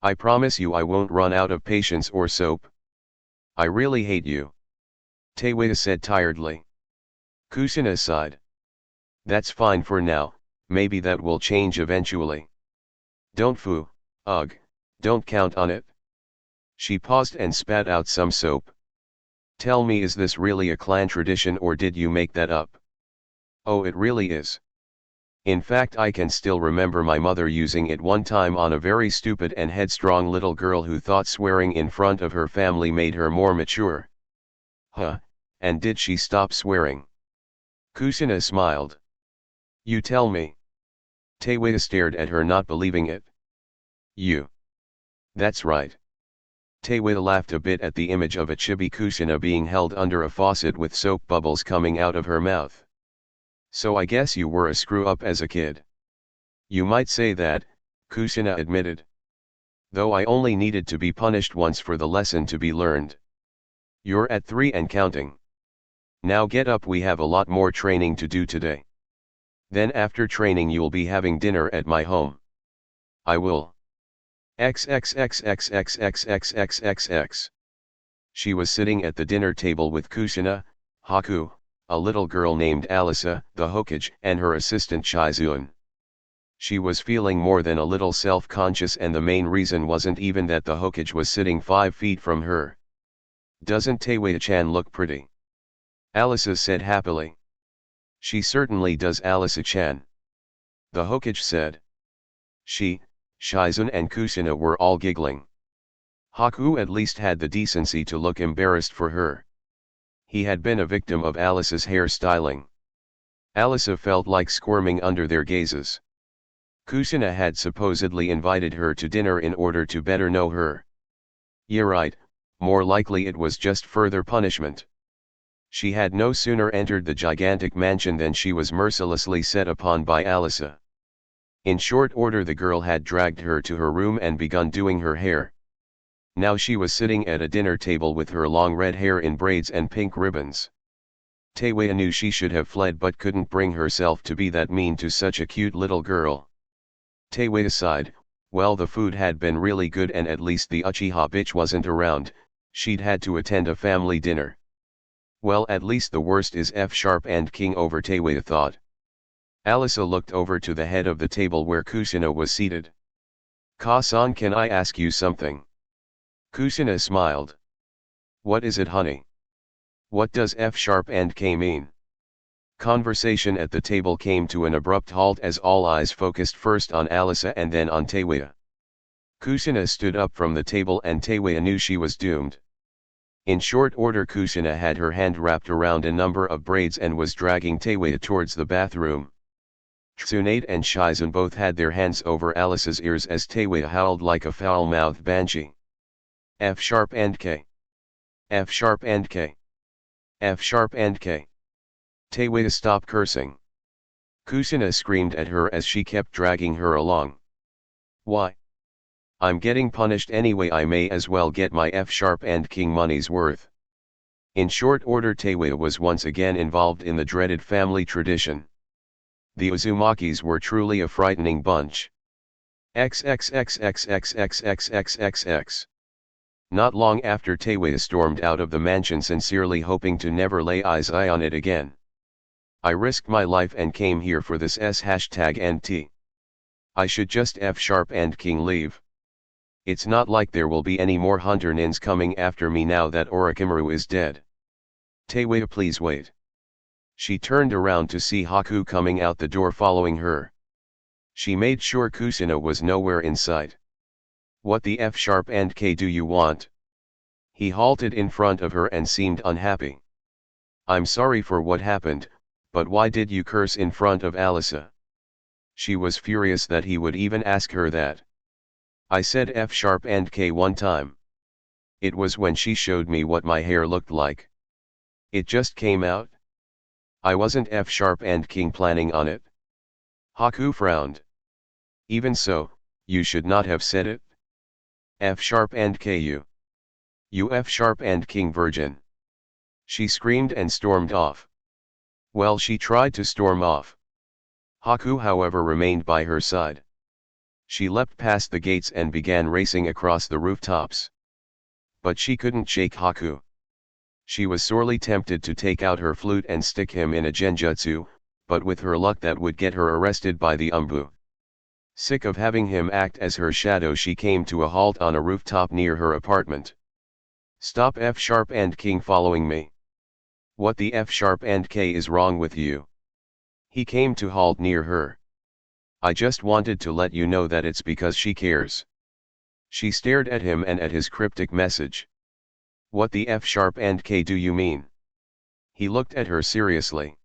I promise you I won't run out of patience or soap. I really hate you. Taewei said tiredly. Kushina sighed. That's fine for now, maybe that will change eventually. Don't foo, ugh, don't count on it. She paused and spat out some soap. Tell me, is this really a clan tradition or did you make that up? Oh, it really is. In fact, I can still remember my mother using it one time on a very stupid and headstrong little girl who thought swearing in front of her family made her more mature. Huh, and did she stop swearing? Kushina smiled. You tell me. Taewei stared at her, not believing it. You. That's right. Taewei laughed a bit at the image of a chibi Kushina being held under a faucet with soap bubbles coming out of her mouth. So I guess you were a screw-up as a kid. You might say that, Kushina admitted. Though I only needed to be punished once for the lesson to be learned. You're at 3 and counting. Now get up, we have a lot more training to do today. Then after training you'll be having dinner at my home. I will. XXXXXXXXXX. She was sitting at the dinner table with Kushina, Haku, a little girl named Alisa, the Hokage, and her assistant Shizuan. She was feeling more than a little self-conscious, and the main reason wasn't even that the Hokage was sitting 5 feet from her. Doesn't Taewei-chan look pretty? Alisa said happily. She certainly does, Alisa-chan. The Hokage said. She, Shizuan and Kushina were all giggling. Haku at least had the decency to look embarrassed for her. He had been a victim of Alice's hairstyling. Alisa felt like squirming under their gazes. Kushina had supposedly invited her to dinner in order to better know her. Yeah, right, more likely it was just further punishment. She had no sooner entered the gigantic mansion than she was mercilessly set upon by Alisa. In short order the girl had dragged her to her room and begun doing her hair. Now she was sitting at a dinner table with her long red hair in braids and pink ribbons. Taewei knew she should have fled but couldn't bring herself to be that mean to such a cute little girl. Taewei sighed, well, the food had been really good and at least the Uchiha bitch wasn't around, she'd had to attend a family dinner. Well, at least the worst is F sharp and king over, Taewei thought. Alisa looked over to the head of the table where Kushina was seated. Ka-san, can I ask you something? Kushina smiled. What is it, honey? What does F sharp and K mean? Conversation at the table came to an abrupt halt as all eyes focused first on Alisa and then on Taewei. Kushina stood up from the table and Taewei knew she was doomed. In short order Kushina had her hand wrapped around a number of braids and was dragging Taewei towards the bathroom. Tsunade and Shizen both had their hands over Alice's ears as Taewei howled like a foul-mouthed banshee. F sharp and K. F sharp and K. F sharp and K. Taewei, stop cursing. Kushina screamed at her as she kept dragging her along. Why? I'm getting punished anyway, I may as well get my F sharp and king money's worth. In short order Taewei was once again involved in the dreaded family tradition. The Uzumakis were truly a frightening bunch. XXXXXXXXXX. Not long after Taewei stormed out of the mansion, sincerely hoping to never lay eyes on it again. I risked my life and came here for this #NT. I should just F sharp and king leave. It's not like there will be any more hunter nins coming after me now that Orochimaru is dead. Taewei, please wait. She turned around to see Haku coming out the door following her. She made sure Kushina was nowhere in sight. What the F sharp and K do you want? He halted in front of her and seemed unhappy. I'm sorry for what happened, but why did you curse in front of Alisa? She was furious that he would even ask her that. I said F sharp and K one time. It was when she showed me what my hair looked like. It just came out. I wasn't F sharp and king planning on it. Haku frowned. Even so, you should not have said it. F sharp and K you. You F sharp and king virgin. She screamed and stormed off. Well, she tried to storm off. Haku however remained by her side. She leapt past the gates and began racing across the rooftops. But she couldn't shake Haku. She was sorely tempted to take out her flute and stick him in a genjutsu, but with her luck that would get her arrested by the Umbu. Sick of having him act as her shadow, she came to a halt on a rooftop near her apartment. Stop F sharp and King following me. What the F sharp and K is wrong with you? He came to halt near her. I just wanted to let you know that it's because she cares. She stared at him and at his cryptic message. What the F sharp and K do you mean? He looked at her seriously.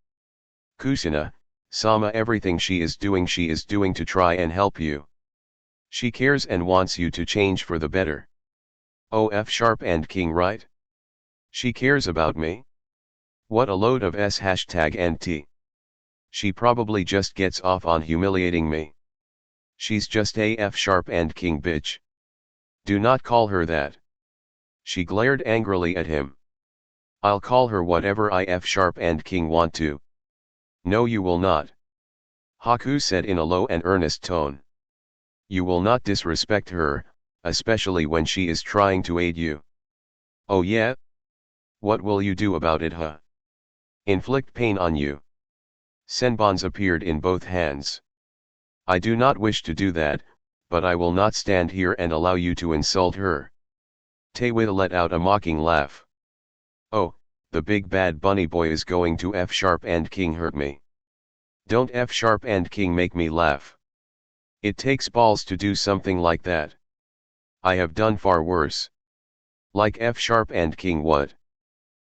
Kusina, Sama, everything she is doing to try and help you. She cares and wants you to change for the better. Oh, F sharp and King, right? She cares about me? What a load of S hashtag NT. She probably just gets off on humiliating me. She's just a F sharp and King bitch. Do not call her that. She glared angrily at him. I'll call her whatever I F sharp and King want to. No, you will not. Haku said in a low and earnest tone. You will not disrespect her, especially when she is trying to aid you. Oh yeah? What will you do about it, huh? Inflict pain on you. Senbons appeared in both hands. I do not wish to do that, but I will not stand here and allow you to insult her. Taewil let out a mocking laugh. Oh, the big bad bunny boy is going to F sharp and King hurt me. Don't F sharp and King make me laugh. It takes balls to do something like that. I have done far worse. Like F sharp and King what?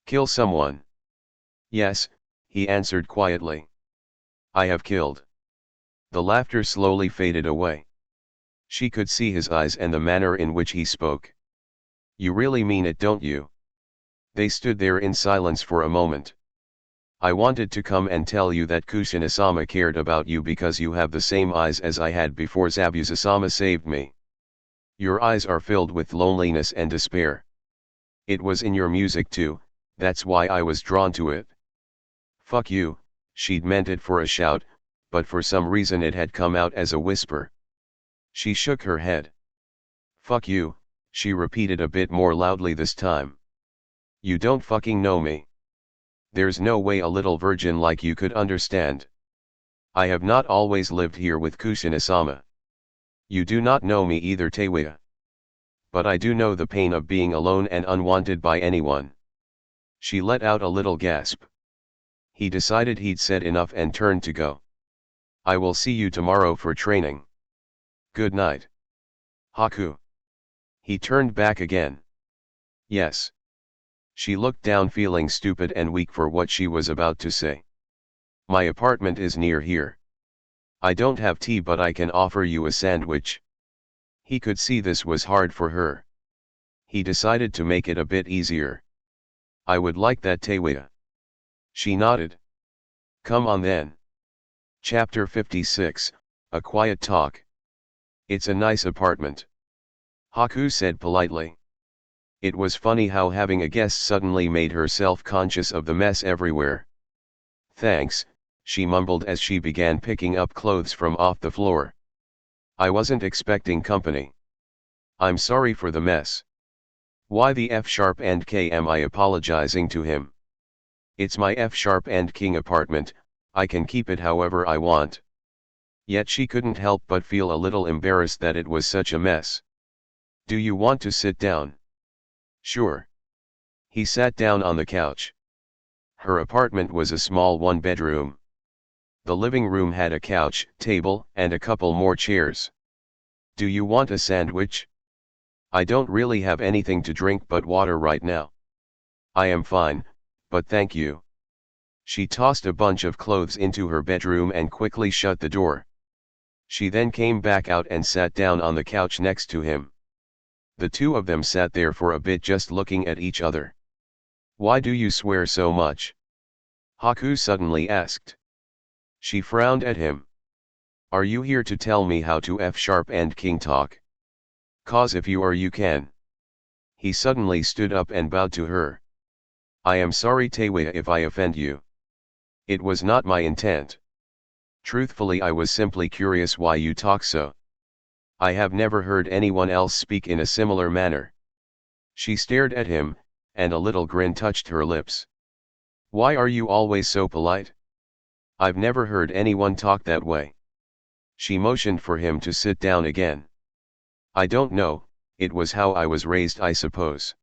Kill someone. Yes, he answered quietly. I have killed. The laughter slowly faded away. She could see his eyes and the manner in which he spoke. You really mean it, don't you? They stood there in silence for a moment. I wanted to come and tell you that Kusina-sama cared about you because you have the same eyes as I had before Zabuza-sama saved me. Your eyes are filled with loneliness and despair. It was in your music too, that's why I was drawn to it. Fuck you, she'd meant it for a shout, but for some reason it had come out as a whisper. She shook her head. Fuck you, she repeated a bit more loudly this time. You don't fucking know me. There's no way a little virgin like you could understand. I have not always lived here with Kusina-sama. You do not know me either, Taewil. But I do know the pain of being alone and unwanted by anyone. She let out a little gasp. He decided he'd said enough and turned to go. I will see you tomorrow for training. Good night. Haku. He turned back again. Yes. She looked down feeling stupid and weak for what she was about to say. My apartment is near here. I don't have tea but I can offer you a sandwich. He could see this was hard for her. He decided to make it a bit easier. I would like that, Taewil. She nodded. Come on then. Chapter 56, A Quiet Talk. It's a nice apartment. Haku said politely. It was funny how having a guest suddenly made her self-conscious of the mess everywhere. Thanks, she mumbled as she began picking up clothes from off the floor. I wasn't expecting company. I'm sorry for the mess. Why the F sharp and K am I apologizing to him? It's my F sharp and King apartment, I can keep it however I want. Yet she couldn't help but feel a little embarrassed that it was such a mess. Do you want to sit down? Sure. He sat down on the couch. Her apartment was a small one-bedroom. The living room had a couch, table, and a couple more chairs. Do you want a sandwich? I don't really have anything to drink but water right now. I am fine, but thank you. She tossed a bunch of clothes into her bedroom and quickly shut the door. She then came back out and sat down on the couch next to him. The two of them sat there for a bit just looking at each other. Why do you swear so much? Haku suddenly asked. She frowned at him. Are you here to tell me how to F sharp and King talk? 'Cause if you are you can. He suddenly stood up and bowed to her. I am sorry, Taewil, if I offend you. It was not my intent. Truthfully, I was simply curious why you talk so. I have never heard anyone else speak in a similar manner. She stared at him, and a little grin touched her lips. Why are you always so polite? I've never heard anyone talk that way. She motioned for him to sit down again. I don't know, it was how I was raised, I suppose.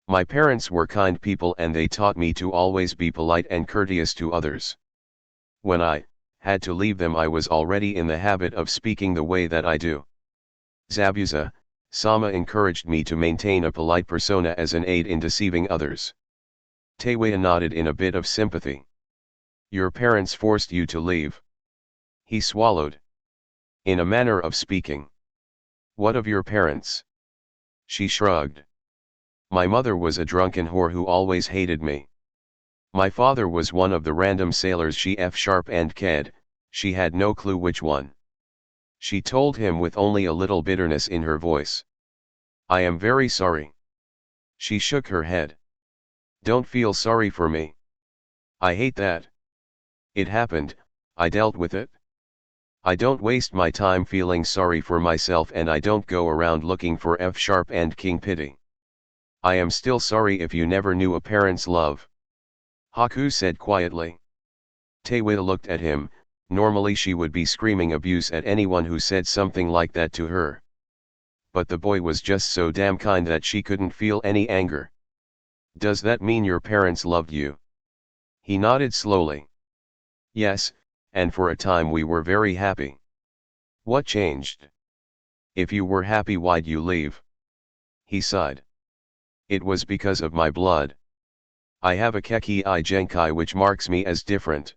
My parents were kind people and they taught me to always be polite and courteous to others. When I had to leave them, I was already in the habit of speaking the way that I do. Zabuza Sama encouraged me to maintain a polite persona as an aid in deceiving others. Taewei nodded in a bit of sympathy. Your parents forced you to leave. He swallowed. In a manner of speaking. What of your parents? She shrugged. My mother was a drunken whore who always hated me. My father was one of the random sailors she F-sharp and Ked, she had no clue which one. She told him with only a little bitterness in her voice. I am very sorry. She shook her head. Don't feel sorry for me. I hate that. It happened, I dealt with it. I don't waste my time feeling sorry for myself and I don't go around looking for F-sharp and king pity. I am still sorry if you never knew a parent's love. Haku said quietly. Taewei looked at him. Normally she would be screaming abuse at anyone who said something like that to her. But the boy was just so damn kind that she couldn't feel any anger. Does that mean your parents loved you? He nodded slowly. Yes, and for a time we were very happy. What changed? If you were happy, why'd you leave? He sighed. It was because of my blood. I have a Keki I Genkai which marks me as different.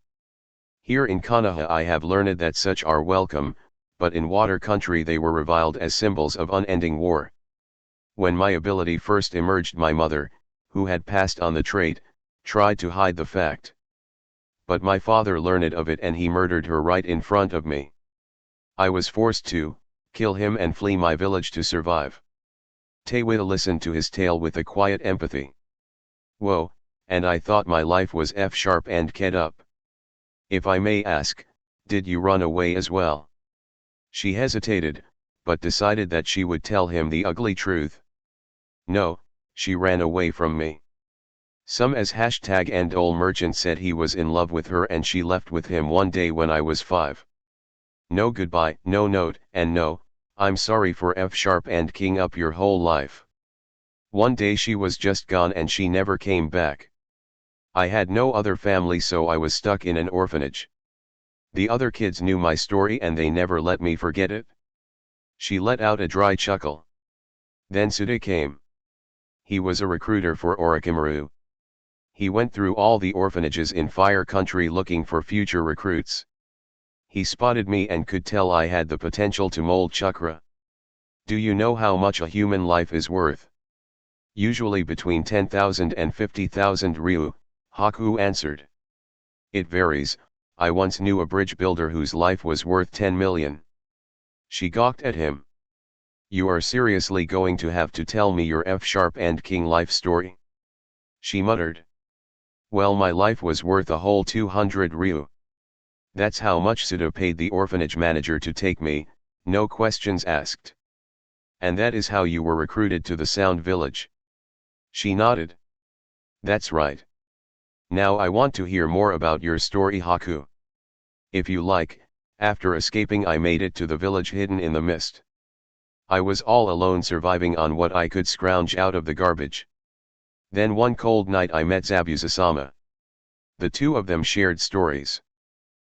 Here in Konoha I have learned that such are welcome, but in water country they were reviled as symbols of unending war. When my ability first emerged, my mother, who had passed on the trait, tried to hide the fact. But my father learned of it and he murdered her right in front of me. I was forced to kill him and flee my village to survive. Taewei listened to his tale with a quiet empathy. Whoa, and I thought my life was F-sharp and Ked up. If I may ask, did you run away as well? She hesitated, but decided that she would tell him the ugly truth. No, she ran away from me. Some as hashtag and old merchant said he was in love with her and she left with him one day when I was 5. No goodbye, no note, and no, I'm sorry for F-sharp and king up your whole life. One day she was just gone and she never came back. I had no other family, so I was stuck in an orphanage. The other kids knew my story and they never let me forget it. She let out a dry chuckle. Then Suda came. He was a recruiter for Orochimaru. He went through all the orphanages in Fire Country looking for future recruits. He spotted me and could tell I had the potential to mold chakra. Do you know how much a human life is worth? Usually between 10,000 and 50,000 ryu, Haku answered. It varies. I once knew a bridge builder whose life was worth 10 million. She gawked at him. You are seriously going to have to tell me your F-sharp and king life story? She muttered. Well, my life was worth a whole 200 ryu. That's how much Suda paid the orphanage manager to take me, no questions asked. And that is how you were recruited to the Sound Village? She nodded. That's right. Now I want to hear more about your story, Haku. If you like. After escaping I made it to the village hidden in the mist. I was all alone, surviving on what I could scrounge out of the garbage. Then one cold night I met Zabuza-sama. The two of them shared stories.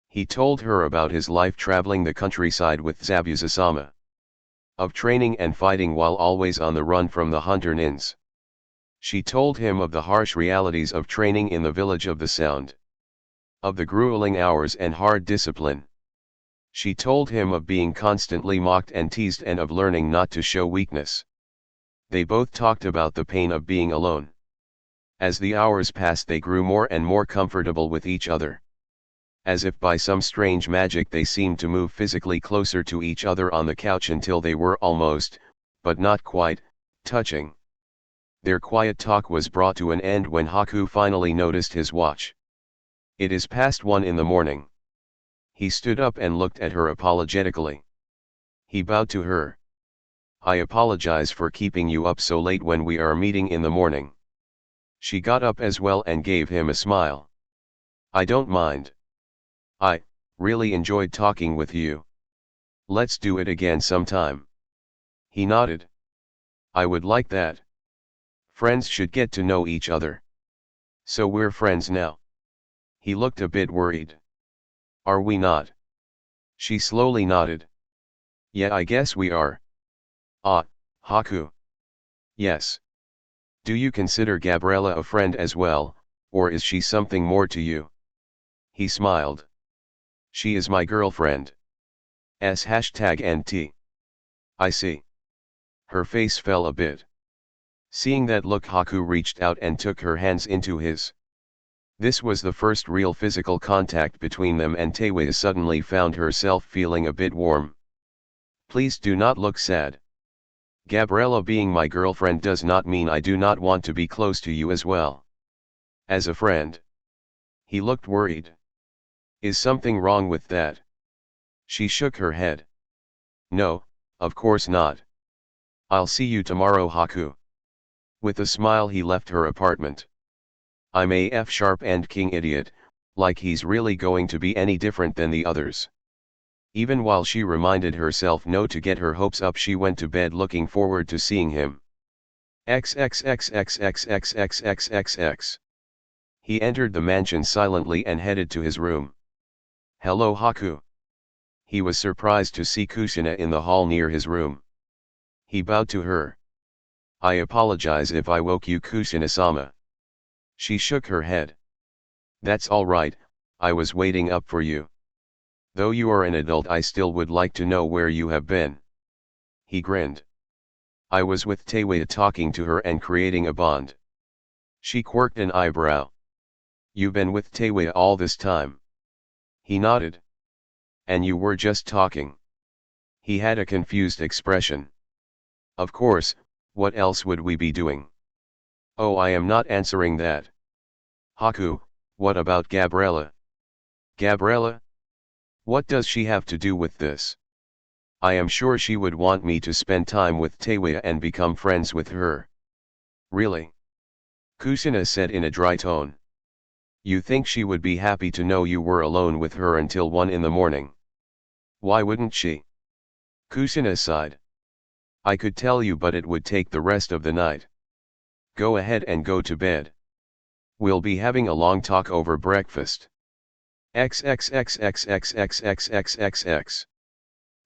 He told her about his life traveling the countryside with Zabuza-sama. Of training and fighting while always on the run from the hunter nins. She told him of the harsh realities of training in the village of the Sound. Of the grueling hours and hard discipline. She told him of being constantly mocked and teased and of learning not to show weakness. They both talked about the pain of being alone. As the hours passed they grew more and more comfortable with each other. As if by some strange magic they seemed to move physically closer to each other on the couch until they were almost, but not quite, touching. Their quiet talk was brought to an end when Haku finally noticed his watch. It is past 1 in the morning. He stood up and looked at her apologetically. He bowed to her. I apologize for keeping you up so late when we are meeting in the morning. She got up as well and gave him a smile. I don't mind. I really enjoyed talking with you. Let's do it again sometime. He nodded. I would like that. Friends should get to know each other. So we're friends now. He looked a bit worried. Are we not? She slowly nodded. Yeah, I guess we are. Ah, Haku. Yes. Do you consider Gabriella a friend as well, or is she something more to you? He smiled. She is my girlfriend. #NT. I see. Her face fell a bit. Seeing that look, Haku reached out and took her hands into his. This was the first real physical contact between them, and Taewei suddenly found herself feeling a bit warm. Please do not look sad. Gabriella being my girlfriend does not mean I do not want to be close to you as well. As a friend. He looked worried. Is something wrong with that? She shook her head. No, of course not. I'll see you tomorrow, Haku. With a smile he left her apartment. I'm a F-sharp and king idiot, like he's really going to be any different than the others. Even while she reminded herself no to get her hopes up, she went to bed looking forward to seeing him. XXXXXXXXXXX. He entered the mansion silently and headed to his room. Hello, Haku. He was surprised to see Kusina in the hall near his room. He bowed to her. I apologize if I woke you, Kusina-sama. She shook her head. That's all right, I was waiting up for you. Though you are an adult, I still would like to know where you have been. He grinned. I was with Taewei talking to her and creating a bond. She quirked an eyebrow. You've been with Taewei all this time? He nodded. And you were just talking? He had a confused expression. Of course, what else would we be doing? Oh, I am not answering that. Haku, what about Gabriella? Gabriella? What does she have to do with this? I am sure she would want me to spend time with Taewei and become friends with her. Really? Kusina said in a dry tone. You think she would be happy to know you were alone with her until 1 in the morning? Why wouldn't she? Kusina sighed. I could tell you, but it would take the rest of the night. Go ahead and go to bed. We'll be having a long talk over breakfast. XXXXXXXXXX.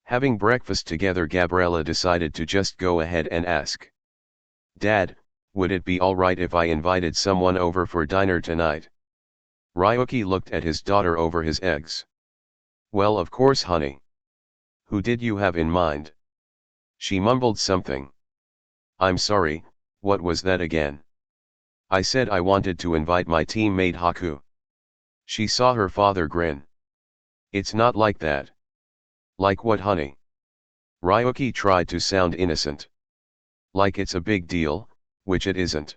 Having breakfast together, Gabriella decided to just go ahead and ask. Dad, would it be alright if I invited someone over for dinner tonight? Ryuki looked at his daughter over his eggs. Well, of course, honey. Who did you have in mind? She mumbled something. I'm sorry, what was that again? I said I wanted to invite my teammate Haku. She saw her father grin. It's not like that. Like what, honey? Ryuki tried to sound innocent. Like it's a big deal, which it isn't.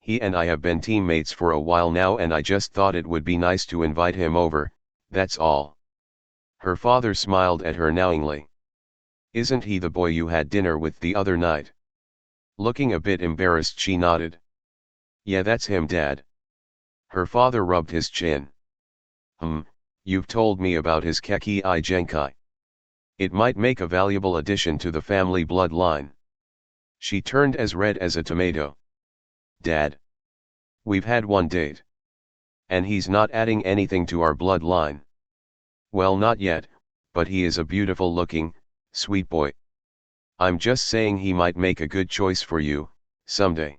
He and I have been teammates for a while now, and I just thought it would be nice to invite him over, that's all. Her father smiled at her knowingly. Isn't he the boy you had dinner with the other night? Looking a bit embarrassed, she nodded. Yeah, that's him, Dad. Her father rubbed his chin. You've told me about his Kekii Genkai. It might make a valuable addition to the family bloodline. She turned as red as a tomato. Dad. We've had one date. And he's not adding anything to our bloodline. Well, not yet, but he is a beautiful looking, sweet boy. I'm just saying he might make a good choice for you, someday.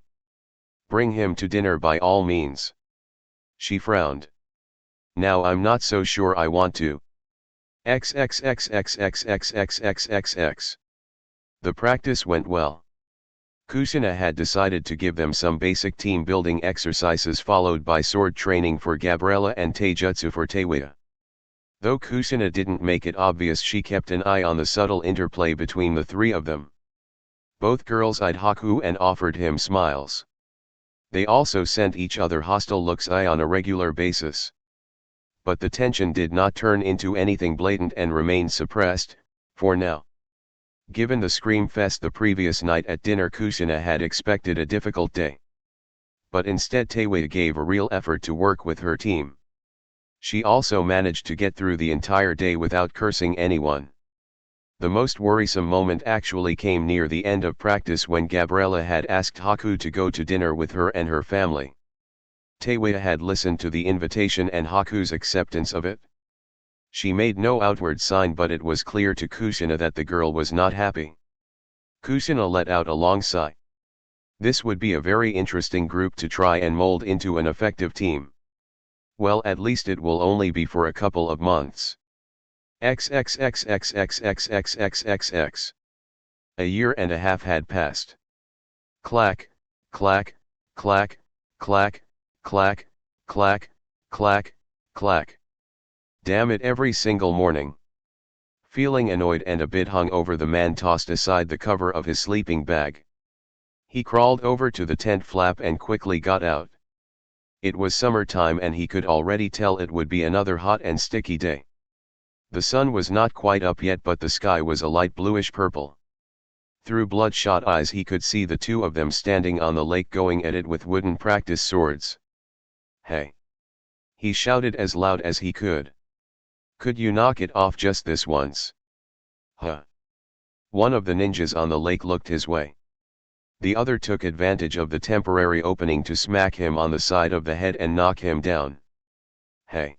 Bring him to dinner by all means. She frowned. Now I'm not so sure I want to. XXXXXXXXXX. The practice went well. Kusina had decided to give them some basic team building exercises, followed by sword training for Gabriella and taijutsu for Taewei. Though Kusina didn't make it obvious, she kept an eye on the subtle interplay between the three of them. Both girls eyed Haku and offered him smiles. They also sent each other hostile looks on a regular basis. But the tension did not turn into anything blatant and remained suppressed, for now. Given the scream fest the previous night at dinner, Kushina had expected a difficult day. But instead Taewei gave a real effort to work with her team. She also managed to get through the entire day without cursing anyone. The most worrisome moment actually came near the end of practice when Gabriella had asked Haku to go to dinner with her and her family. Taewei had listened to the invitation and Haku's acceptance of it. She made no outward sign, but it was clear to Kushina that the girl was not happy. Kushina let out a long sigh. This would be a very interesting group to try and mold into an effective team. Well, at least it will only be for a couple of months. XXXXXXXXXX. A year and a half had passed. Clack, clack, clack, clack, clack, clack, clack, clack. Damn it, every single morning. Feeling annoyed and a bit hungover, the man tossed aside the cover of his sleeping bag. He crawled over to the tent flap and quickly got out. It was summertime and he could already tell it would be another hot and sticky day. The sun was not quite up yet, but the sky was a light bluish purple. Through bloodshot eyes he could see the two of them standing on the lake going at it with wooden practice swords. "Hey!" he shouted as loud as he could. "Could you knock it off just this once?" "Huh?" One of the ninjas on the lake looked his way. The other took advantage of the temporary opening to smack him on the side of the head and knock him down. "Hey!"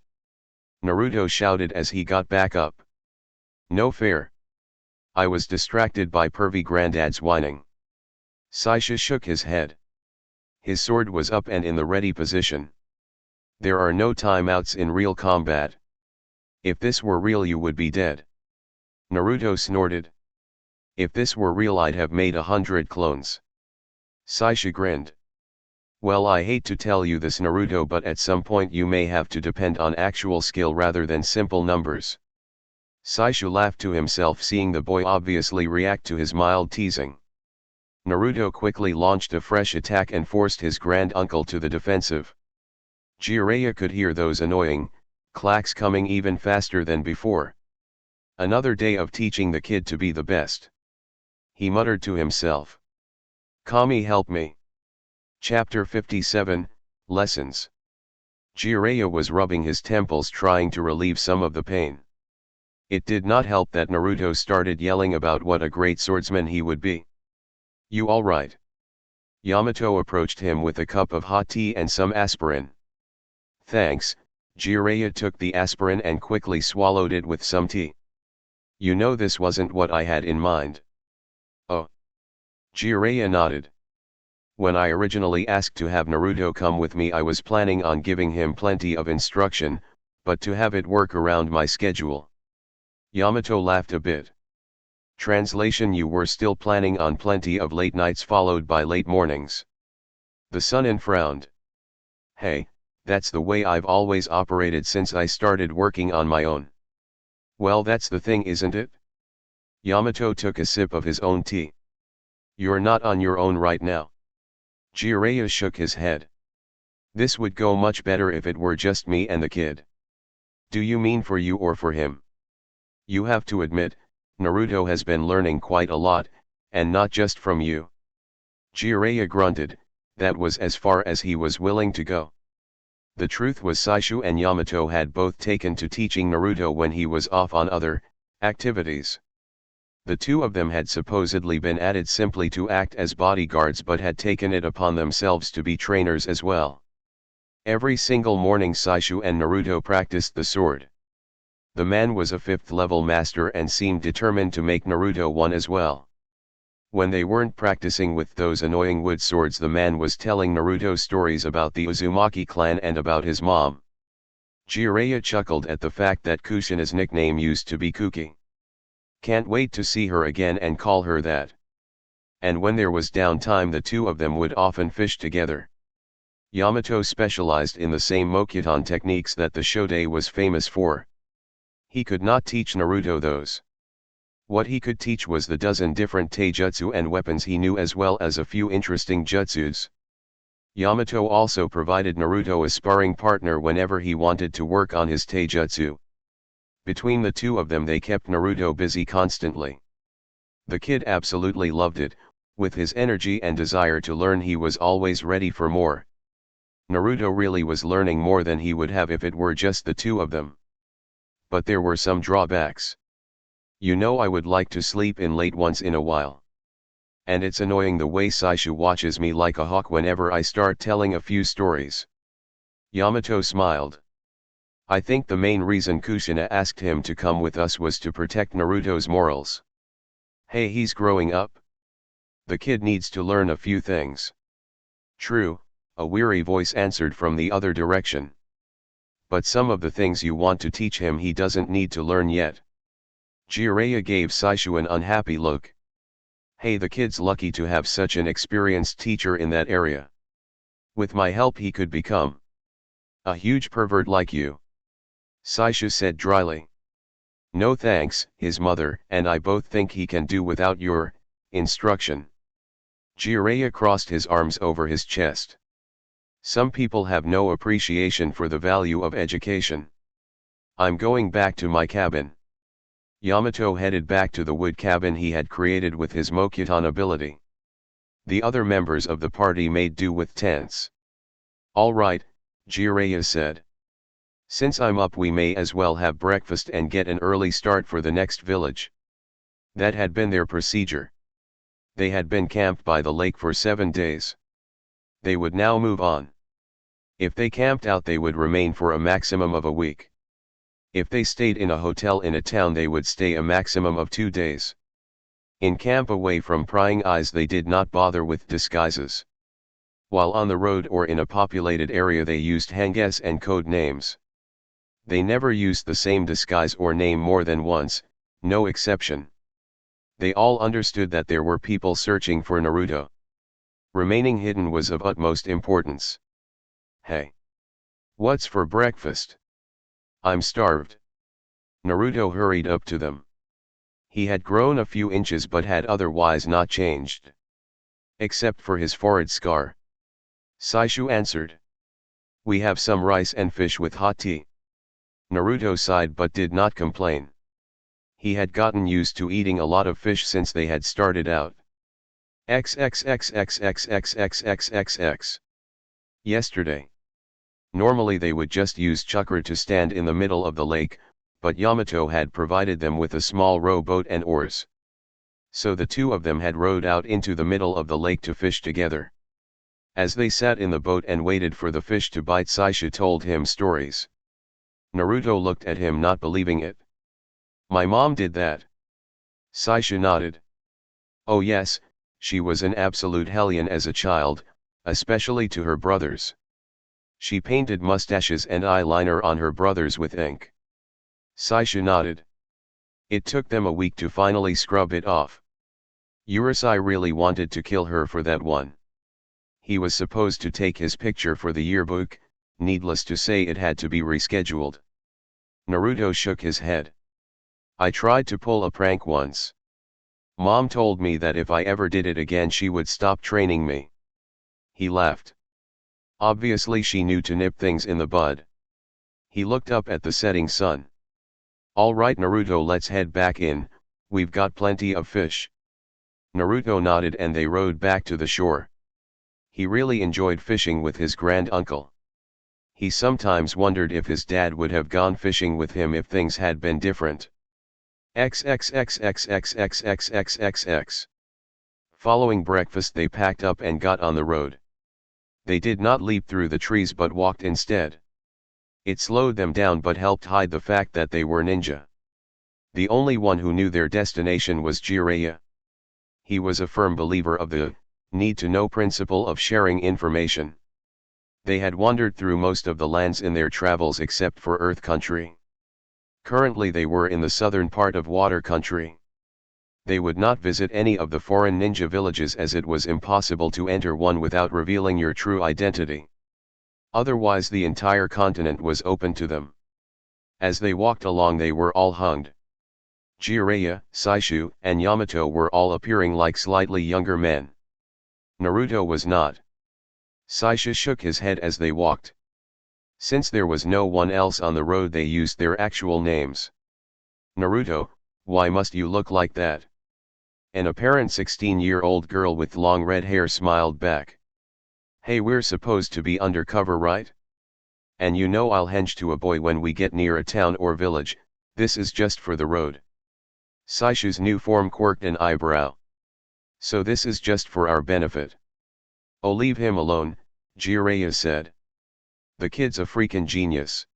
Naruto shouted as he got back up. "No fair. I was distracted by pervy granddad's whining." Saisha shook his head. His sword was up and in the ready position. There are no timeouts in real combat. If this were real, you would be dead. Naruto snorted. If this were real, I'd have made 100 clones. Saisha grinned. Well, I hate to tell you this, Naruto, but at some point you may have to depend on actual skill rather than simple numbers. Saisha laughed to himself, seeing the boy obviously react to his mild teasing. Naruto quickly launched a fresh attack and forced his grand-uncle to the defensive. Jiraiya could hear those annoying clacks coming even faster than before. Another day of teaching the kid to be the best. He muttered to himself. Kami, help me. Chapter 57, Lessons. Jiraiya was rubbing his temples trying to relieve some of the pain. It did not help that Naruto started yelling about what a great swordsman he would be. You alright? Yamato approached him with a cup of hot tea and some aspirin. Thanks. Jiraiya took the aspirin and quickly swallowed it with some tea. You know, this wasn't what I had in mind. Oh. Jiraiya nodded. When I originally asked to have Naruto come with me, I was planning on giving him plenty of instruction, but to have it work around my schedule. Yamato laughed a bit. Translation: you were still planning on plenty of late nights followed by late mornings. The Sunin frowned. Hey, that's the way I've always operated since I started working on my own. Well, that's the thing, isn't it? Yamato took a sip of his own tea. You're not on your own right now. Jiraiya shook his head. This would go much better if it were just me and the kid. Do you mean for you or for him? You have to admit, Naruto has been learning quite a lot, and not just from you. Jiraiya grunted. That was as far as he was willing to go. The truth was, Saishu and Yamato had both taken to teaching Naruto when he was off on other activities. The two of them had supposedly been added simply to act as bodyguards, but had taken it upon themselves to be trainers as well. Every single morning Saishu and Naruto practiced the sword. The man was a 5th level master and seemed determined to make Naruto one as well. When they weren't practicing with those annoying wood swords, the man was telling Naruto stories about the Uzumaki clan and about his mom. Jiraiya chuckled at the fact that Kushina's nickname used to be Kuki. Can't wait to see her again and call her that. And when there was downtime, the two of them would often fish together. Yamato specialized in the same Mokuton techniques that the Shoday was famous for. He could not teach Naruto those. What he could teach was the dozen different taijutsu and weapons he knew, as well as a few interesting jutsus. Yamato also provided Naruto a sparring partner whenever he wanted to work on his taijutsu. Between the two of them they kept Naruto busy constantly. The kid absolutely loved it. With his energy and desire to learn, he was always ready for more. Naruto really was learning more than he would have if it were just the two of them. But there were some drawbacks. You know, I would like to sleep in late once in a while. And it's annoying the way Saishu watches me like a hawk whenever I start telling a few stories. Yamato smiled. I think the main reason Kushina asked him to come with us was to protect Naruto's morals. Hey, he's growing up. The kid needs to learn a few things. True, a weary voice answered from the other direction. But some of the things you want to teach him he doesn't need to learn yet. Jiraiya gave Saishu an unhappy look. Hey, the kid's lucky to have such an experienced teacher in that area. With my help he could become a huge pervert like you. Saishu said dryly. No thanks, his mother and I both think he can do without your instruction. Jiraiya crossed his arms over his chest. Some people have no appreciation for the value of education. I'm going back to my cabin. Yamato headed back to the wood cabin he had created with his Mokuton ability. The other members of the party made do with tents. All right, Jiraiya said. Since I'm up, we may as well have breakfast and get an early start for the next village. That had been their procedure. They had been camped by the lake for 7 days. They would now move on. If they camped out, they would remain for a maximum of a week. If they stayed in a hotel in a town, they would stay a maximum of 2 days. In camp away from prying eyes, they did not bother with disguises. While on the road or in a populated area, they used hangess and code names. They never used the same disguise or name more than once, no exception. They all understood that there were people searching for Naruto. Remaining hidden was of utmost importance. Hey! What's for breakfast? I'm starved. Naruto hurried up to them. He had grown a few inches but had otherwise not changed. Except for his forehead scar. Saishu answered. We have some rice and fish with hot tea. Naruto sighed but did not complain. He had gotten used to eating a lot of fish since they had started out. XXXXXXXXXX. Yesterday. Normally they would just use chakra to stand in the middle of the lake, but Yamato had provided them with a small rowboat and oars. So the two of them had rowed out into the middle of the lake to fish together. As they sat in the boat and waited for the fish to bite, Saishu told him stories. Naruto looked at him, not believing it. My mom did that. Saishu nodded. Oh yes, she was an absolute hellion as a child, especially to her brothers. She painted mustaches and eyeliner on her brothers with ink. Saishu nodded. It took them a week to finally scrub it off. Urusei really wanted to kill her for that one. He was supposed to take his picture for the yearbook, needless to say it had to be rescheduled. Naruto shook his head. I tried to pull a prank once. Mom told me that if I ever did it again she would stop training me. He laughed. Obviously she knew to nip things in the bud. He looked up at the setting sun. All right Naruto, let's head back in, we've got plenty of fish. Naruto nodded and they rowed back to the shore. He really enjoyed fishing with his grand uncle. He sometimes wondered if his dad would have gone fishing with him if things had been different. XXXXXXXXXX. Following breakfast they packed up and got on the road. They did not leap through the trees but walked instead. It slowed them down but helped hide the fact that they were ninja. The only one who knew their destination was Jiraiya. He was a firm believer of the need-to-know principle of sharing information. They had wandered through most of the lands in their travels except for Earth Country. Currently they were in the southern part of Water Country. They would not visit any of the foreign ninja villages as it was impossible to enter one without revealing your true identity. Otherwise the entire continent was open to them. As they walked along they were all hunged. Jiraiya, Saishu, and Yamato were all appearing like slightly younger men. Naruto was not. Saisha shook his head as they walked. Since there was no one else on the road, they used their actual names. Naruto, why must you look like that? An apparent 16-year-old girl with long red hair smiled back. Hey, we're supposed to be undercover, right? And you know I'll hench to a boy when we get near a town or village. This is just for the road. Saishu's new form quirked an eyebrow. So this is just for our benefit. Oh, leave him alone, Jiraiya said. The kid's a freaking genius.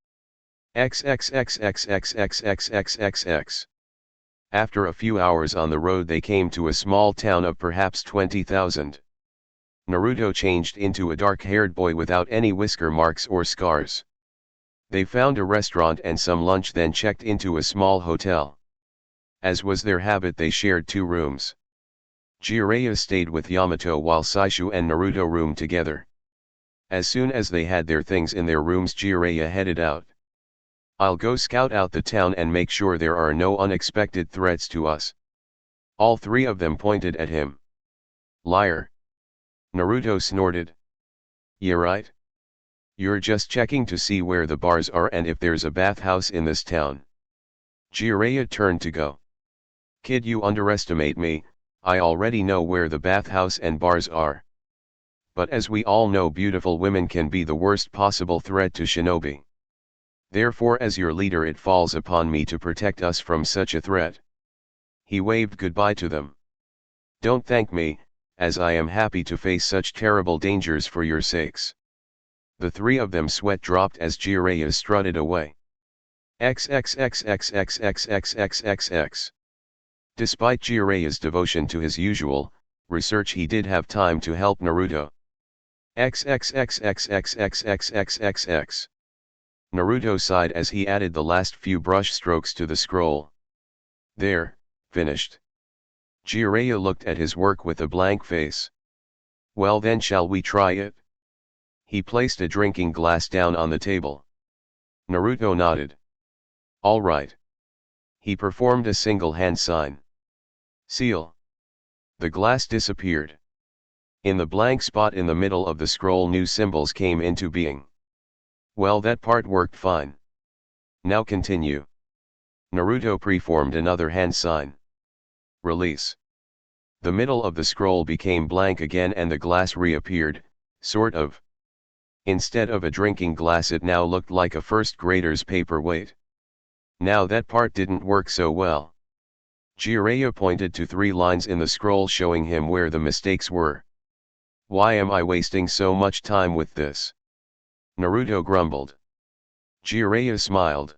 XXXXXXXXXX. After a few hours on the road, they came to a small town of perhaps 20,000. Naruto changed into a dark-haired boy without any whisker marks or scars. They found a restaurant and some lunch, then checked into a small hotel. As was their habit, they shared 2 rooms. Jiraiya stayed with Yamato while Saishu and Naruto roomed together. As soon as they had their things in their rooms, Jiraiya headed out. I'll go scout out the town and make sure there are no unexpected threats to us. All 3 of them pointed at him. Liar. Naruto snorted. Yeah, right. You're just checking to see where the bars are and if there's a bathhouse in this town. Jiraiya turned to go. Kid, you underestimate me. I already know where the bathhouse and bars are. But as we all know, beautiful women can be the worst possible threat to shinobi. Therefore, as your leader, it falls upon me to protect us from such a threat. He waved goodbye to them. Don't thank me, as I am happy to face such terrible dangers for your sakes. The 3 of them sweat dropped as Jiraiya strutted away. XXXXXXXXXX. Despite Jiraiya's devotion to his usual research, he did have time to help Naruto. XXXXXXXXXX. Naruto sighed as he added the last few brush strokes to the scroll. There, finished. Jiraiya looked at his work with a blank face. Well then, shall we try it? He placed a drinking glass down on the table. Naruto nodded. All right. He performed a single hand sign. Seal. The glass disappeared. In the blank spot in the middle of the scroll, new symbols came into being. Well, that part worked fine. Now continue. Naruto preformed another hand sign. Release. The middle of the scroll became blank again and the glass reappeared, sort of. Instead of a drinking glass, it now looked like a first grader's paperweight. Now that part didn't work so well. Jiraiya pointed to 3 lines in the scroll showing him where the mistakes were. Why am I wasting so much time with this? Naruto grumbled. Jiraiya smiled.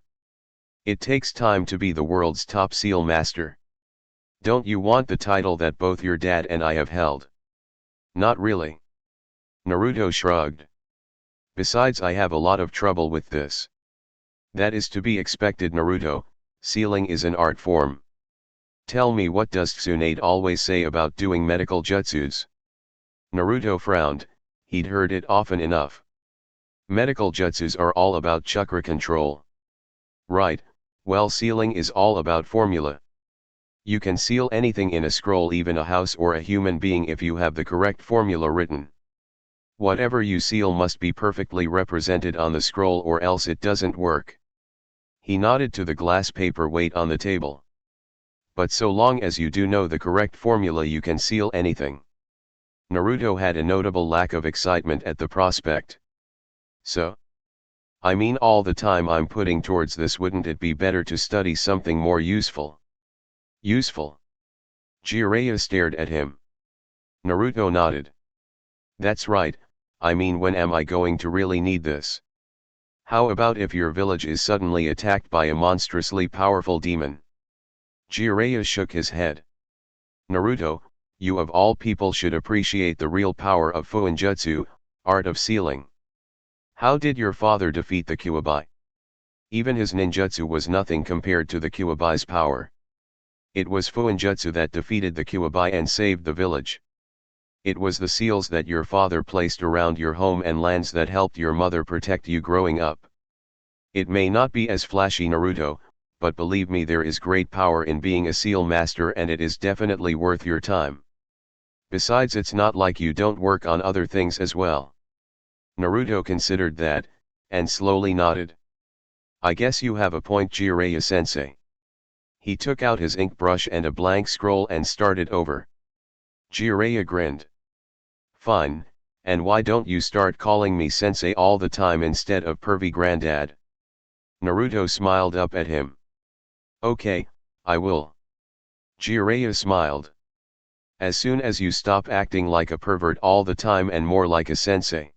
It takes time to be the world's top seal master. Don't you want the title that both your dad and I have held? Not really. Naruto shrugged. Besides, I have a lot of trouble with this. That is to be expected, Naruto. Sealing is an art form. Tell me, what does Tsunade always say about doing medical jutsus? Naruto frowned. He'd heard it often enough. Medical jutsus are all about chakra control. Right, well, sealing is all about formula. You can seal anything in a scroll, even a house or a human being, if you have the correct formula written. Whatever you seal must be perfectly represented on the scroll or else it doesn't work. He nodded to the glass paperweight on the table. But so long as you do know the correct formula, you can seal anything. Naruto had a notable lack of excitement at the prospect. So? I mean, all the time I'm putting towards this, wouldn't it be better to study something more useful? Useful? Jiraiya stared at him. Naruto nodded. That's right, I mean, when am I going to really need this? How about if your village is suddenly attacked by a monstrously powerful demon? Jiraiya shook his head. Naruto, you of all people should appreciate the real power of Fuinjutsu, art of sealing. How did your father defeat the Kyuubi? Even his ninjutsu was nothing compared to the Kyuubi's power. It was Fuinjutsu that defeated the Kyuubi and saved the village. It was the seals that your father placed around your home and lands that helped your mother protect you growing up. It may not be as flashy, Naruto, but believe me, there is great power in being a seal master, and it is definitely worth your time. Besides, it's not like you don't work on other things as well. Naruto considered that, and slowly nodded. I guess you have a point, Jiraiya-sensei. He took out his ink brush and a blank scroll and started over. Jiraiya grinned. Fine, and why don't you start calling me sensei all the time instead of pervy granddad? Naruto smiled up at him. Okay, I will. Jiraiya smiled. As soon as you stop acting like a pervert all the time and more like a sensei.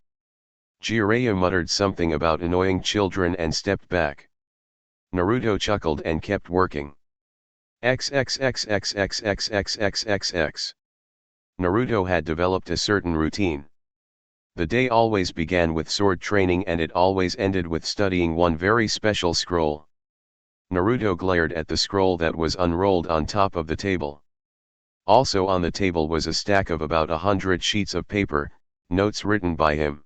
Jiraiya muttered something about annoying children and stepped back. Naruto chuckled and kept working. XXXXXXXXXX. Naruto had developed a certain routine. The day always began with sword training and it always ended with studying one very special scroll. Naruto glared at the scroll that was unrolled on top of the table. Also on the table was a stack of about 100 sheets of paper, notes written by him.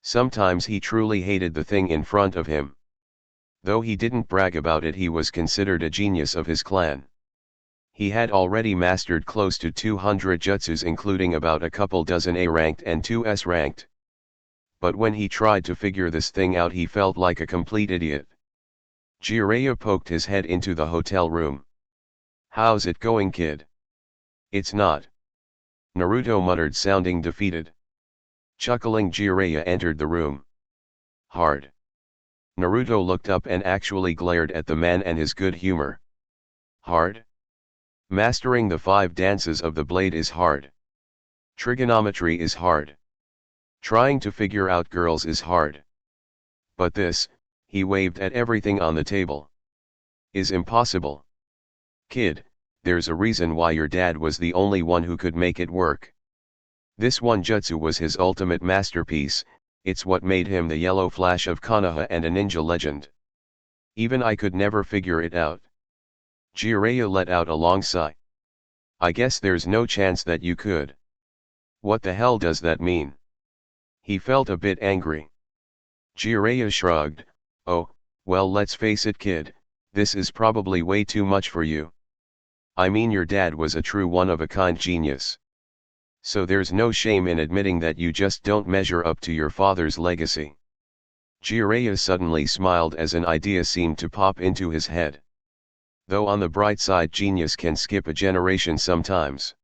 Sometimes he truly hated the thing in front of him. Though he didn't brag about it, he was considered a genius of his clan. He had already mastered close to 200 jutsus, including about a couple dozen A-ranked and 2 S-ranked. But when he tried to figure this thing out, he felt like a complete idiot. Jiraiya poked his head into the hotel room. How's it going, kid? It's not. Naruto muttered, sounding defeated. Chuckling, Jiraiya entered the room. Hard. Naruto looked up and actually glared at the man and his good humor. Hard? Mastering the 5 dances of the blade is hard. Trigonometry is hard. Trying to figure out girls is hard. But this, he waved at everything on the table, is impossible. Kid, there's a reason why your dad was the only one who could make it work. This one jutsu was his ultimate masterpiece, it's what made him the yellow flash of Konoha and a ninja legend. Even I could never figure it out. Jiraiya let out a long sigh. I guess there's no chance that you could. What the hell does that mean? He felt a bit angry. Jiraiya shrugged. Oh, well, let's face it, kid, this is probably way too much for you. I mean, your dad was a true one-of-a-kind genius. So there's no shame in admitting that you just don't measure up to your father's legacy. Jiraiya suddenly smiled as an idea seemed to pop into his head. Though on the bright side, genius can skip a generation sometimes.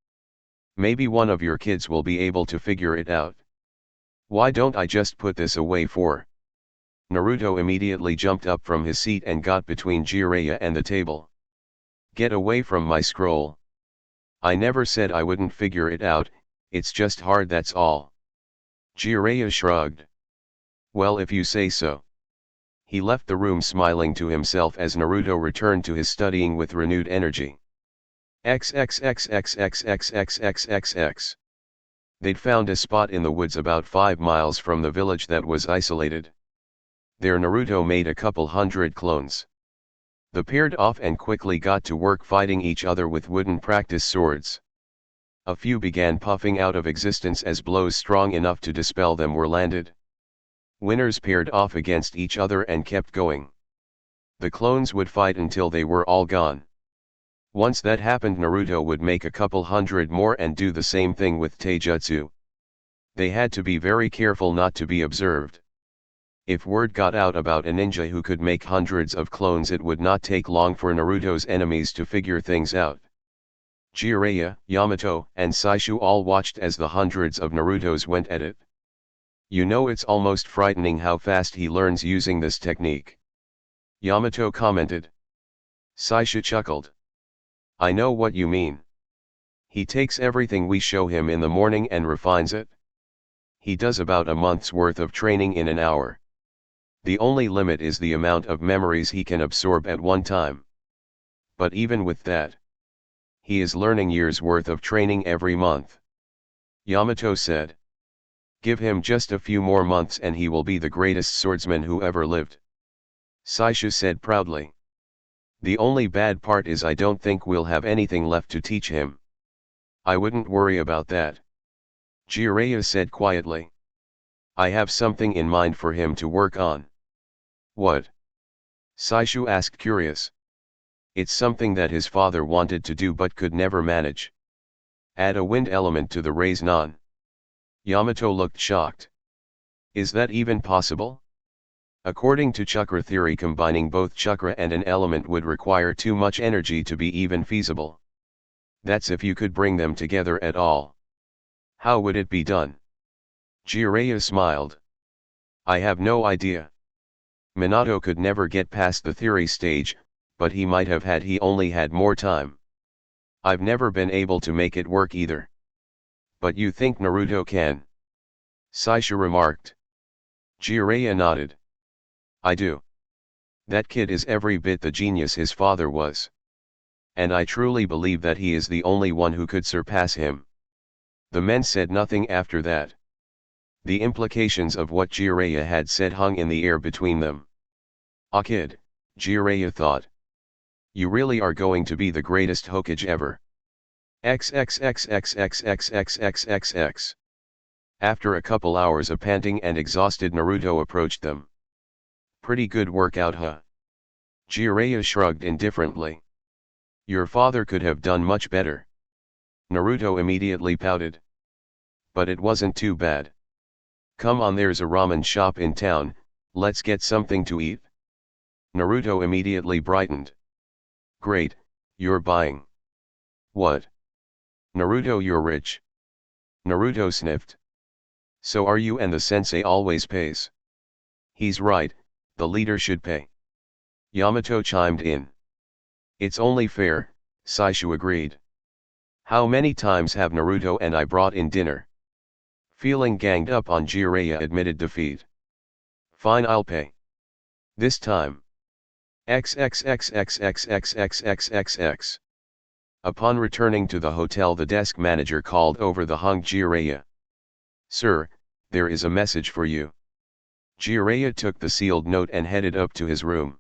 Maybe one of your kids will be able to figure it out. Why don't I just put this away for? Naruto immediately jumped up from his seat and got between Jiraiya and the table. Get away from my scroll. I never said I wouldn't figure it out, it's just hard, that's all. Jiraiya shrugged. Well, if you say so. He left the room smiling to himself as Naruto returned to his studying with renewed energy. XXXXXXXXXX. They'd found a spot in the woods about 5 miles from the village that was isolated. There Naruto made a couple hundred clones. They paired off and quickly got to work fighting each other with wooden practice swords. A few began puffing out of existence as blows strong enough to dispel them were landed. Winners paired off against each other and kept going. The clones would fight until they were all gone. Once that happened, Naruto would make a couple hundred more and do the same thing with Taijutsu. They had to be very careful not to be observed. If word got out about a ninja who could make hundreds of clones, it would not take long for Naruto's enemies to figure things out. Jiraiya, Yamato, and Saishu all watched as the hundreds of Narutos went at it. You know, it's almost frightening how fast he learns using this technique. Yamato commented. Saishu chuckled. I know what you mean. He takes everything we show him in the morning and refines it. He does about a month's worth of training in an hour. The only limit is the amount of memories he can absorb at one time. But even with that, he is learning years' worth of training every month. Yamato said. Give him just a few more months and he will be the greatest swordsman who ever lived. Saishu said proudly. The only bad part is I don't think we'll have anything left to teach him. I wouldn't worry about that. Jiraiya said quietly. I have something in mind for him to work on. What? Saishu asked, curious. It's something that his father wanted to do but could never manage. Add a wind element to the Raise Non. Yamato looked shocked. Is that even possible? According to chakra theory, combining both chakra and an element would require too much energy to be even feasible. That's if you could bring them together at all. How would it be done? Jiraiya smiled. I have no idea. Minato could never get past the theory stage, but he might have had he only had more time. I've never been able to make it work either. But you think Naruto can? Saisha remarked. Jiraiya nodded. I do. That kid is every bit the genius his father was. And I truly believe that he is the only one who could surpass him. The men said nothing after that. The implications of what Jiraiya had said hung in the air between them. Ah kid, Jiraiya thought. You really are going to be the greatest Hokage ever. XXXXXXXXXX. After a couple hours of panting and exhausted, Naruto approached them. Pretty good workout, huh? Jiraiya shrugged indifferently. Your father could have done much better. Naruto immediately pouted. But it wasn't too bad. Come on, there's a ramen shop in town, let's get something to eat. Naruto immediately brightened. Great, you're buying. What? Naruto, you're rich. Naruto sniffed. So are you, and the sensei always pays. He's right, the leader should pay. Yamato chimed in. It's only fair, Saishu agreed. How many times have Naruto and I brought in dinner? Feeling ganged up on, Jiraiya admitted defeat. Fine, I'll pay. This time. XXXXXXXXXX. Upon returning to the hotel, the desk manager called over the hung Jiraiya. Sir, there is a message for you. Jiraiya took the sealed note and headed up to his room.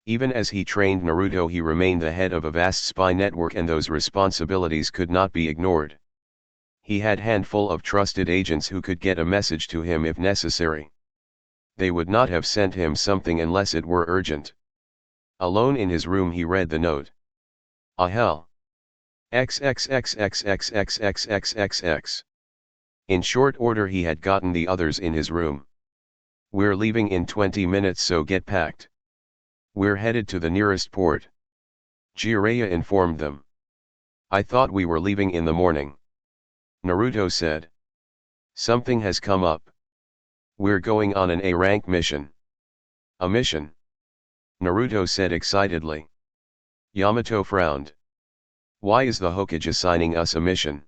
Even as he trained Naruto, he remained the head of a vast spy network, and those responsibilities could not be ignored. He had a handful of trusted agents who could get a message to him if necessary. They would not have sent him something unless it were urgent. Alone in his room, he read the note. Ah hell. XXXXXXXXXX. In short order, he had gotten the others in his room. We're leaving in 20 minutes, so get packed. We're headed to the nearest port. Jiraiya informed them. I thought we were leaving in the morning. Naruto said. Something has come up. We're going on an A-rank mission. A mission? Naruto said excitedly. Yamato frowned. Why is the Hokage assigning us a mission?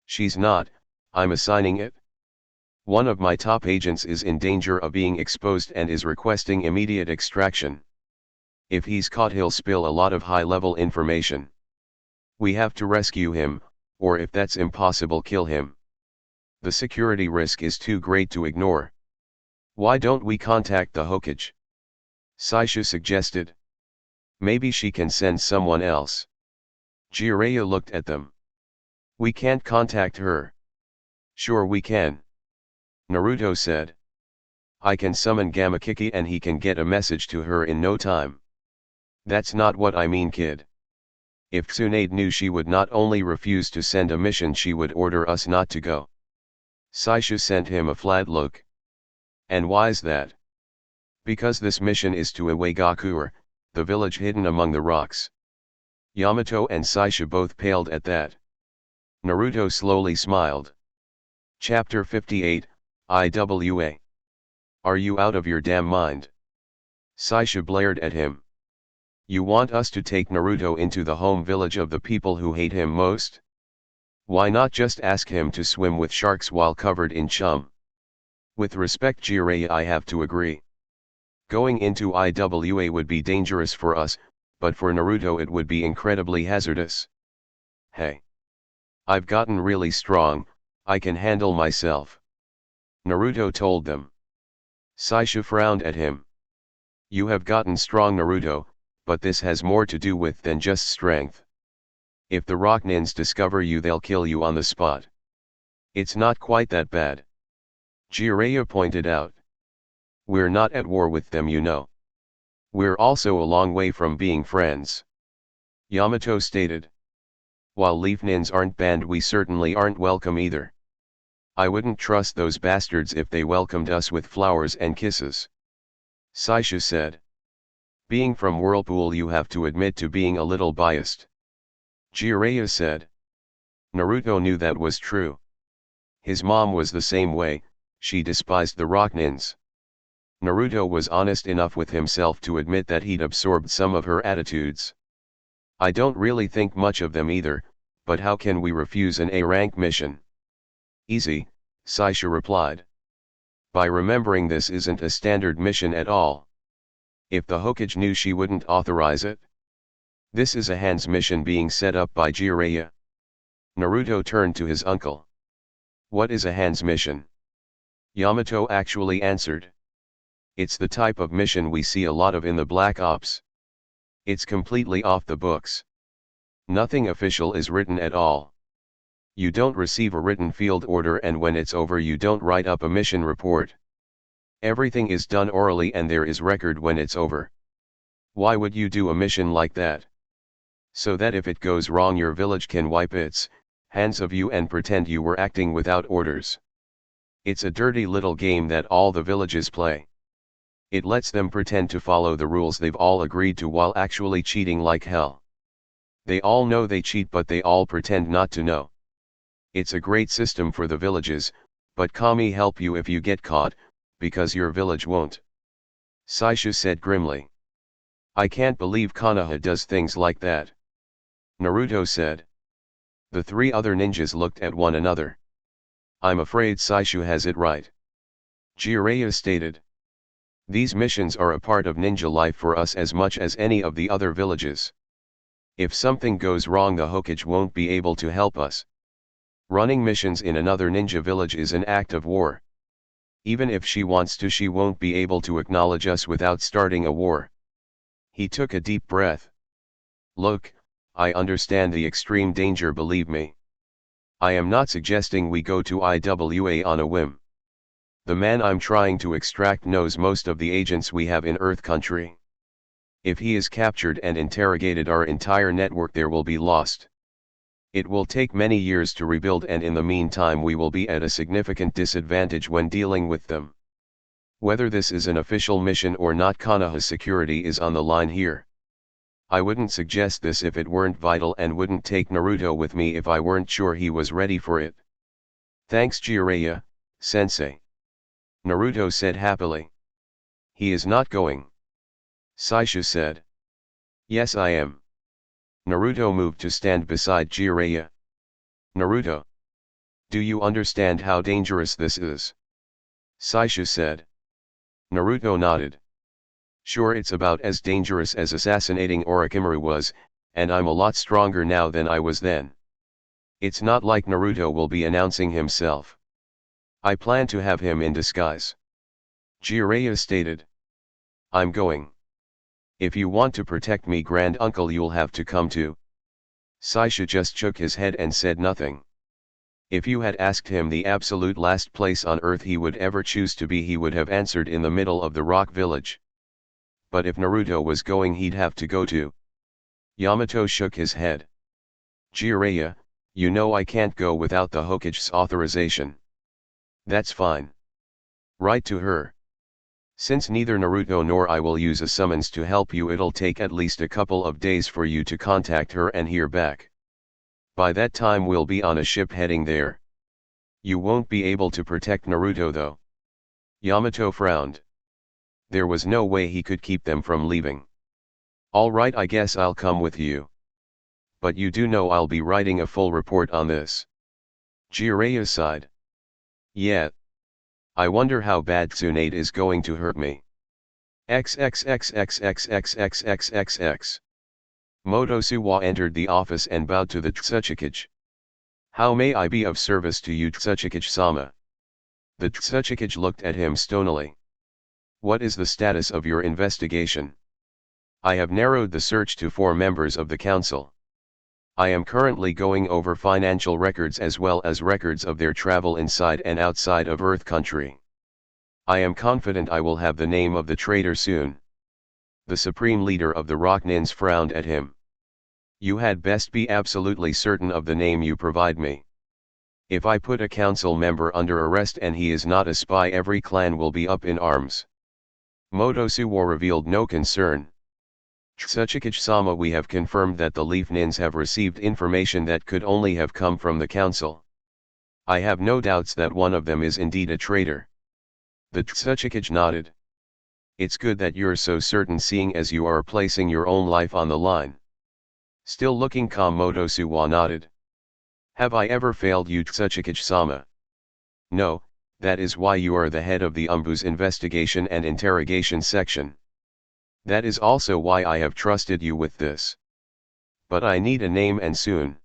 She's not, I'm assigning it. One of my top agents is in danger of being exposed and is requesting immediate extraction. If he's caught, he'll spill a lot of high-level information. We have to rescue him, or if that's impossible, kill him. The security risk is too great to ignore. Why don't we contact the Hokage? Saisha suggested. Maybe she can send someone else. Jiraiya looked at them. We can't contact her. Sure we can. Naruto said. I can summon Gamakiki and he can get a message to her in no time. That's not what I mean, kid. If Tsunade knew, she would not only refuse to send a mission, she would order us not to go. Saisha sent him a flat look. And why's that? Because this mission is to Iwagakure, the village hidden among the rocks. Yamato and Saisha both paled at that. Naruto slowly smiled. Chapter 58, IWA. Are you out of your damn mind? Saisha blared at him. You want us to take Naruto into the home village of the people who hate him most? Why not just ask him to swim with sharks while covered in chum? With respect, Jiraiya, I have to agree. Going into IWA would be dangerous for us, but for Naruto it would be incredibly hazardous. Hey. I've gotten really strong, I can handle myself. Naruto told them. Saisha frowned at him. You have gotten strong, Naruto, but this has more to do with than just strength. If the rock nins discover you, they'll kill you on the spot. It's not quite that bad. Jiraiya pointed out. We're not at war with them, you know. We're also a long way from being friends. Yamato stated. While leaf nins aren't banned, we certainly aren't welcome either. I wouldn't trust those bastards if they welcomed us with flowers and kisses. Saisha said. Being from Whirlpool, you have to admit to being a little biased. Jiraiya said. Naruto knew that was true. His mom was the same way, she despised the Rocknins. Naruto was honest enough with himself to admit that he'd absorbed some of her attitudes. I don't really think much of them either, but how can we refuse an A-rank mission? Easy, Saisha replied. By remembering this isn't a standard mission at all. If the Hokage knew, she wouldn't authorize it. This is a Han's mission being set up by Jiraiya. Naruto turned to his uncle. What is a Han's mission? Yamato actually answered. It's the type of mission we see a lot of in the Black Ops. It's completely off the books. Nothing official is written at all. You don't receive a written field order, and when it's over you don't write up a mission report. Everything is done orally and there is record when it's over. Why would you do a mission like that? So that if it goes wrong your village can wipe its hands of you and pretend you were acting without orders. It's a dirty little game that all the villages play. It lets them pretend to follow the rules they've all agreed to while actually cheating like hell. They all know they cheat, but they all pretend not to know. It's a great system for the villages, but Kami help you if you get caught, because your village won't. Saisha said grimly. I can't believe Konoha does things like that. Naruto said. The three other ninjas looked at one another. I'm afraid Saisha has it right. Jiraiya stated. These missions are a part of ninja life for us as much as any of the other villages. If something goes wrong the Hokage won't be able to help us. Running missions in another ninja village is an act of war. Even if she wants to, she won't be able to acknowledge us without starting a war. He took a deep breath. Look, I understand the extreme danger, believe me. I am not suggesting we go to IWA on a whim. The man I'm trying to extract knows most of the agents we have in Earth Country. If he is captured and interrogated, our entire network there will be lost. It will take many years to rebuild, and in the meantime we will be at a significant disadvantage when dealing with them. Whether this is an official mission or not, Konoha's security is on the line here. I wouldn't suggest this if it weren't vital, and wouldn't take Naruto with me if I weren't sure he was ready for it. Thanks Jiraiya, sensei. Naruto said happily. He is not going. Saisha said. Yes, I am. Naruto moved to stand beside Jiraiya. Naruto. Do you understand how dangerous this is? Saisha said. Naruto nodded. Sure, it's about as dangerous as assassinating Orochimaru was, and I'm a lot stronger now than I was then. It's not like Naruto will be announcing himself. I plan to have him in disguise. Jiraiya stated. I'm going. If you want to protect me, Grand Uncle, you'll have to come too. Saisha just shook his head and said nothing. If you had asked him the absolute last place on earth he would ever choose to be, he would have answered in the middle of the rock village. But if Naruto was going, he'd have to go too. Yamato shook his head. Jiraiya, you know I can't go without the Hokage's authorization. That's fine. Write to her. Since neither Naruto nor I will use a summons to help you, it'll take at least a couple of days for you to contact her and hear back. By that time we'll be on a ship heading there. You won't be able to protect Naruto though. Yamato frowned. There was no way he could keep them from leaving. All right, I guess I'll come with you. But you do know I'll be writing a full report on this. Jiraiya sighed. Yeah. I wonder how bad Tsunade is going to hurt me. XXXXXXXXXX. Motosuwa entered the office and bowed to the Tsuchikage. How may I be of service to you, Tsuchikage-sama? The Tsuchikage looked at him stonily. What is the status of your investigation? I have narrowed the search to 4 members of the council. I am currently going over financial records as well as records of their travel inside and outside of Earth Country. I am confident I will have the name of the traitor soon. The supreme leader of the Rocknins frowned at him. You had best be absolutely certain of the name you provide me. If I put a council member under arrest and he is not a spy, every clan will be up in arms. Motosuwa revealed no concern. Tsuchikage-sama, we have confirmed that the Leaf Nins have received information that could only have come from the council. I have no doubts that one of them is indeed a traitor. The Tsuchikage nodded. It's good that you're so certain, seeing as you are placing your own life on the line. Still looking calm, Motosuwa nodded. Have I ever failed you, Tsuchikage-sama? No, that is why you are the head of the Umbu's investigation and interrogation section. That is also why I have trusted you with this. But I need a name, and soon.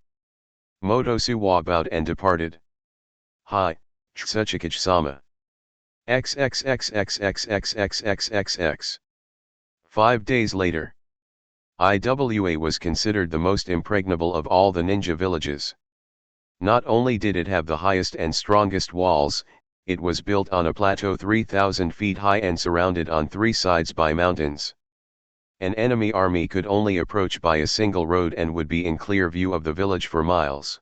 Motosuwa bowed and departed. Hi, Tsuchikage-sama. XXXXXXXXXX. 5 days later. Iwa was considered the most impregnable of all the ninja villages. Not only did it have the highest and strongest walls, it was built on a plateau 3,000 feet high and surrounded on 3 sides by mountains. An enemy army could only approach by a single road and would be in clear view of the village for miles.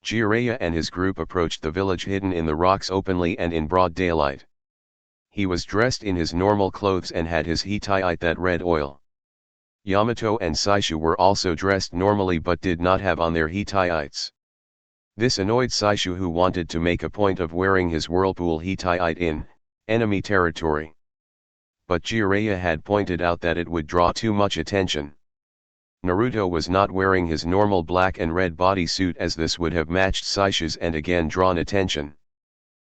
Jiraiya and his group approached the village hidden in the rocks openly and in broad daylight. He was dressed in his normal clothes and had his hitayite, that red oil. Yamato and Saishu were also dressed normally but did not have on their hitayites. This annoyed Saishu, who wanted to make a point of wearing his whirlpool hitayite in enemy territory. But Jiraiya had pointed out that it would draw too much attention. Naruto was not wearing his normal black and red bodysuit, as this would have matched Saishu's and again drawn attention.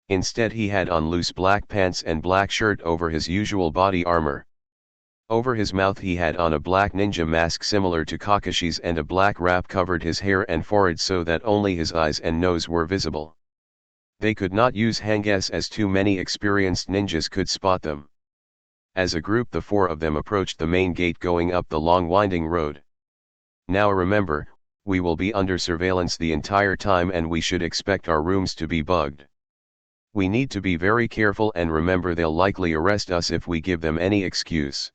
Instead, he had on loose black pants and black shirt over his usual body armor. Over his mouth he had on a black ninja mask similar to Kakashi's, and a black wrap covered his hair and forehead so that only his eyes and nose were visible. They could not use hanges, as too many experienced ninjas could spot them. As a group, the 4 of them approached the main gate going up the long winding road. Now remember, we will be under surveillance the entire time and we should expect our rooms to be bugged. We need to be very careful, and remember, they'll likely arrest us if we give them any excuse.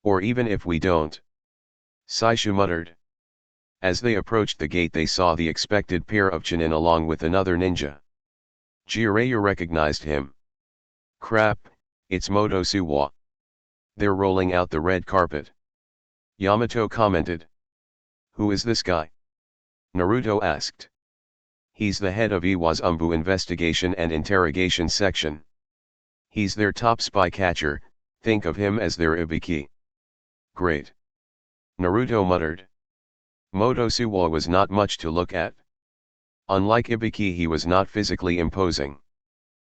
Or even if we don't. Saishu muttered. As they approached the gate, they saw the expected pair of Chunin along with another ninja. Jiraiya recognized him. Crap, it's Motosuwa. They're rolling out the red carpet. Yamato commented. Who is this guy? Naruto asked. He's the head of Iwa's Umbu investigation and interrogation section. He's their top spy catcher, think of him as their Ibiki. Great. Naruto muttered. Motosuwa was not much to look at. Unlike Ibiki, he was not physically imposing.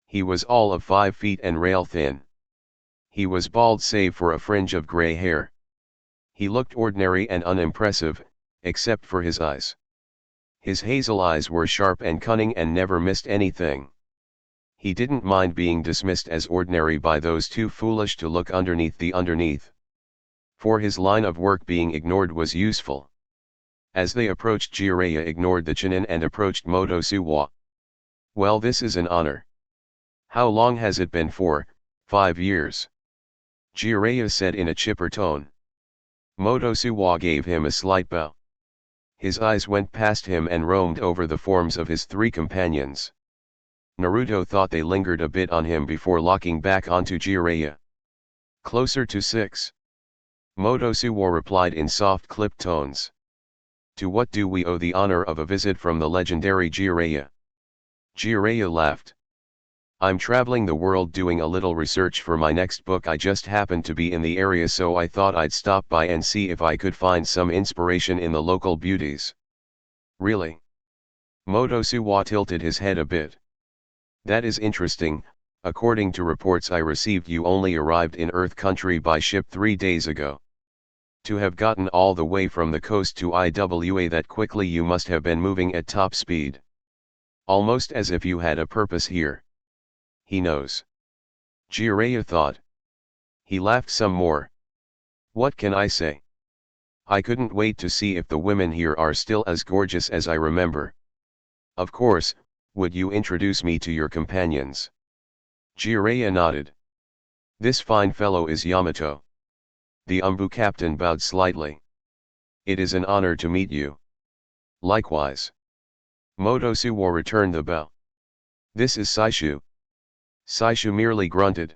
He was all of 5 feet and rail thin. He was bald save for a fringe of gray hair. He looked ordinary and unimpressive, except for his eyes. His hazel eyes were sharp and cunning and never missed anything. He didn't mind being dismissed as ordinary by those too foolish to look underneath the underneath. For his line of work, being ignored was useful. As they approached, Jiraiya ignored the Chunin and approached Motosuwa. Well, this is an honor. How long has it been for? 5 years. Jiraiya said in a chipper tone. Motosuwa gave him a slight bow. His eyes went past him and roamed over the forms of his 3 companions. Naruto thought they lingered a bit on him before locking back onto Jiraiya. Closer to 6. Motosuwa replied in soft clipped tones. To what do we owe the honor of a visit from the legendary Jiraiya? Jiraiya laughed. I'm traveling the world doing a little research for my next book. I just happened to be in the area, so I thought I'd stop by and see if I could find some inspiration in the local beauties. Really? Motosuwa tilted his head a bit. That is interesting. According to reports I received, you only arrived in Earth Country by ship 3 days ago. To have gotten all the way from the coast to Iwa that quickly, you must have been moving at top speed. Almost as if you had a purpose here. He knows. Jiraiya thought. He laughed some more. What can I say? I couldn't wait to see if the women here are still as gorgeous as I remember. Of course, would you introduce me to your companions? Jiraiya nodded. This fine fellow is Yamato. The Umbu captain bowed slightly. It is an honor to meet you. Likewise. Motosuwa returned the bow. This is Saishu. Saishu merely grunted.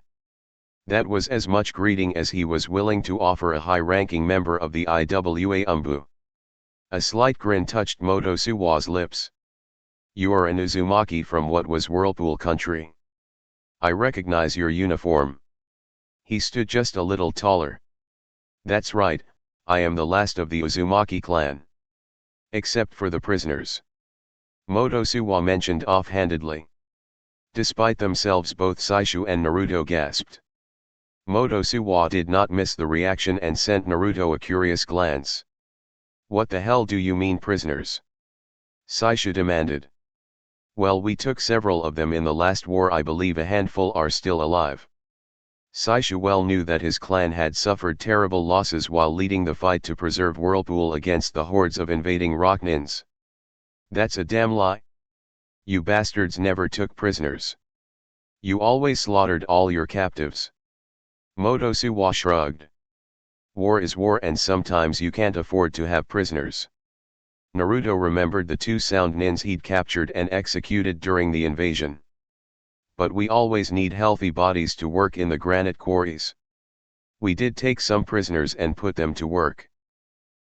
That was as much greeting as he was willing to offer a high-ranking member of the IWA Umbu. A slight grin touched Motosuwa's lips. You are an Uzumaki from what was Whirlpool country. I recognize your uniform. He stood just a little taller. That's right, I am the last of the Uzumaki clan. Except for the prisoners. Motosuwa mentioned offhandedly. Despite themselves, both Saishu and Naruto gasped. Motosuwa did not miss the reaction and sent Naruto a curious glance. What the hell do you mean prisoners? Saishu demanded. Well, we took several of them in the last war. I believe a handful are still alive. Saishu well knew that his clan had suffered terrible losses while leading the fight to preserve Whirlpool against the hordes of invading Rocknins. That's a damn lie. You bastards never took prisoners. You always slaughtered all your captives. Motosuwa shrugged. War is war and sometimes you can't afford to have prisoners. Naruto remembered the 2 sound nins he'd captured and executed during the invasion. But we always need healthy bodies to work in the granite quarries. We did take some prisoners and put them to work.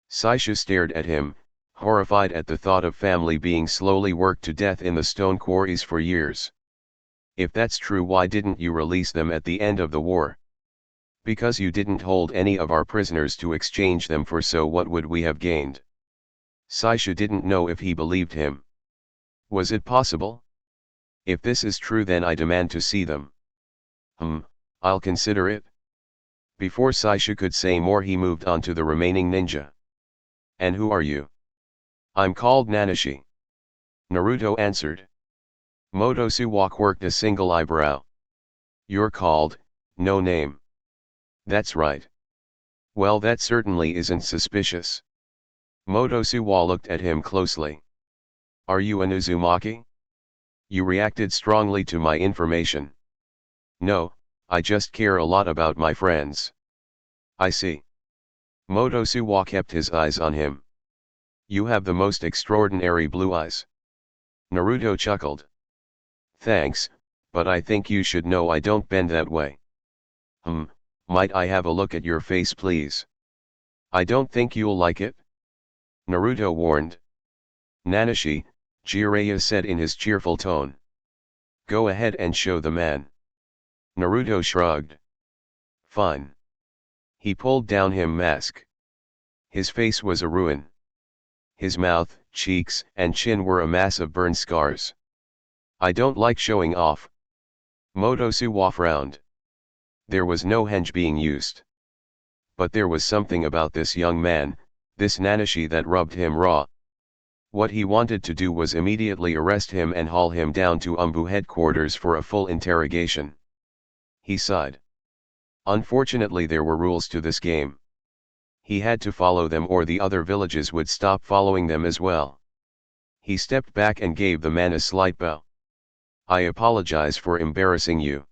Saishu stared at him, horrified at the thought of family being slowly worked to death in the stone quarries for years. If that's true, why didn't you release them at the end of the war? Because you didn't hold any of our prisoners to exchange them for, so what would we have gained? Saishu didn't know if he believed him. Was it possible? If this is true, then I demand to see them. I'll consider it. Before Saishu could say more, he moved on to the remaining ninja. And who are you? I'm called Nanashi. Naruto answered. Motosuwa quirked a single eyebrow. You're called, no name. That's right. Well, that certainly isn't suspicious. Motosuwa looked at him closely. Are you an Uzumaki? You reacted strongly to my information. No, I just care a lot about my friends. I see. Motosuwa kept his eyes on him. You have the most extraordinary blue eyes. Naruto chuckled. Thanks, but I think you should know I don't bend that way. Might I have a look at your face, please? I don't think you'll like it. Naruto warned. Nanashi, Jiraiya said in his cheerful tone. Go ahead and show the man. Naruto shrugged. Fine. He pulled down his mask. His face was a ruin. His mouth, cheeks, and chin were a mass of burn scars. I don't like showing off. Motosuwa frowned. There was no henge being used. But there was something about this young man, this Nanashi, that rubbed him raw. What he wanted to do was immediately arrest him and haul him down to Umbu headquarters for a full interrogation. He sighed. Unfortunately, there were rules to this game. He had to follow them or the other villages would stop following them as well. He stepped back and gave the man a slight bow. I apologize for embarrassing you.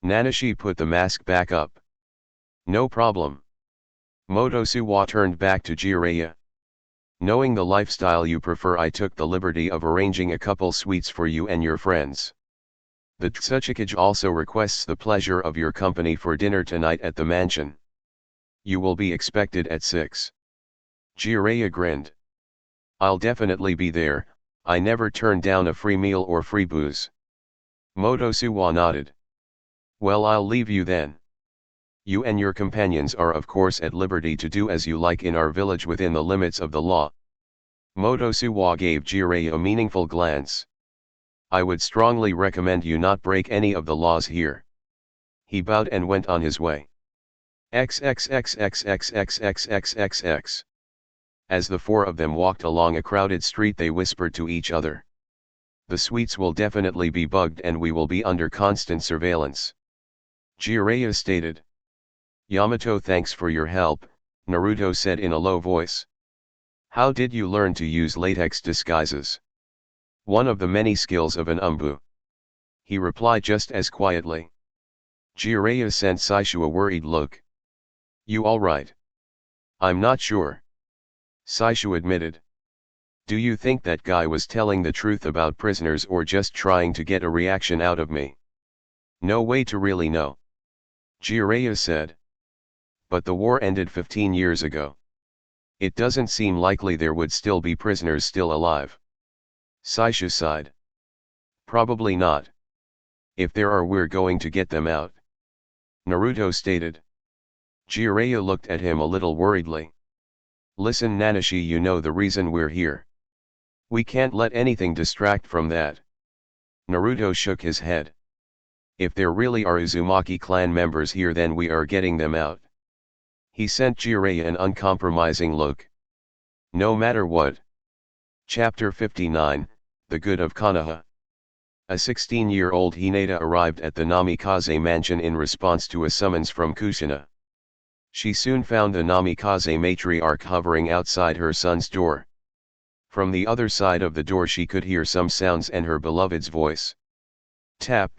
Nanashi put the mask back up. No problem. Motosuwa turned back to Jiraiya. Knowing the lifestyle you prefer, I took the liberty of arranging a couple suites for you and your friends. The Tsuchikage also requests the pleasure of your company for dinner tonight at the mansion. You will be expected at 6. Jiraiya grinned. I'll definitely be there, I never turn down a free meal or free booze. Motosuwa nodded. Well, I'll leave you then. You and your companions are of course at liberty to do as you like in our village within the limits of the law. Motosuwa gave Jiraiya a meaningful glance. I would strongly recommend you not break any of the laws here. He bowed and went on his way. XXXXXXXXXXX. As the 4 of them walked along a crowded street, they whispered to each other. The suites will definitely be bugged and we will be under constant surveillance. Jiraiya stated. Yamato, thanks for your help, Naruto said in a low voice. How did you learn to use latex disguises? One of the many skills of an Umbu. He replied just as quietly. Jiraiya sent Saishu a worried look. You alright? I'm not sure. Saishu admitted. Do you think that guy was telling the truth about prisoners or just trying to get a reaction out of me? No way to really know. Jiraiya said. But the war ended 15 years ago. It doesn't seem likely there would still be prisoners still alive. Saisha sighed. Probably not. If there are, we're going to get them out. Naruto stated. Jiraiya looked at him a little worriedly. Listen Nanashi, you know the reason we're here. We can't let anything distract from that. Naruto shook his head. If there really are Uzumaki clan members here, then we are getting them out. He sent Jiraiya an uncompromising look. No matter what. Chapter 59, The Good of Konoha. A 16-year-old Hinata arrived at the Namikaze mansion in response to a summons from Kushina. She soon found the Namikaze matriarch hovering outside her son's door. From the other side of the door she could hear some sounds and her beloved's voice. Tap,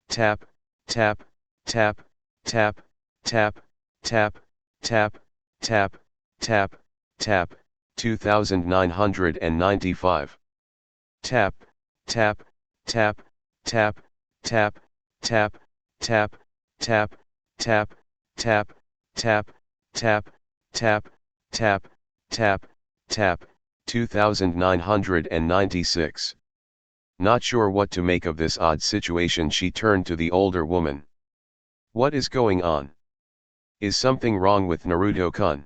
tap, tap, tap, tap, tap, tap, tap, tap, tap, tap, 2995. Tap, tap, tap, tap, tap, tap, tap, tap, tap, tap, tap, tap, tap, tap, tap, tap, 2996. Not sure what to make of this odd situation, she turned to the older woman. What is going on? Is something wrong with Naruto-kun?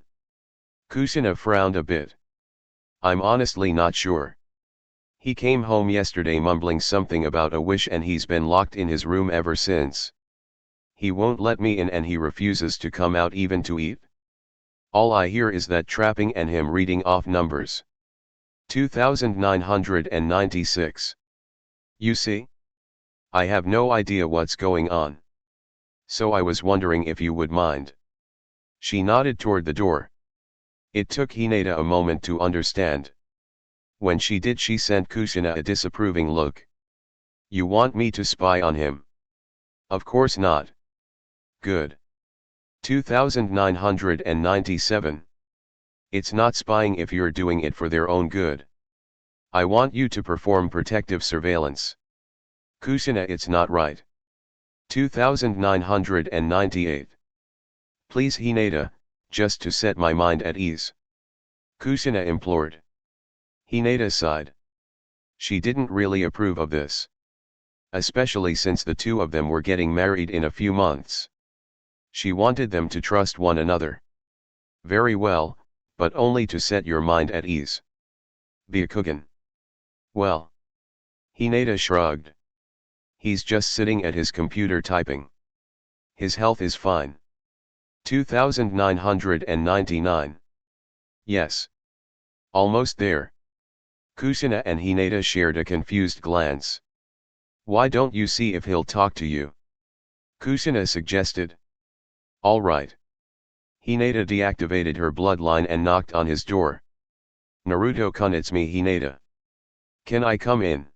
Kushina frowned a bit. I'm honestly not sure. He came home yesterday mumbling something about a wish and he's been locked in his room ever since. He won't let me in and he refuses to come out even to eat. All I hear is that trapping and him reading off numbers. 2996. You see? I have no idea what's going on. So I was wondering if you would mind. She nodded toward the door. It took Hinata a moment to understand. When she did, she sent Kushina a disapproving look. You want me to spy on him? Of course not. Good. 2997. It's not spying if you're doing it for their own good. I want you to perform protective surveillance. Kushina, it's not right. 2998. Please Hinata, just to set my mind at ease. Kushina implored. Hinata sighed. She didn't really approve of this. Especially since the two of them were getting married in a few months. She wanted them to trust one another. Very well, but only to set your mind at ease. Byakugan. Well. Hinata shrugged. He's just sitting at his computer typing. His health is fine. 2999. Yes. Almost there. Kushina and Hinata shared a confused glance. Why don't you see if he'll talk to you? Kushina suggested. All right. Hinata deactivated her bloodline and knocked on his door. Naruto-kun, it's me Hinata. Can I come in?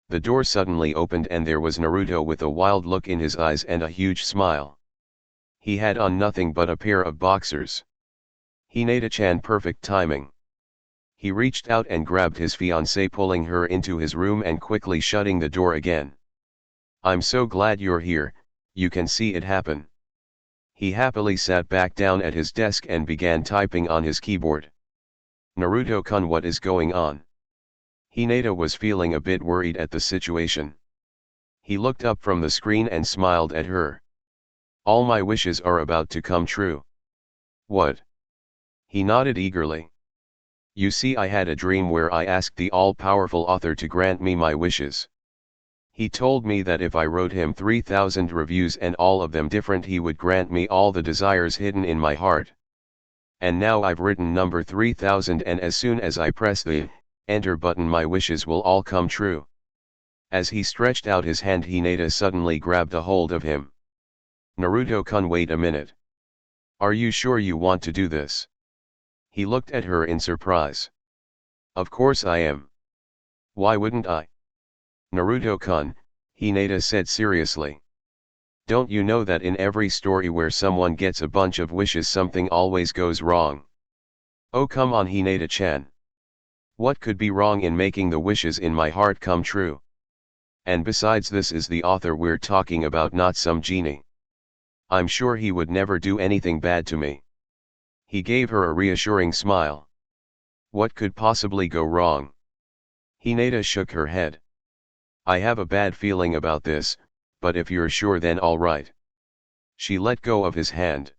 The door suddenly opened and there was Naruto with a wild look in his eyes and a huge smile. He had on nothing but a pair of boxers. Hinata-chan, perfect timing. He reached out and grabbed his fiancée, pulling her into his room and quickly shutting the door again. I'm so glad you're here, you can see it happen. He happily sat back down at his desk and began typing on his keyboard. Naruto-kun, what is going on? Hinata was feeling a bit worried at the situation. He looked up from the screen and smiled at her. All my wishes are about to come true. What? He nodded eagerly. You see, I had a dream where I asked the all-powerful author to grant me my wishes. He told me that if I wrote him 3,000 reviews and all of them different, he would grant me all the desires hidden in my heart. And now I've written number 3000 and as soon as I press the enter button, my wishes will all come true. As he stretched out his hand, Hinata suddenly grabbed a hold of him. Naruto-kun, wait a minute. Are you sure you want to do this? He looked at her in surprise. Of course I am. Why wouldn't I? Naruto-kun, Hinata said seriously. Don't you know that in every story where someone gets a bunch of wishes, something always goes wrong? Oh come on Hinata-chan. What could be wrong in making the wishes in my heart come true? And besides, this is the author we're talking about, not some genie. I'm sure he would never do anything bad to me. He gave her a reassuring smile. What could possibly go wrong? Hinata shook her head. I have a bad feeling about this, but if you're sure then all right. She let go of his hand.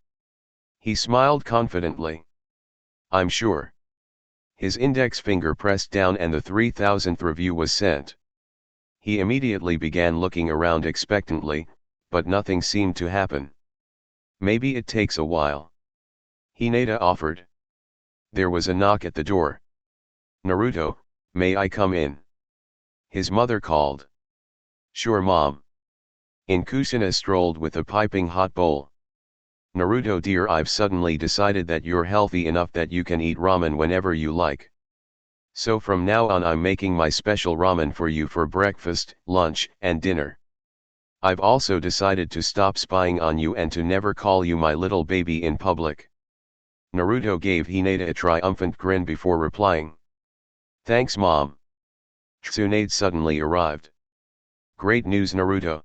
He smiled confidently. I'm sure. His index finger pressed down and the 3000th review was sent. He immediately began looking around expectantly, but nothing seemed to happen. Maybe it takes a while. Hinata offered. There was a knock at the door. Naruto, may I come in? His mother called. Sure, Mom. In Kusina strolled with a piping hot bowl. Naruto dear, I've suddenly decided that you're healthy enough that you can eat ramen whenever you like. So from now on I'm making my special ramen for you for breakfast, lunch, and dinner. I've also decided to stop spying on you and to never call you my little baby in public. Naruto gave Hinata a triumphant grin before replying. Thanks, Mom. Tsunade suddenly arrived. Great news, Naruto.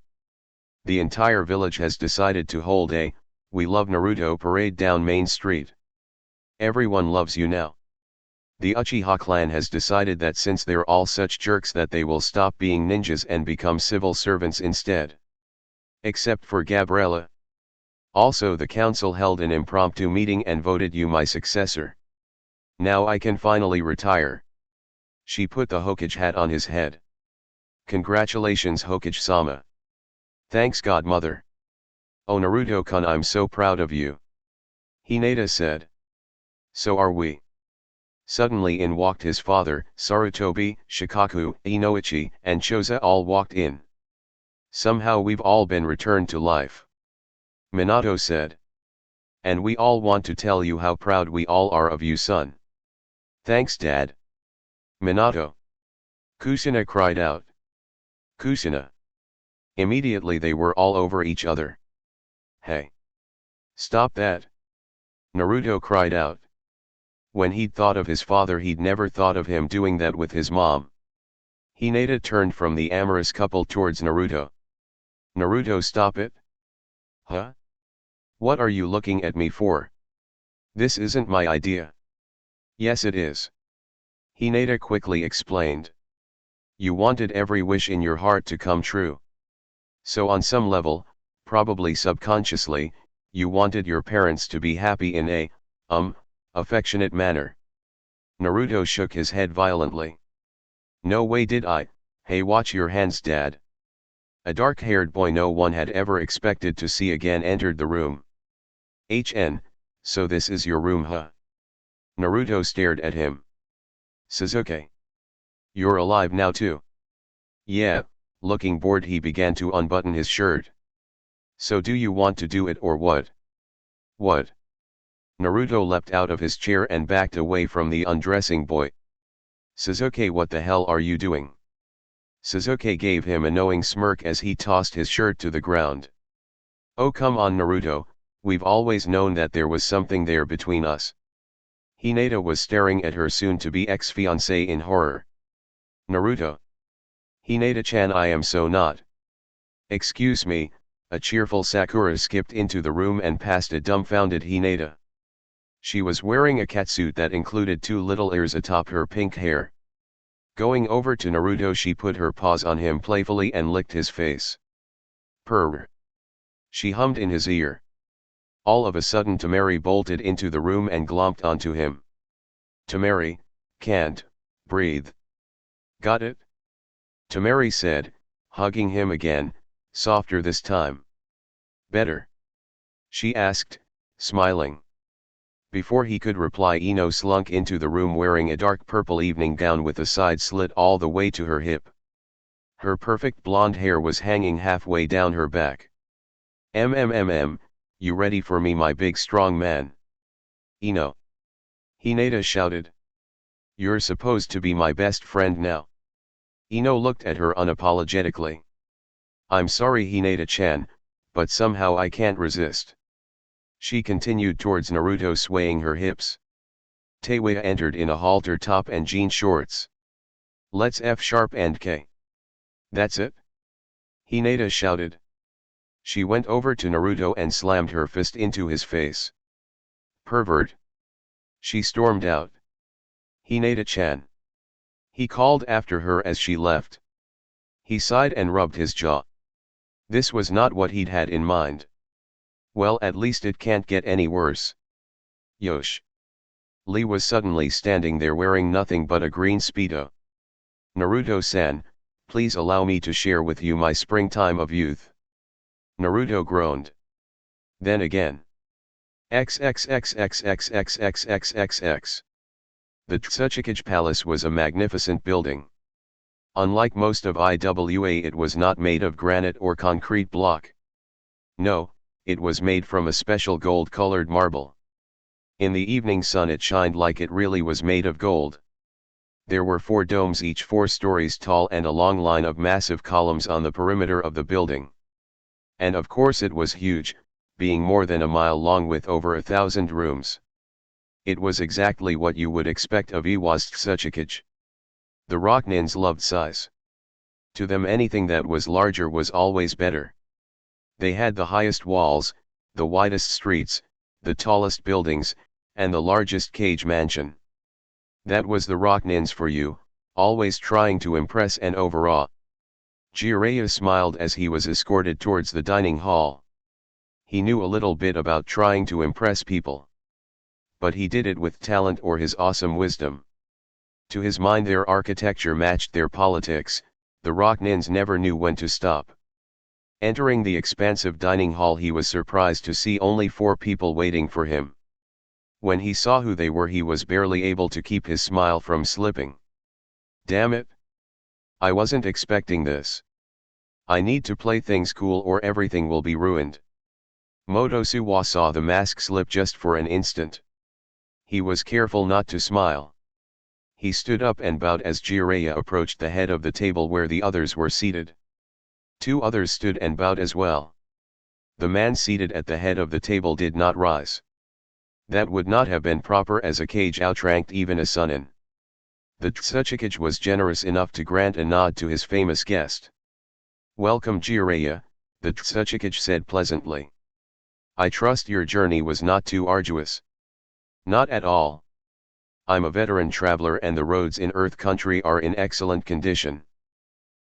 The entire village has decided to hold a We Love Naruto parade down Main Street. Everyone loves you now. The Uchiha clan has decided that since they're all such jerks that they will stop being ninjas and become civil servants instead. Except for Gabriella. Also, the council held an impromptu meeting and voted you my successor. Now I can finally retire. She put the Hokage hat on his head. Congratulations, Hokage-sama. Thanks, Godmother. Oh Naruto-kun, I'm so proud of you. Hinata said. So are we. Suddenly in walked his father, Sarutobi, Shikaku, Inoichi, and Choza all walked in. Somehow we've all been returned to life. Minato said. And we all want to tell you how proud we all are of you, son. Thanks, Dad. Minato. Kusina cried out. Kusina. Immediately they were all over each other. Hey. Stop that. Naruto cried out. When he'd thought of his father, he'd never thought of him doing that with his mom. Hinata turned from the amorous couple towards Naruto. Naruto, stop it. Huh? What are you looking at me for? This isn't my idea. Yes it is. Hinata quickly explained. You wanted every wish in your heart to come true. So on some level, probably subconsciously, you wanted your parents to be happy in a, affectionate manner. Naruto shook his head violently. No way did I. Hey, watch your hands, Dad. A dark-haired boy no one had ever expected to see again entered the room. So this is your room, huh? Naruto stared at him. Sasuke. You're alive now too. Yeah, looking bored he began to unbutton his shirt. So do you want to do it or what? What? Naruto leapt out of his chair and backed away from the undressing boy. Sasuke, what the hell are you doing? Sasuke gave him a knowing smirk as he tossed his shirt to the ground. Oh come on Naruto, we've always known that there was something there between us. Hinata was staring at her soon-to-be ex-fiancé in horror. Naruto. Hinata-chan, I am so not. Excuse me, a cheerful Sakura skipped into the room and passed a dumbfounded Hinata. She was wearing a catsuit that included two little ears atop her pink hair. Going over to Naruto, she put her paws on him playfully and licked his face. Purr. She hummed in his ear. All of a sudden Tamari bolted into the room and glomped onto him. Tamari, can't breathe. Got it? Tamari said, hugging him again, softer this time. Better? She asked, smiling. Before he could reply, Ino slunk into the room wearing a dark purple evening gown with a side slit all the way to her hip. Her perfect blonde hair was hanging halfway down her back. You ready for me, my big strong man? Ino. Hinata shouted. You're supposed to be my best friend now. Ino looked at her unapologetically. I'm sorry Hinata-chan, but somehow I can't resist. She continued towards Naruto, swaying her hips. Taewei entered in a halter top and jean shorts. Let's F sharp and K. That's it? Hinata shouted. She went over to Naruto and slammed her fist into his face. Pervert. She stormed out. Hinata-chan. He called after her as she left. He sighed and rubbed his jaw. This was not what he'd had in mind. Well, at least it can't get any worse. Yosh. Lee was suddenly standing there wearing nothing but a green speedo. Naruto-san, please allow me to share with you my springtime of youth. Naruto groaned. Then again. XXXXXXXXXX. The Tsuchikage Palace was a magnificent building. Unlike most of IWA, it was not made of granite or concrete block. No, it was made from a special gold-colored marble. In the evening sun it shined like it really was made of gold. There were 4 domes, each 4 stories tall, and a long line of massive columns on the perimeter of the building. And of course it was huge, being more than a mile long with over 1,000 rooms. It was exactly what you would expect of Iwa's Tsuchikage. The Rocknins loved size. To them anything that was larger was always better. They had the highest walls, the widest streets, the tallest buildings, and the largest cage mansion. That was the Rocknins for you, always trying to impress and overawe. Jiraiya smiled as he was escorted towards the dining hall. He knew a little bit about trying to impress people. But he did it with talent or his awesome wisdom. To his mind their architecture matched their politics, the Rocknins never knew when to stop. Entering the expansive dining hall he was surprised to see only 4 people waiting for him. When he saw who they were he was barely able to keep his smile from slipping. Damn it! I wasn't expecting this. I need to play things cool or everything will be ruined. Motosuwa saw the mask slip just for an instant. He was careful not to smile. He stood up and bowed as Jiraiya approached the head of the table where the others were seated. 2 others stood and bowed as well. The man seated at the head of the table did not rise. That would not have been proper, as a cage outranked even a Sunin. The Tsuchikage was generous enough to grant a nod to his famous guest. Welcome Jiraiya, the Tsuchikage said pleasantly. I trust your journey was not too arduous. Not at all. I'm a veteran traveler and the roads in Earth Country are in excellent condition.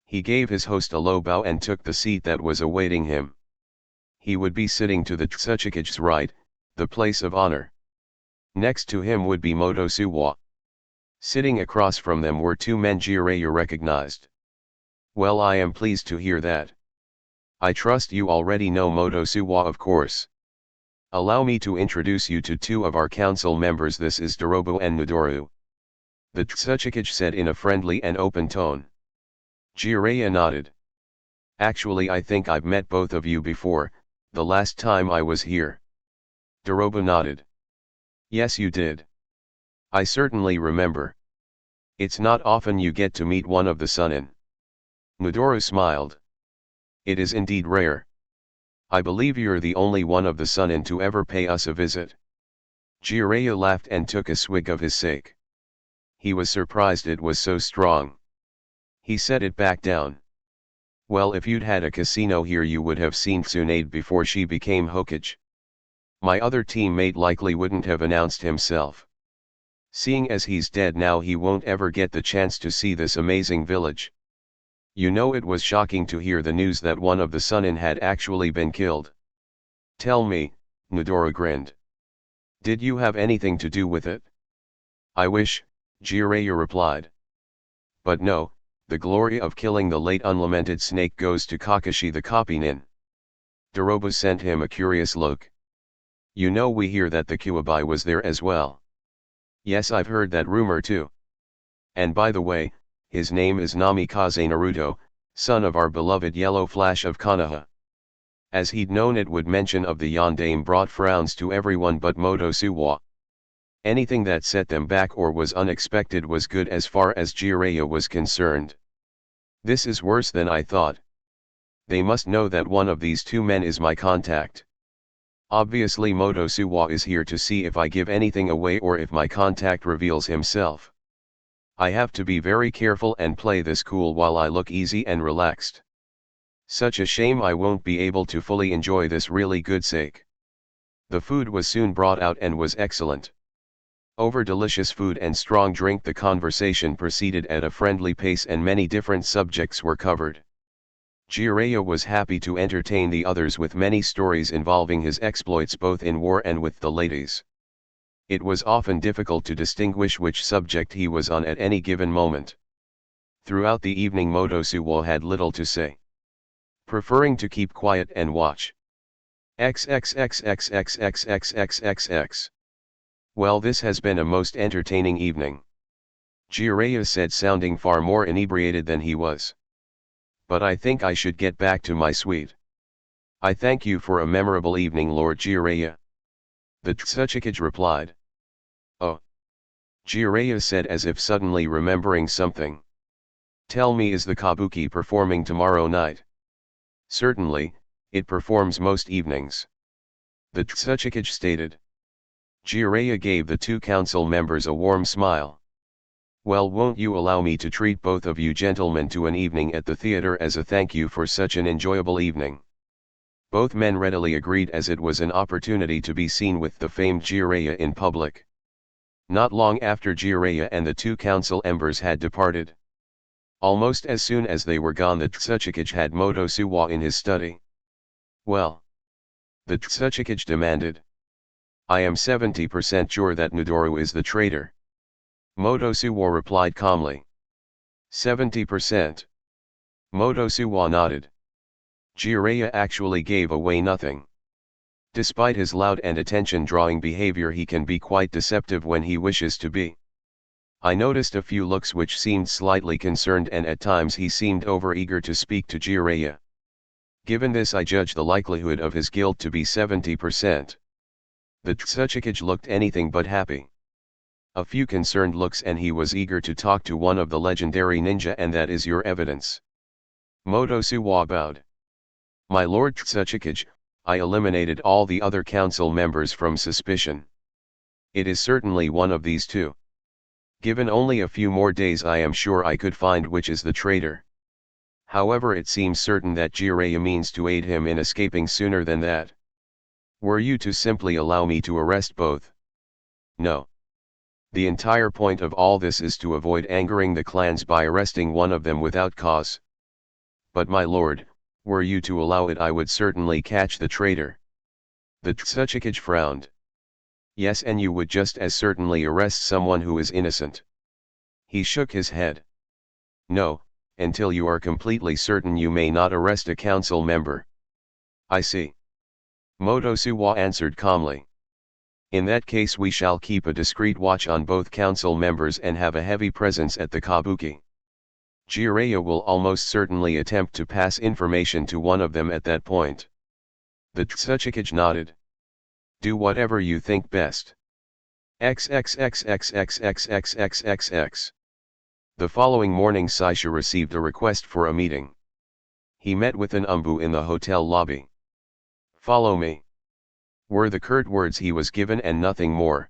He gave his host a low bow and took the seat that was awaiting him. He would be sitting to the Tsuchikage's right, the place of honor. Next to him would be Motosuwa. Sitting across from them were 2 men Jiraiya recognized. Well, I am pleased to hear that. I trust you already know Motosuwa, of course. Allow me to introduce you to 2 of our council members. This is Dorobo and Nodoru. The Tsuchikage said in a friendly and open tone. Jiraiya nodded. Actually, I think I've met both of you before, the last time I was here. Dorobo nodded. Yes, you did. I certainly remember. It's not often you get to meet one of the Sunin. Nodoru smiled. It is indeed rare. I believe you're the only one of the Sunin to ever pay us a visit. Jiraiya laughed and took a swig of his sake. He was surprised it was so strong. He set it back down. Well, if you'd had a casino here you would have seen Tsunade before she became Hokage. My other teammate likely wouldn't have announced himself. Seeing as he's dead now, he won't ever get the chance to see this amazing village. You know, it was shocking to hear the news that one of the Sunin had actually been killed. Tell me, Nodoru grinned. Did you have anything to do with it? I wish, Jiraiya replied. But no, the glory of killing the late unlamented snake goes to Kakashi the Copynin. Dorobo sent him a curious look. You know, we hear that the Kyuubi was there as well. Yes, I've heard that rumor too. And by the way, his name is Namikaze Naruto, son of our beloved Yellow Flash of Konoha. As he'd known it would mention of the Yondaime brought frowns to everyone but Motosuwa. Anything that set them back or was unexpected was good as far as Jiraiya was concerned. This is worse than I thought. They must know that one of these 2 men is my contact. Obviously Motosuwa is here to see if I give anything away or if my contact reveals himself. I have to be very careful and play this cool while I look easy and relaxed. Such a shame I won't be able to fully enjoy this really good sake. The food was soon brought out and was excellent. Over delicious food and strong drink the conversation proceeded at a friendly pace and many different subjects were covered. Jiraiya was happy to entertain the others with many stories involving his exploits both in war and with the ladies. It was often difficult to distinguish which subject he was on at any given moment. Throughout the evening Motosuwa had little to say, preferring to keep quiet and watch. XXXXXXXXXX. Well, this has been a most entertaining evening, Jiraiya said, sounding far more inebriated than he was. But I think I should get back to my suite. I thank you for a memorable evening, Lord Jiraiya. The Tsuchikage replied. Oh. Jiraiya said as if suddenly remembering something. Tell me, is the kabuki performing tomorrow night? Certainly, it performs most evenings, the Tsuchikage stated. Jiraiya gave the two council members a warm smile. Well, won't you allow me to treat both of you gentlemen to an evening at the theater as a thank you for such an enjoyable evening? Both men readily agreed, as it was an opportunity to be seen with the famed Jiraiya in public. Not long after Jiraiya and the two council members had departed. Almost as soon as they were gone, the Tsuchikage had Motosuwa in his study. Well? The Tsuchikage demanded. I am 70% sure that Nodoru is the traitor. Motosuwa replied calmly. 70%. Motosuwa nodded. Jiraiya actually gave away nothing. Despite his loud and attention-drawing behavior, he can be quite deceptive when he wishes to be. I noticed a few looks which seemed slightly concerned, and at times he seemed over-eager to speak to Jiraiya. Given this, I judge the likelihood of his guilt to be 70%. The Tsuchikage looked anything but happy. A few concerned looks and he was eager to talk to one of the legendary ninja, and that is your evidence. Motosuwa bowed. My lord Tsuchikage, I eliminated all the other council members from suspicion. It is certainly one of these two. Given only a few more days, I am sure I could find which is the traitor. However, it seems certain that Jiraiya means to aid him in escaping sooner than that. Were you to simply allow me to arrest both? No. The entire point of all this is to avoid angering the clans by arresting one of them without cause. But my lord, were you to allow it, I would certainly catch the traitor. The Tsuchikage frowned. Yes, and you would just as certainly arrest someone who is innocent. He shook his head. No, until you are completely certain you may not arrest a council member. I see. Motosuwa answered calmly. In that case, we shall keep a discreet watch on both council members and have a heavy presence at the kabuki. Jiraiya will almost certainly attempt to pass information to one of them at that point. The Tsuchikage nodded. Do whatever you think best. XXXXXXXXXX. The following morning Saisha received a request for a meeting. He met with an umbu in the hotel lobby. Follow me, were the curt words he was given, and nothing more.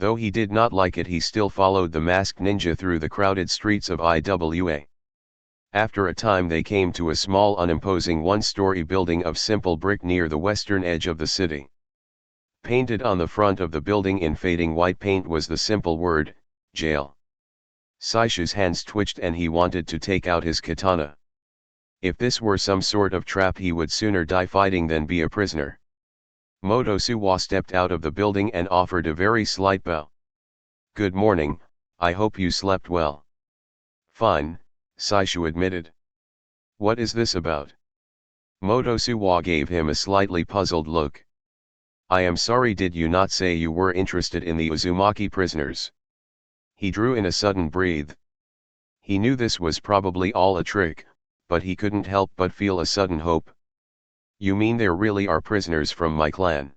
Though he did not like it, he still followed the masked ninja through the crowded streets of Iwa. After a time they came to a small unimposing one-story building of simple brick near the western edge of the city. Painted on the front of the building in fading white paint was the simple word, jail. Saisha's hands twitched and he wanted to take out his katana. If this were some sort of trap, he would sooner die fighting than be a prisoner. Motosuwa stepped out of the building and offered a very slight bow. Good morning, I hope you slept well. Fine, Saishu admitted. What is this about? Motosuwa gave him a slightly puzzled look. I am sorry, did you not say you were interested in the Uzumaki prisoners? He drew in a sudden breath. He knew this was probably all a trick, but he couldn't help but feel a sudden hope. You mean there really are prisoners from my clan?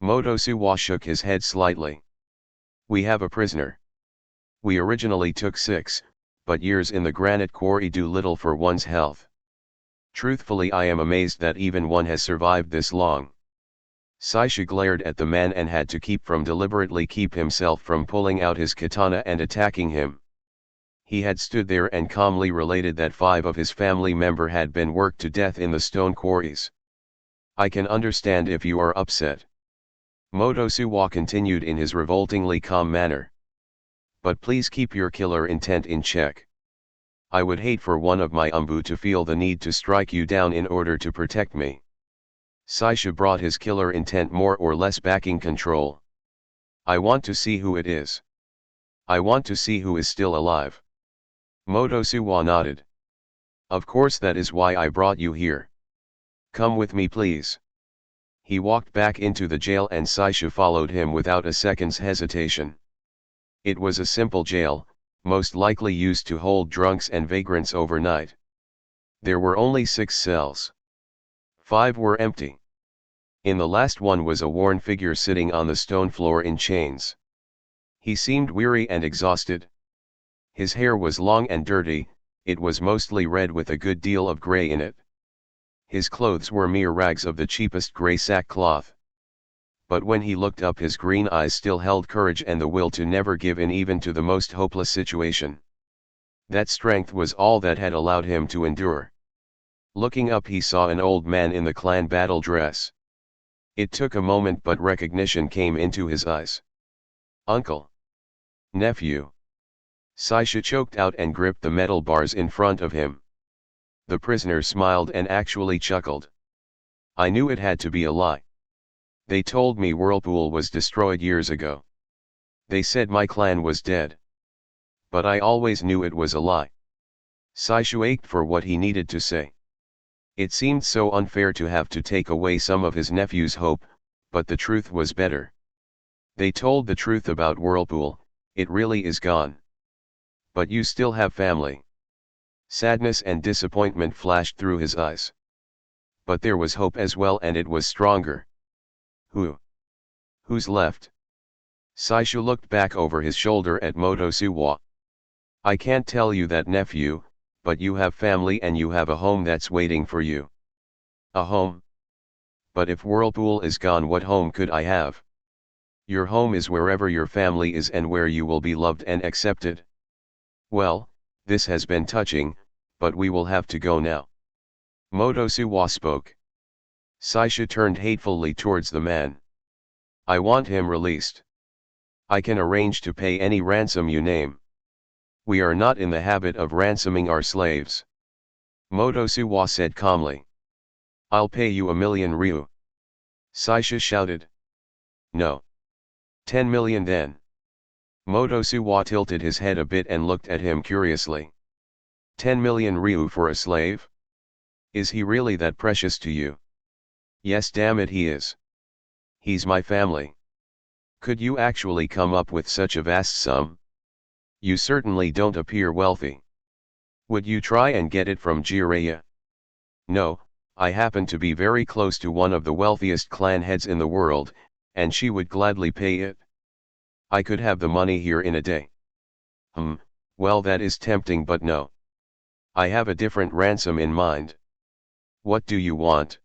Motosuwa shook his head slightly. We have a prisoner. We originally took 6, but years in the granite quarry do little for one's health. Truthfully, I am amazed that even one has survived this long. Saisha glared at the man and had to deliberately keep himself from pulling out his katana and attacking him. He had stood there and calmly related that 5 of his family member had been worked to death in the stone quarries. I can understand if you are upset. Motosuwa continued in his revoltingly calm manner. But please keep your killer intent in check. I would hate for one of my umbu to feel the need to strike you down in order to protect me. Saisha brought his killer intent more or less back in control. I want to see who it is. I want to see who is still alive. Motosuwa nodded. Of course, that is why I brought you here. Come with me please. He walked back into the jail and Saisha followed him without a second's hesitation. It was a simple jail, most likely used to hold drunks and vagrants overnight. There were only 6 cells. 5 were empty. In the last one was a worn figure sitting on the stone floor in chains. He seemed weary and exhausted. His hair was long and dirty, it was mostly red with a good deal of gray in it. His clothes were mere rags of the cheapest gray sackcloth. But when he looked up, his green eyes still held courage and the will to never give in even to the most hopeless situation. That strength was all that had allowed him to endure. Looking up, he saw an old man in the clan battle dress. It took a moment, but recognition came into his eyes. Uncle. Nephew. Saisha choked out and gripped the metal bars in front of him. The prisoner smiled and actually chuckled. I knew it had to be a lie. They told me Whirlpool was destroyed years ago. They said my clan was dead. But I always knew it was a lie. Saisha ached for what he needed to say. It seemed so unfair to have to take away some of his nephew's hope, but the truth was better. They told the truth about Whirlpool, it really is gone. But you still have family. Sadness and disappointment flashed through his eyes. But there was hope as well, and it was stronger. Who's left? Saisha looked back over his shoulder at Motosuwa. I can't tell you that, nephew, but you have family and you have a home that's waiting for you. A home? But if Whirlpool is gone, what home could I have? Your home is wherever your family is and where you will be loved and accepted. Well, this has been touching, but we will have to go now. Motosuwa spoke. Saisha turned hatefully towards the man. I want him released. I can arrange to pay any ransom you name. We are not in the habit of ransoming our slaves. Motosuwa said calmly. I'll pay you 1,000,000 ryu. Saisha shouted. No. 10 million then. Motosuwa tilted his head a bit and looked at him curiously. 10 million ryu for a slave? Is he really that precious to you? Yes, damn it, he is. He's my family. Could you actually come up with such a vast sum? You certainly don't appear wealthy. Would you try and get it from Jiraiya? No, I happen to be very close to one of the wealthiest clan heads in the world, and she would gladly pay it. I could have the money here in a day. Well, that is tempting, but no. I have a different ransom in mind. What do you want?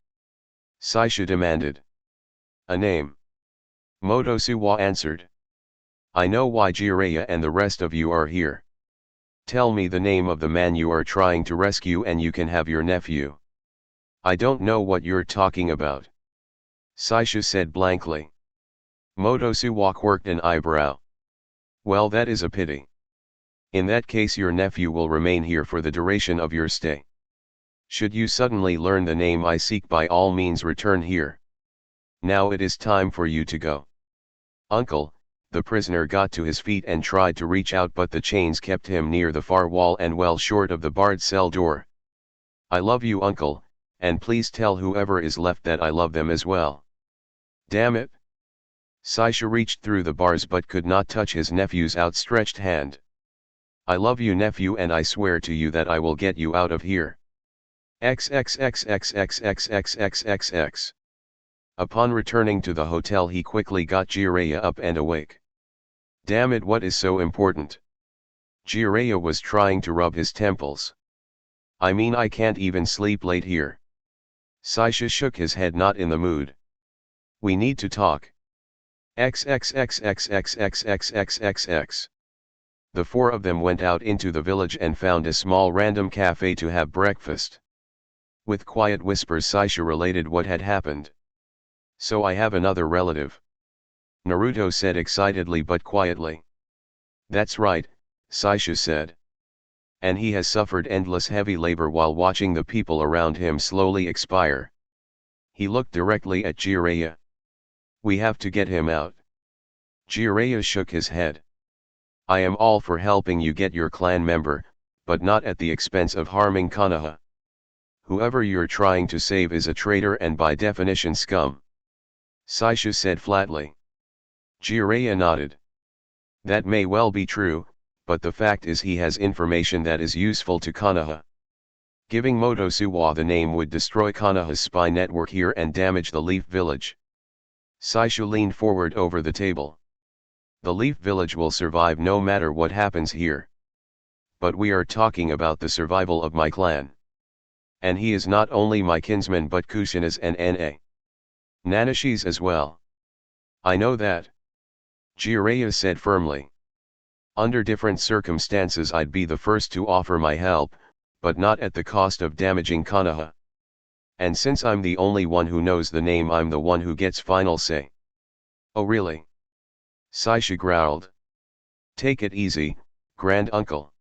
Saisha demanded. A name. Motosuwa answered. I know why Jiraiya and the rest of you are here. Tell me the name of the man you are trying to rescue and you can have your nephew. I don't know what you're talking about. Saisha said blankly. Motosuwa quirked an eyebrow. Well, that is a pity. In that case, your nephew will remain here for the duration of your stay. Should you suddenly learn the name I seek, by all means return here. Now it is time for you to go. Uncle. The prisoner got to his feet and tried to reach out, but the chains kept him near the far wall and well short of the barred cell door. I love you, uncle, and please tell whoever is left that I love them as well. Damn it. Saisha reached through the bars but could not touch his nephew's outstretched hand. I love you, nephew, and I swear to you that I will get you out of here. XXXXXXXXXX. Upon returning to the hotel, he quickly got Jiraiya up and awake. Damn it, what is so important? Jiraiya was trying to rub his temples. I mean, I can't even sleep late here. Saisha shook his head, not in the mood. We need to talk. XXXXXXXXXX. The four of them went out into the village and found a small random cafe to have breakfast. With quiet whispers Saisha related what had happened. So I have another relative. Naruto said excitedly but quietly. That's right, Saisha said. And he has suffered endless heavy labor while watching the people around him slowly expire. He looked directly at Jiraiya. We have to get him out. Jiraiya shook his head. I am all for helping you get your clan member, but not at the expense of harming Konoha. Whoever you're trying to save is a traitor and by definition scum. Saisha said flatly. Jiraiya nodded. That may well be true, but the fact is he has information that is useful to Konoha. Giving Motosuwa the name would destroy Konoha's spy network here and damage the Leaf Village. Saisha leaned forward over the table. The Leaf Village will survive no matter what happens here. But we are talking about the survival of my clan. And he is not only my kinsman but Kushina's and Nanashi's as well. I know that. Jiraiya said firmly. Under different circumstances I'd be the first to offer my help, but not at the cost of damaging Konoha. And since I'm the only one who knows the name, I'm the one who gets final say. Oh really? Saisha growled. Take it easy, Grand Uncle.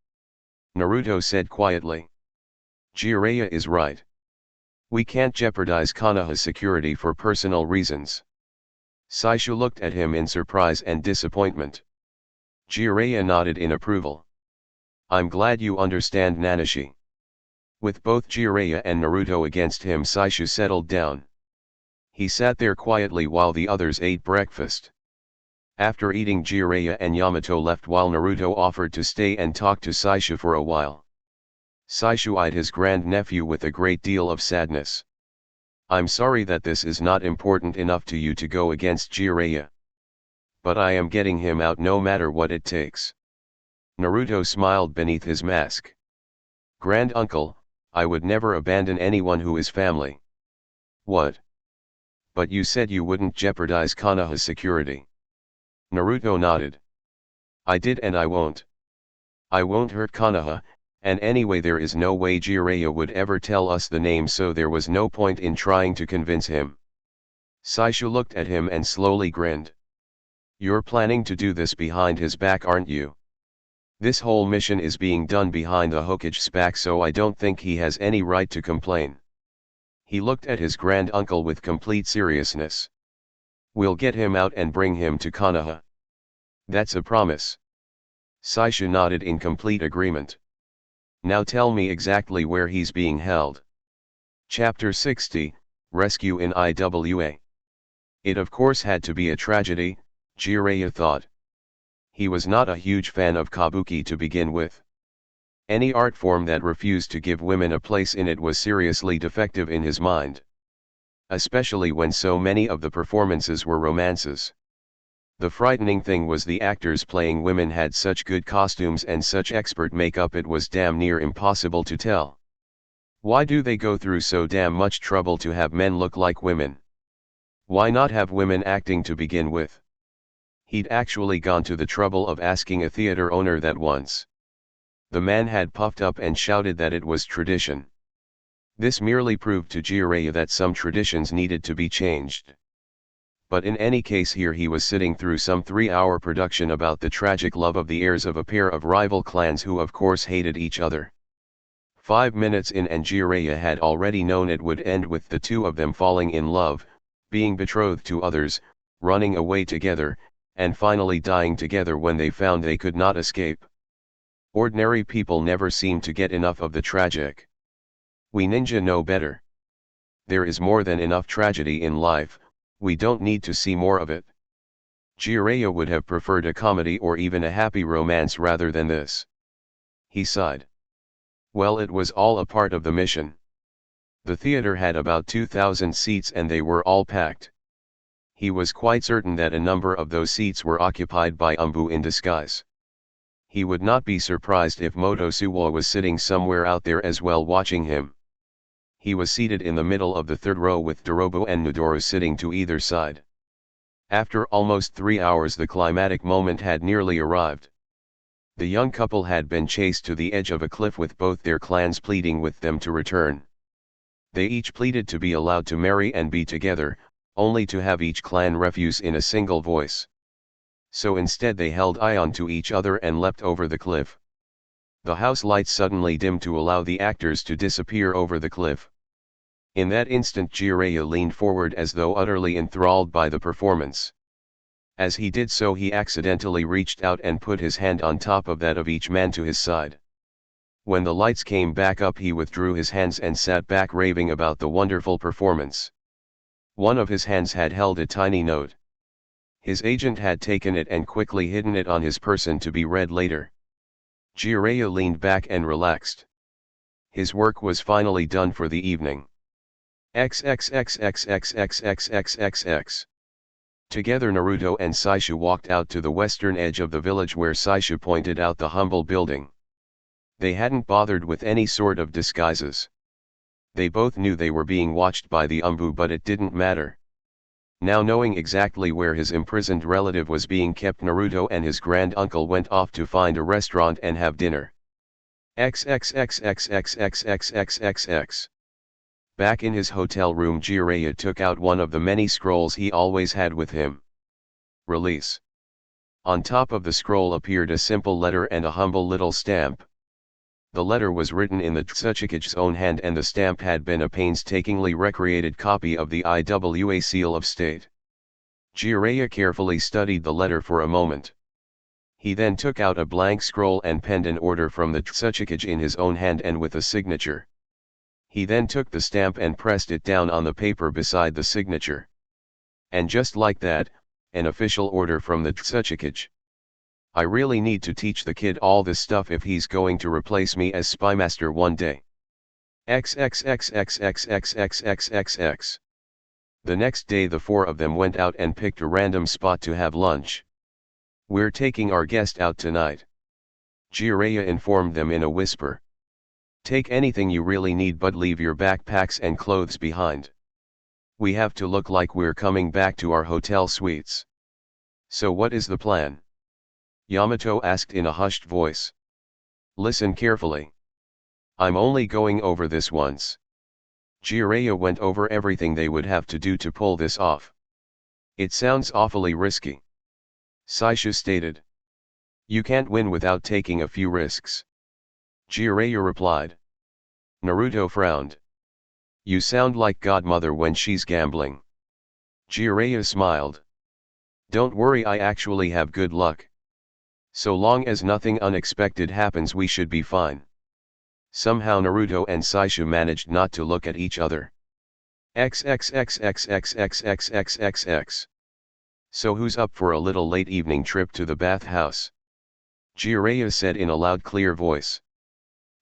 Naruto said quietly. Jiraiya is right. We can't jeopardize Konoha's security for personal reasons. Saisha looked at him in surprise and disappointment. Jiraiya nodded in approval. I'm glad you understand Nanashi. With both Jiraiya and Naruto against him, Saisha settled down. He sat there quietly while the others ate breakfast. After eating, Jiraiya and Yamato left while Naruto offered to stay and talk to Saisha for a while. Saisha eyed his grandnephew with a great deal of sadness. I'm sorry that this is not important enough to you to go against Jiraiya. But I am getting him out no matter what it takes. Naruto smiled beneath his mask. Grand Uncle, I would never abandon anyone who is family. What? But you said you wouldn't jeopardize Konoha's security. Naruto nodded. I did and I won't. I won't hurt Konoha, and anyway there is no way Jiraiya would ever tell us the name, so there was no point in trying to convince him. Saisha looked at him and slowly grinned. You're planning to do this behind his back, aren't you? This whole mission is being done behind the Hokage's back, so I don't think he has any right to complain. He looked at his grand uncle with complete seriousness. We'll get him out and bring him to Konoha. That's a promise. Saisha nodded in complete agreement. Now tell me exactly where he's being held. Chapter 60, Rescue in IWA. It of course had to be a tragedy, Jiraiya thought. He was not a huge fan of kabuki to begin with. Any art form that refused to give women a place in it was seriously defective in his mind. Especially when so many of the performances were romances. The frightening thing was the actors playing women had such good costumes and such expert makeup it was damn near impossible to tell. Why do they go through so damn much trouble to have men look like women? Why not have women acting to begin with? He'd actually gone to the trouble of asking a theater owner that once. The man had puffed up and shouted that it was tradition. This merely proved to Jiraiya that some traditions needed to be changed. But in any case, here he was sitting through some 3-hour production about the tragic love of the heirs of a pair of rival clans who of course hated each other. 5 minutes in and Jiraiya had already known it would end with the two of them falling in love, being betrothed to others, running away together, and finally dying together when they found they could not escape. Ordinary people never seem to get enough of the tragic. We ninja know better. There is more than enough tragedy in life, we don't need to see more of it. Jiraiya would have preferred a comedy or even a happy romance rather than this. He sighed. Well, it was all a part of the mission. The theater had about 2,000 seats and they were all packed. He was quite certain that a number of those seats were occupied by Umbu in disguise. He would not be surprised if Motosuwa was sitting somewhere out there as well watching him. He was seated in the middle of the third row with Dorobo and Nodoro sitting to either side. After almost 3 hours the climatic moment had nearly arrived. The young couple had been chased to the edge of a cliff with both their clans pleading with them to return. They each pleaded to be allowed to marry and be together, only to have each clan refuse in a single voice. So instead they held on to each other and leapt over the cliff. The house lights suddenly dimmed to allow the actors to disappear over the cliff. In that instant Jiraiya leaned forward as though utterly enthralled by the performance. As he did so he accidentally reached out and put his hand on top of that of each man to his side. When the lights came back up he withdrew his hands and sat back raving about the wonderful performance. One of his hands had held a tiny note. His agent had taken it and quickly hidden it on his person to be read later. Jiraiya leaned back and relaxed. His work was finally done for the evening. XXXXXXXXXX. Together Naruto and Saishu walked out to the western edge of the village where Saishu pointed out the humble building. They hadn't bothered with any sort of disguises. They both knew they were being watched by the Umbu, but it didn't matter. Now knowing exactly where his imprisoned relative was being kept, Naruto and his grand uncle went off to find a restaurant and have dinner. XXXXXXXXXX. Back in his hotel room Jiraiya took out one of the many scrolls he always had with him. Release. On top of the scroll appeared a simple letter and a humble little stamp. The letter was written in the Tsuchikage's own hand and the stamp had been a painstakingly recreated copy of the IWA seal of state. Jiraiya carefully studied the letter for a moment. He then took out a blank scroll and penned an order from the Tsuchikage in his own hand and with a signature. He then took the stamp and pressed it down on the paper beside the signature. And just like that, an official order from the Tsuchikage. I really need to teach the kid all this stuff if he's going to replace me as spymaster one day. XXXXXXXXXX. The next day the four of them went out and picked a random spot to have lunch. We're taking our guest out tonight. Jiraiya informed them in a whisper. Take anything you really need but leave your backpacks and clothes behind. We have to look like we're coming back to our hotel suites. So what is the plan? Yamato asked in a hushed voice. Listen carefully. I'm only going over this once. Jiraiya went over everything they would have to do to pull this off. It sounds awfully risky. Saishu stated. You can't win without taking a few risks. Jiraiya replied. Naruto frowned. You sound like Godmother when she's gambling. Jiraiya smiled. Don't worry, I actually have good luck. So long as nothing unexpected happens we should be fine. Somehow Naruto and Saishu managed not to look at each other. XXXXXXXXXXX. So who's up for a little late evening trip to the bathhouse? Jiraiya said in a loud clear voice.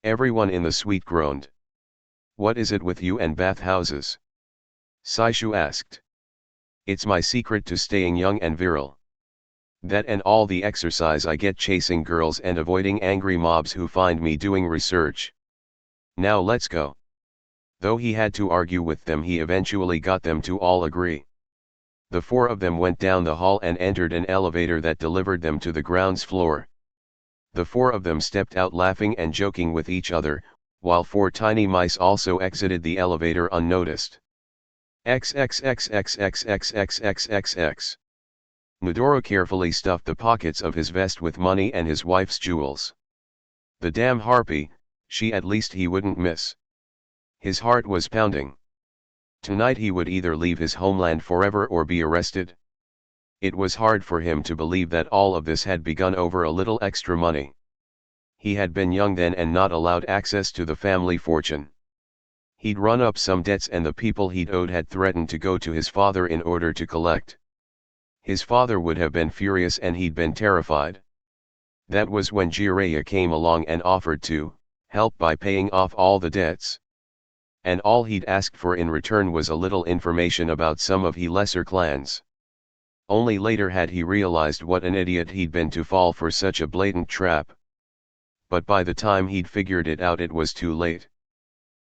Everyone in the suite groaned. What is it with you and bathhouses? Saishu asked. It's my secret to staying young and virile. That and all the exercise I get chasing girls and avoiding angry mobs who find me doing research. Now let's go. Though he had to argue with them, he eventually got them to all agree. The four of them went down the hall and entered an elevator that delivered them to the ground's floor. The four of them stepped out laughing and joking with each other, while four tiny mice also exited the elevator unnoticed. XXXXXXXXX. Midoro carefully stuffed the pockets of his vest with money and his wife's jewels. The damn harpy, she at least he wouldn't miss. His heart was pounding. Tonight he would either leave his homeland forever or be arrested. It was hard for him to believe that all of this had begun over a little extra money. He had been young then and not allowed access to the family fortune. He'd run up some debts and the people he'd owed had threatened to go to his father in order to collect. His father would have been furious and he'd been terrified. That was when Jiraiya came along and offered to help by paying off all the debts. And all he'd asked for in return was a little information about some of his lesser clans. Only later had he realized what an idiot he'd been to fall for such a blatant trap. But by the time he'd figured it out it was too late.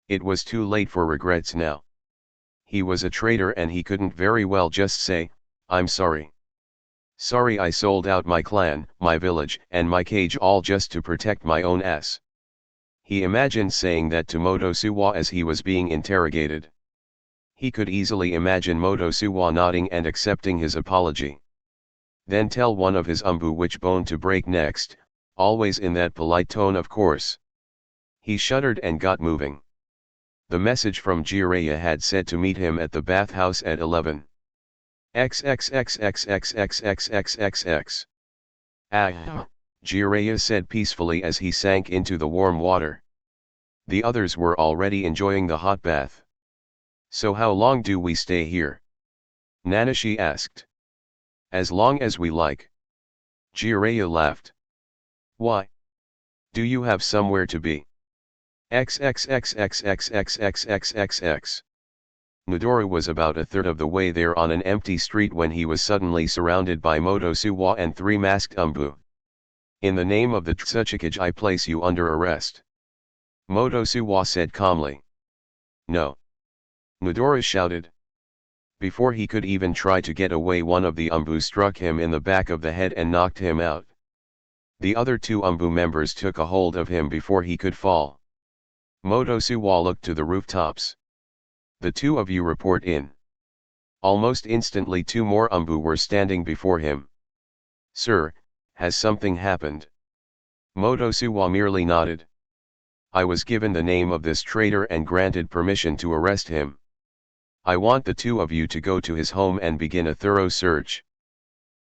It was too late for regrets now. He was a traitor and he couldn't very well just say, I'm sorry. Sorry I sold out my clan, my village, and my cage all just to protect my own ass. He imagined saying that to Motosuwa as he was being interrogated. He could easily imagine Motosuwa nodding and accepting his apology. Then tell one of his which bone to break next, always in that polite tone of course. He shuddered and got moving. The message from Jiraiya had said to meet him at the bathhouse at 11. XXXXXXXXXXX. Ah, Jiraiya said peacefully as he sank into the warm water. The others were already enjoying the hot bath. So how long do we stay here? Nanashi asked. As long as we like. Jiraiya laughed. Why? Do you have somewhere to be? XXXXXXXXXXX. Midori was about a third of the way there on an empty street when he was suddenly surrounded by Motosuwa and 3 masked In the name of the Tsuchikage I place you under arrest. Motosuwa said calmly. No. Midori shouted. Before he could even try to get away, one of the struck him in the back of the head and knocked him out. The other 2 members took a hold of him before he could fall. Motosuwa looked to the rooftops. The 2 of you report in. Almost instantly 2 more were standing before him. Sir, has something happened? Motosuwa merely nodded. I was given the name of this traitor and granted permission to arrest him. I want the 2 of you to go to his home and begin a thorough search.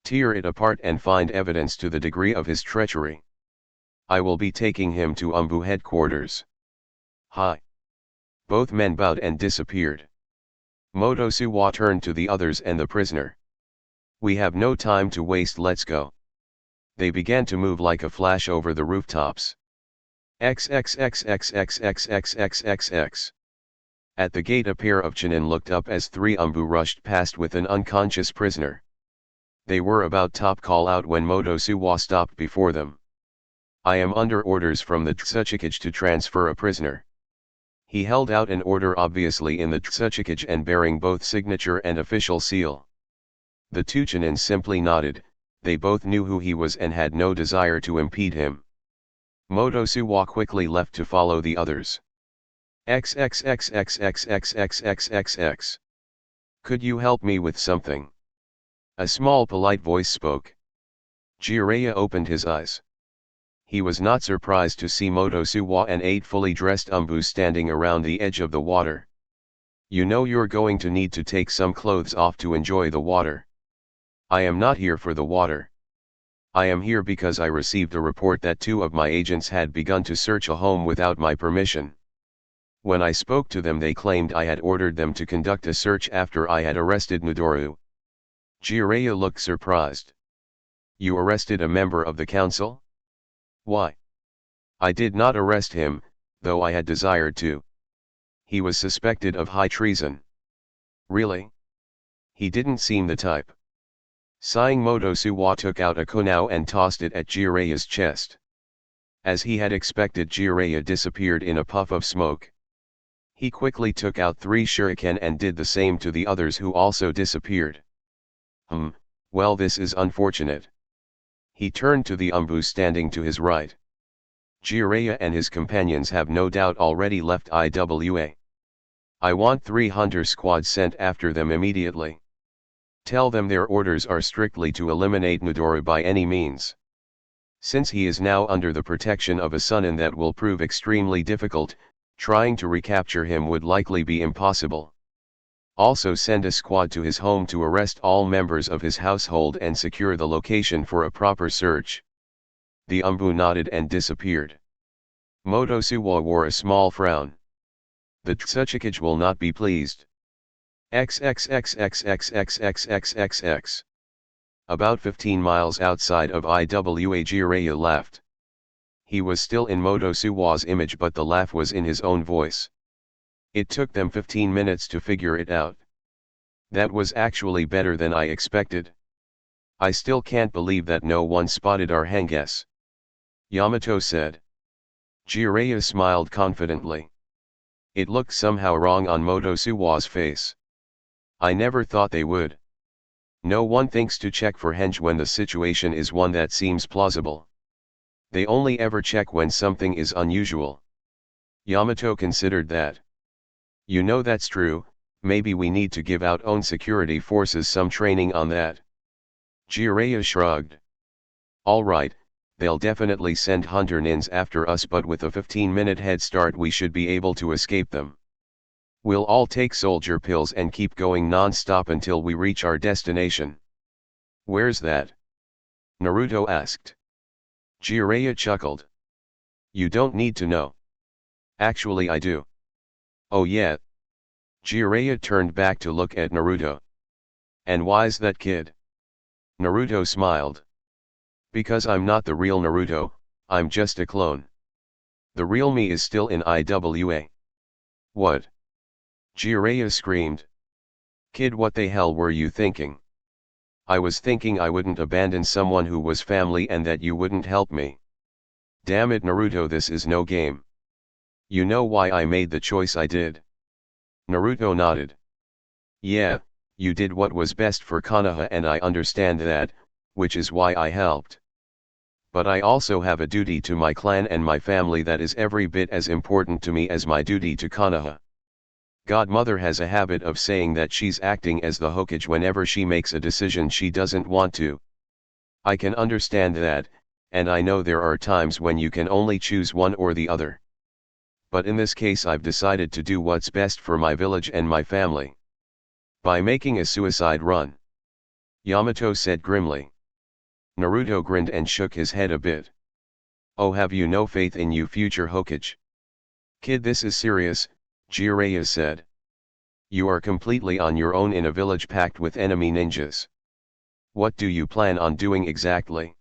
Tear it apart and find evidence to the degree of his treachery. I will be taking him to headquarters. Hi. Both men bowed and disappeared. Motosuwa turned to the others and the prisoner. We have no time to waste, let's go. They began to move like a flash over the rooftops. XXXXXXXXXX. At the gate a pair of Chunin looked up as 3 rushed past with an unconscious prisoner. They were about to call out when Motosuwa stopped before them. I am under orders from the Tsuchikage to transfer a prisoner. He held out an order obviously in the Tsuchikage and bearing both signature and official seal. The 2 Chunin simply nodded, they both knew who he was and had no desire to impede him. Motosuwa quickly left to follow the others. XXXXXXXXXX. Could you help me with something? A small polite voice spoke. Jiraiya opened his eyes. He was not surprised to see Motosuwa and 8 fully dressed standing around the edge of the water. You know you're going to need to take some clothes off to enjoy the water. I am not here for the water. I am here because I received a report that 2 of my agents had begun to search a home without my permission. When I spoke to them they claimed I had ordered them to conduct a search after I had arrested Midori. Jiraiya looked surprised. You arrested a member of the council? Why? I did not arrest him, though I had desired to. He was suspected of high treason. Really? He didn't seem the type. Sighing, Motosuwa took out a kunao and tossed it at Jiraiya's chest. As he had expected, Jiraiya disappeared in a puff of smoke. He quickly took out 3 shuriken and did the same to the others who also disappeared. Well, this is unfortunate. He turned to the standing to his right. Jiraiya and his companions have no doubt already left IWA. I want 3 hunter squads sent after them immediately. Tell them their orders are strictly to eliminate Midori by any means. Since he is now under the protection of a Sunin, that will prove extremely difficult, trying to recapture him would likely be impossible. Also send a squad to his home to arrest all members of his household and secure the location for a proper search. The nodded and disappeared. Motosuwa wore a small frown. The Tsuchikage will not be pleased. XXXXXXXXXX. About 15 miles outside of IWA, Jiraiya laughed. He was still in Motosuwa's image, but the laugh was in his own voice. It took them 15 minutes to figure it out. That was actually better than I expected. I still can't believe that no one spotted our hangess. Yamato said. Jiraiya smiled confidently. It looked somehow wrong on Motosuwa's face. I never thought they would. No one thinks to check for henge when the situation is one that seems plausible. They only ever check when something is unusual. Yamato considered that. You know that's true, maybe we need to give our own security forces some training on that. Jiraiya shrugged. Alright, they'll definitely send hunter nins after us, but with a 15-minute head start we should be able to escape them. We'll all take soldier pills and keep going non-stop until we reach our destination. Where's that? Naruto asked. Jiraiya chuckled. You don't need to know. Actually I do. Oh yeah. Jiraiya turned back to look at Naruto. And why's that, kid? Naruto smiled. Because I'm not the real Naruto, I'm just a clone. The real me is still in IWA. What? Jiraiya screamed. Kid, what the hell were you thinking? I was thinking I wouldn't abandon someone who was family and that you wouldn't help me. Damn it Naruto, this is no game. You know why I made the choice I did? Naruto nodded. Yeah, you did what was best for Konoha and I understand that, which is why I helped. But I also have a duty to my clan and my family that is every bit as important to me as my duty to Konoha. Godmother has a habit of saying that she's acting as the Hokage whenever she makes a decision she doesn't want to. I can understand that, and I know there are times when you can only choose one or the other. But in this case I've decided to do what's best for my village and my family. By making a suicide run. Yamato said grimly. Naruto grinned and shook his head a bit. Oh, have you no faith in you future Hokage? Kid, this is serious, Jiraiya said. You are completely on your own in a village packed with enemy ninjas. What do you plan on doing exactly?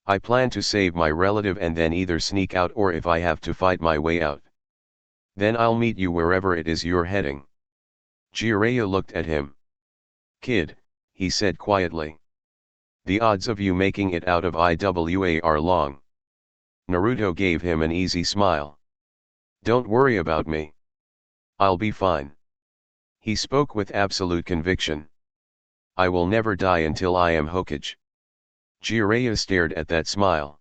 I plan to save my relative and then either sneak out or if I have to fight my way out. Then I'll meet you wherever it is you're heading. Jiraiya looked at him. Kid, he said quietly. The odds of you making it out of IWA are long. Naruto gave him an easy smile. Don't worry about me. I'll be fine. He spoke with absolute conviction. I will never die until I am Hokage. Jiraiya stared at that smile.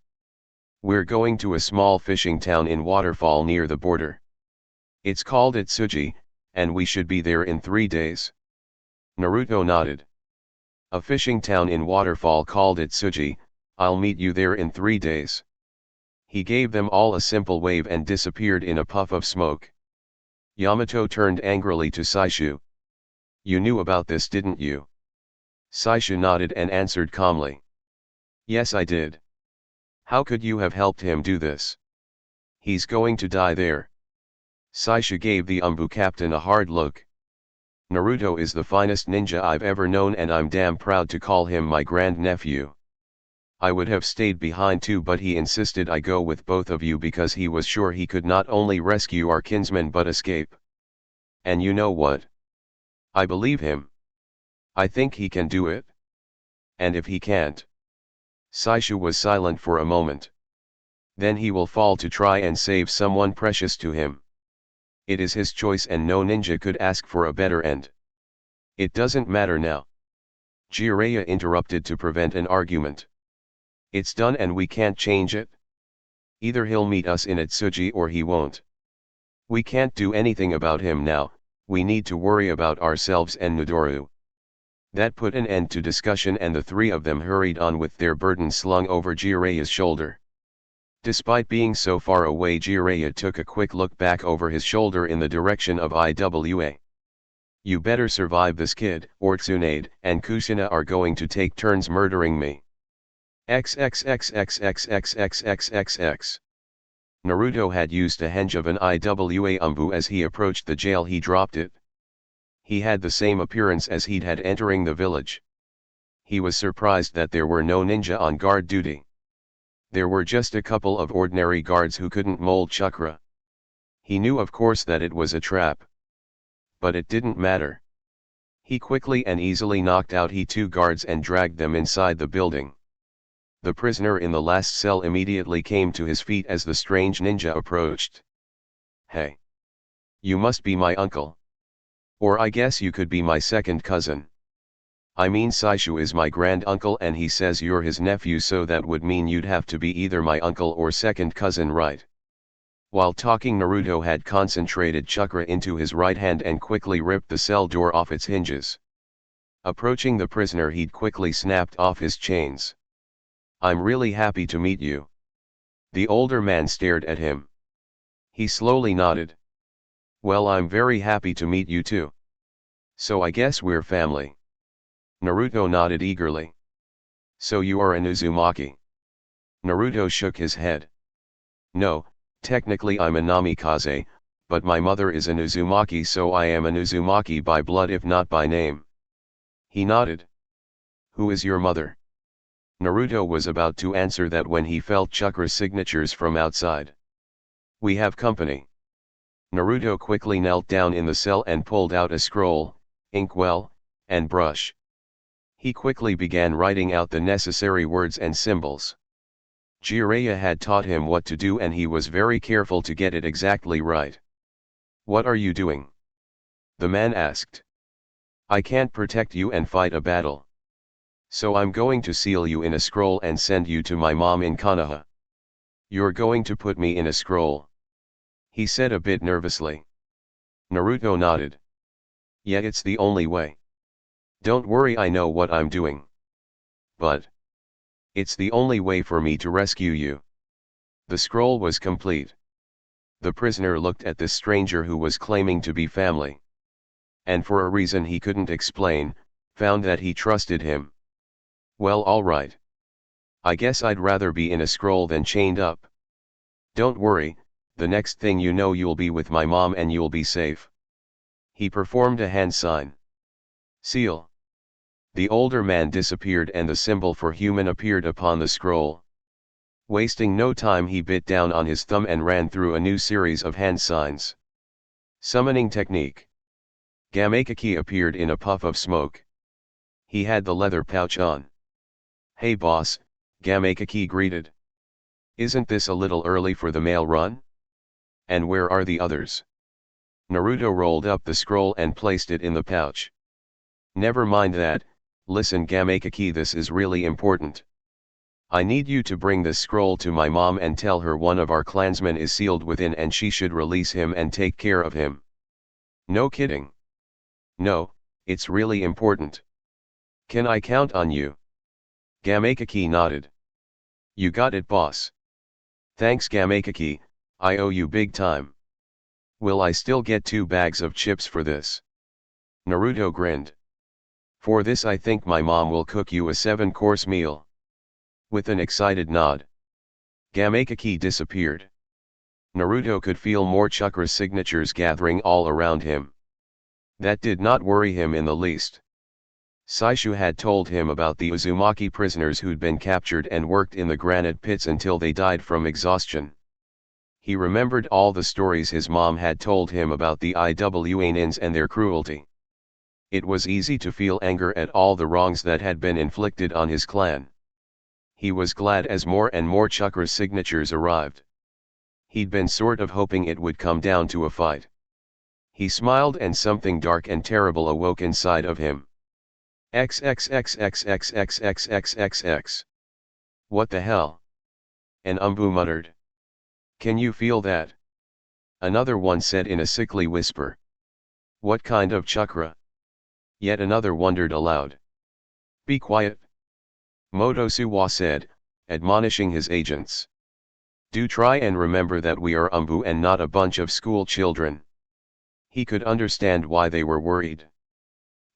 We're going to a small fishing town in Waterfall near the border. It's called Itsuji, and we should be there in 3 days. Naruto nodded. A fishing town in Waterfall called Itsuji, I'll meet you there in 3 days. He gave them all a simple wave and disappeared in a puff of smoke. Yamato turned angrily to Saishu. You knew about this, didn't you? Saishu nodded and answered calmly. Yes, I did. How could you have helped him do this? He's going to die there. Saishu gave the Umbu captain a hard look. Naruto is the finest ninja I've ever known and I'm damn proud to call him my grandnephew. I would have stayed behind too, but he insisted I go with both of you because he was sure he could not only rescue our kinsman but escape. And you know what? I believe him. I think he can do it. And if he can't? Saishu was silent for a moment. Then he will fall to try and save someone precious to him. It is his choice and no ninja could ask for a better end. It doesn't matter now. Jiraiya interrupted to prevent an argument. It's done and we can't change it. Either he'll meet us in Itsuji or he won't. We can't do anything about him now, we need to worry about ourselves and Nodoru. That put an end to discussion and the three of them hurried on with their burden slung over Jiraiya's shoulder. Despite being so far away, Jiraiya took a quick look back over his shoulder in the direction of IWA. You better survive this, kid, or Tsunade and Kushina are going to take turns murdering me. XXXXXXXXXX. Naruto had used a henge of an IWA Umbu as he approached the jail. He dropped it. He had the same appearance as he'd had entering the village. He was surprised that there were no ninja on guard duty. There were just a couple of ordinary guards who couldn't mold chakra. He knew of course that it was a trap. But it didn't matter. He quickly and easily knocked out two guards and dragged them inside the building. The prisoner in the last cell immediately came to his feet as the strange ninja approached. Hey! You must be my uncle. Or I guess you could be my second cousin. I mean Saishu is my grand uncle and he says you're his nephew, so that would mean you'd have to be either my uncle or second cousin, right? While talking, Naruto had concentrated chakra into his right hand and quickly ripped the cell door off its hinges. Approaching the prisoner, he'd quickly snapped off his chains. I'm really happy to meet you. The older man stared at him. He slowly nodded. Well, I'm very happy to meet you too. So I guess we're family. Naruto nodded eagerly. So you are an Uzumaki? Naruto shook his head. No, technically I'm a Namikaze, but my mother is an Uzumaki, so I am an Uzumaki by blood if not by name. He nodded. Who is your mother? Naruto was about to answer that when he felt chakra signatures from outside. We have company. Naruto quickly knelt down in the cell and pulled out a scroll, inkwell, and brush. He quickly began writing out the necessary words and symbols. Jiraiya had taught him what to do and he was very careful to get it exactly right. What are you doing? The man asked. I can't protect you and fight a battle. So I'm going to seal you in a scroll and send you to my mom in Konoha. You're going to put me in a scroll? He said a bit nervously. Naruto nodded. Yeah, it's the only way. Don't worry, I know what I'm doing. But it's the only way for me to rescue you. The scroll was complete. The prisoner looked at this stranger who was claiming to be family. And for a reason he couldn't explain, found that he trusted him. Well, alright. I guess I'd rather be in a scroll than chained up. Don't worry, the next thing you know you'll be with my mom and you'll be safe. He performed a hand sign. Seal. The older man disappeared and the symbol for human appeared upon the scroll. Wasting no time, he bit down on his thumb and ran through a new series of hand signs. Summoning technique. Gamakaki appeared in a puff of smoke. He had the leather pouch on. Hey boss, Gamakaki greeted. Isn't this a little early for the mail run? And where are the others? Naruto rolled up the scroll and placed it in the pouch. Never mind that, listen Gamakaki, this is really important. I need you to bring this scroll to my mom and tell her one of our clansmen is sealed within and she should release him and take care of him. No kidding. No, it's really important. Can I count on you? Gamakaki nodded. You got it, boss. Thanks Gamakaki, I owe you big time. Will I still get 2 bags of chips for this? Naruto grinned. For this I think my mom will cook you a 7-course meal. With an excited nod, Gamakaki disappeared. Naruto could feel more chakra signatures gathering all around him. That did not worry him in the least. Saishu had told him about the Uzumaki prisoners who'd been captured and worked in the granite pits until they died from exhaustion. He remembered all the stories his mom had told him about the Iwanins and their cruelty. It was easy to feel anger at all the wrongs that had been inflicted on his clan. He was glad as more and more chakra signatures arrived. He'd been sort of hoping it would come down to a fight. He smiled and something dark and terrible awoke inside of him. XXXXXXXXXX. What the hell? An Umbu muttered. Can you feel that? Another one said in a sickly whisper. What kind of chakra? Yet another wondered aloud. Be quiet. Motosuwa said, admonishing his agents. Do try and remember that we are Umbu and not a bunch of school children. He could understand why they were worried.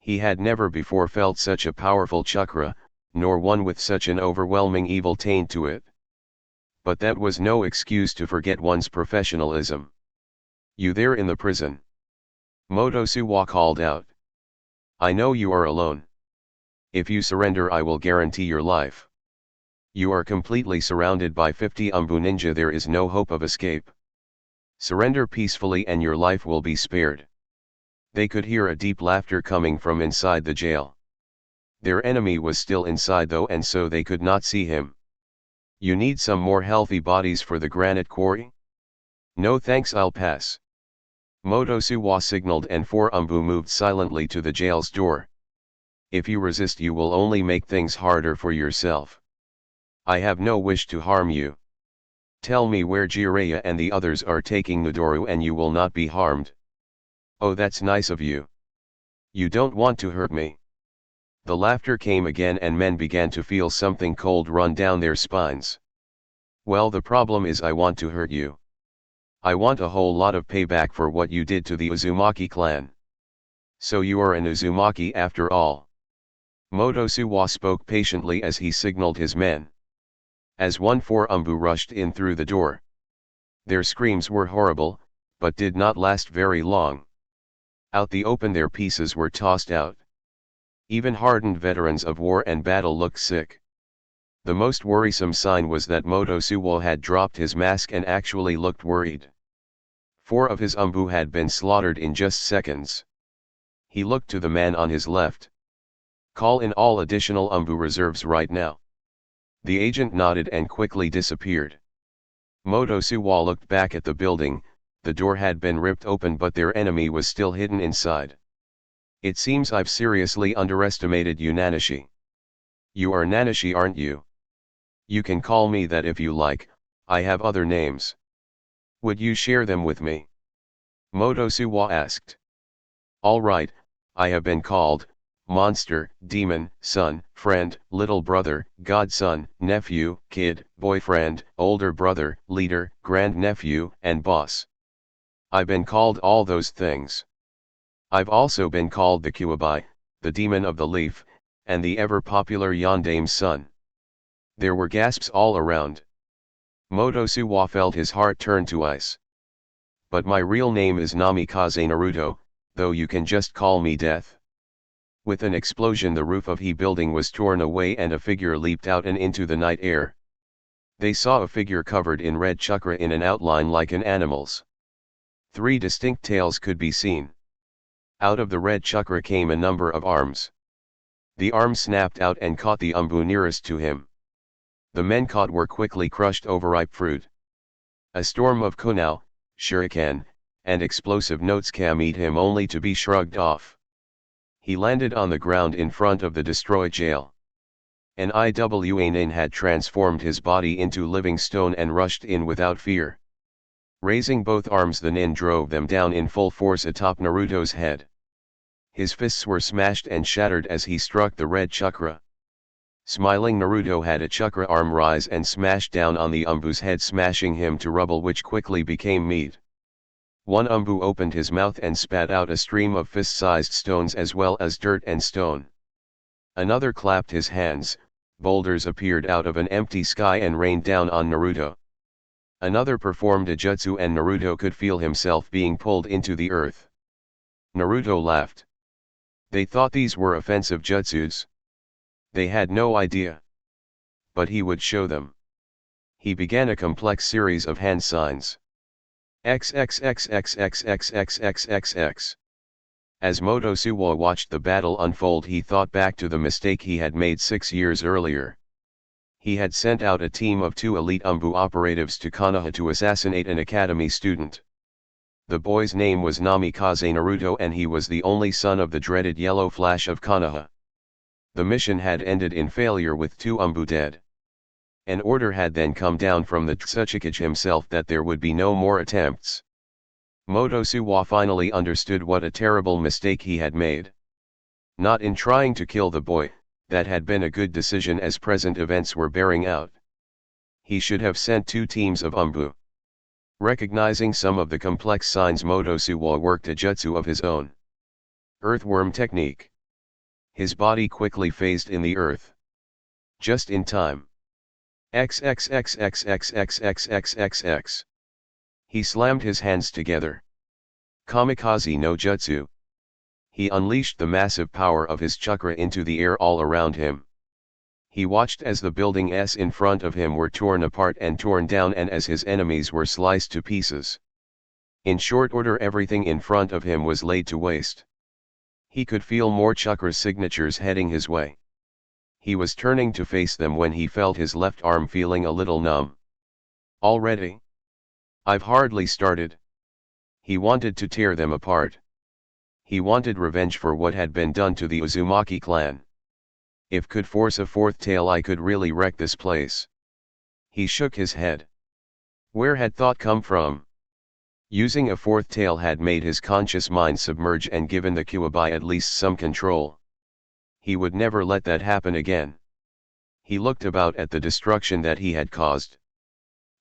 He had never before felt such a powerful chakra, nor one with such an overwhelming evil taint to it. But that was no excuse to forget one's professionalism. You there in the prison? Motosuwa called out. I know you are alone. If you surrender I will guarantee your life. You are completely surrounded by 50 Umbu ninja, there is no hope of escape. Surrender peacefully and your life will be spared. They could hear a deep laughter coming from inside the jail. Their enemy was still inside though, and so they could not see him. You need some more healthy bodies for the granite quarry? No thanks, I'll pass. Motosuwa signaled and 4 Umbu moved silently to the jail's door. If you resist, you will only make things harder for yourself. I have no wish to harm you. Tell me where Jiraiya and the others are taking Naruto and you will not be harmed. Oh, that's nice of you. You don't want to hurt me. The laughter came again and men began to feel something cold run down their spines. Well, the problem is I want to hurt you. I want a whole lot of payback for what you did to the Uzumaki clan. So you are an Uzumaki after all. Motosuwa spoke patiently as he signaled his men. As 1-4 Umbu rushed in through the door. Their screams were horrible, but did not last very long. Out the open their pieces were tossed out. Even hardened veterans of war and battle looked sick. The most worrisome sign was that Motosuwa had dropped his mask and actually looked worried. 4 of his Umbu had been slaughtered in just seconds. He looked to the man on his left. Call in all additional Umbu reserves right now. The agent nodded and quickly disappeared. Motosuwa looked back at the building. The door had been ripped open but their enemy was still hidden inside. It seems I've seriously underestimated you, Nanashi. You are Nanashi, aren't you? You can call me that if you like, I have other names. Would you share them with me? Motosuwa asked. All right, I have been called monster, demon, son, friend, little brother, godson, nephew, kid, boyfriend, older brother, leader, grandnephew, and boss. I've been called all those things. I've also been called the Kuwabai, the demon of the leaf, and the ever-popular Yondame's son. There were gasps all around. Motosuwa felt his heart turn to ice. But my real name is Namikaze Naruto, though you can just call me Death. With an explosion the roof of the building was torn away and a figure leaped out and into the night air. They saw a figure covered in red chakra in an outline like an animal's. 3 distinct tails could be seen. Out of the red chakra came a number of arms. The arms snapped out and caught the Umbu nearest to him. The men caught were quickly crushed overripe fruit. A storm of kunao, shuriken, and explosive notes came at him only to be shrugged off. He landed on the ground in front of the destroyed jail. An Iwa Nin had transformed his body into living stone and rushed in without fear. Raising both arms the Nin drove them down in full force atop Naruto's head. His fists were smashed and shattered as he struck the red chakra. Smiling Naruto had a chakra arm rise and smash down on the Umbu's head, smashing him to rubble, which quickly became meat. One Umbu opened his mouth and spat out a stream of fist-sized stones as well as dirt and stone. Another clapped his hands, boulders appeared out of an empty sky and rained down on Naruto. Another performed a jutsu and Naruto could feel himself being pulled into the earth. Naruto laughed. They thought these were offensive jutsus. They had no idea. But he would show them. He began a complex series of hand signs. XXXXXXXXXX. As Motosuwa watched the battle unfold, he thought back to the mistake he had made 6 years earlier. He had sent out a team of 2 elite Umbu operatives to Konoha to assassinate an academy student. The boy's name was Namikaze Naruto and he was the only son of the dreaded Yellow Flash of Konoha. The mission had ended in failure with 2 Umbu dead. An order had then come down from the Tsuchikage himself that there would be no more attempts. Motosuwa finally understood what a terrible mistake he had made. Not in trying to kill the boy, that had been a good decision as present events were bearing out. He should have sent 2 teams of Umbu. Recognizing some of the complex signs, Motosuwa worked a jutsu of his own. Earthworm technique. His body quickly phased in the earth. Just in time. XXXXXXXXXX. He slammed his hands together. Kamikaze no jutsu. He unleashed the massive power of his chakra into the air all around him. He watched as the buildings in front of him were torn apart and torn down and as his enemies were sliced to pieces. In short order, everything in front of him was laid to waste. He could feel more chakra signatures heading his way. He was turning to face them when he felt his left arm feeling a little numb. Already? I've hardly started. He wanted to tear them apart. He wanted revenge for what had been done to the Uzumaki clan. If could force a fourth tail I could really wreck this place. He shook his head. Where had thought come from? Using a fourth tail had made his conscious mind submerge and given the Kuwabai at least some control. He would never let that happen again. He looked about at the destruction that he had caused.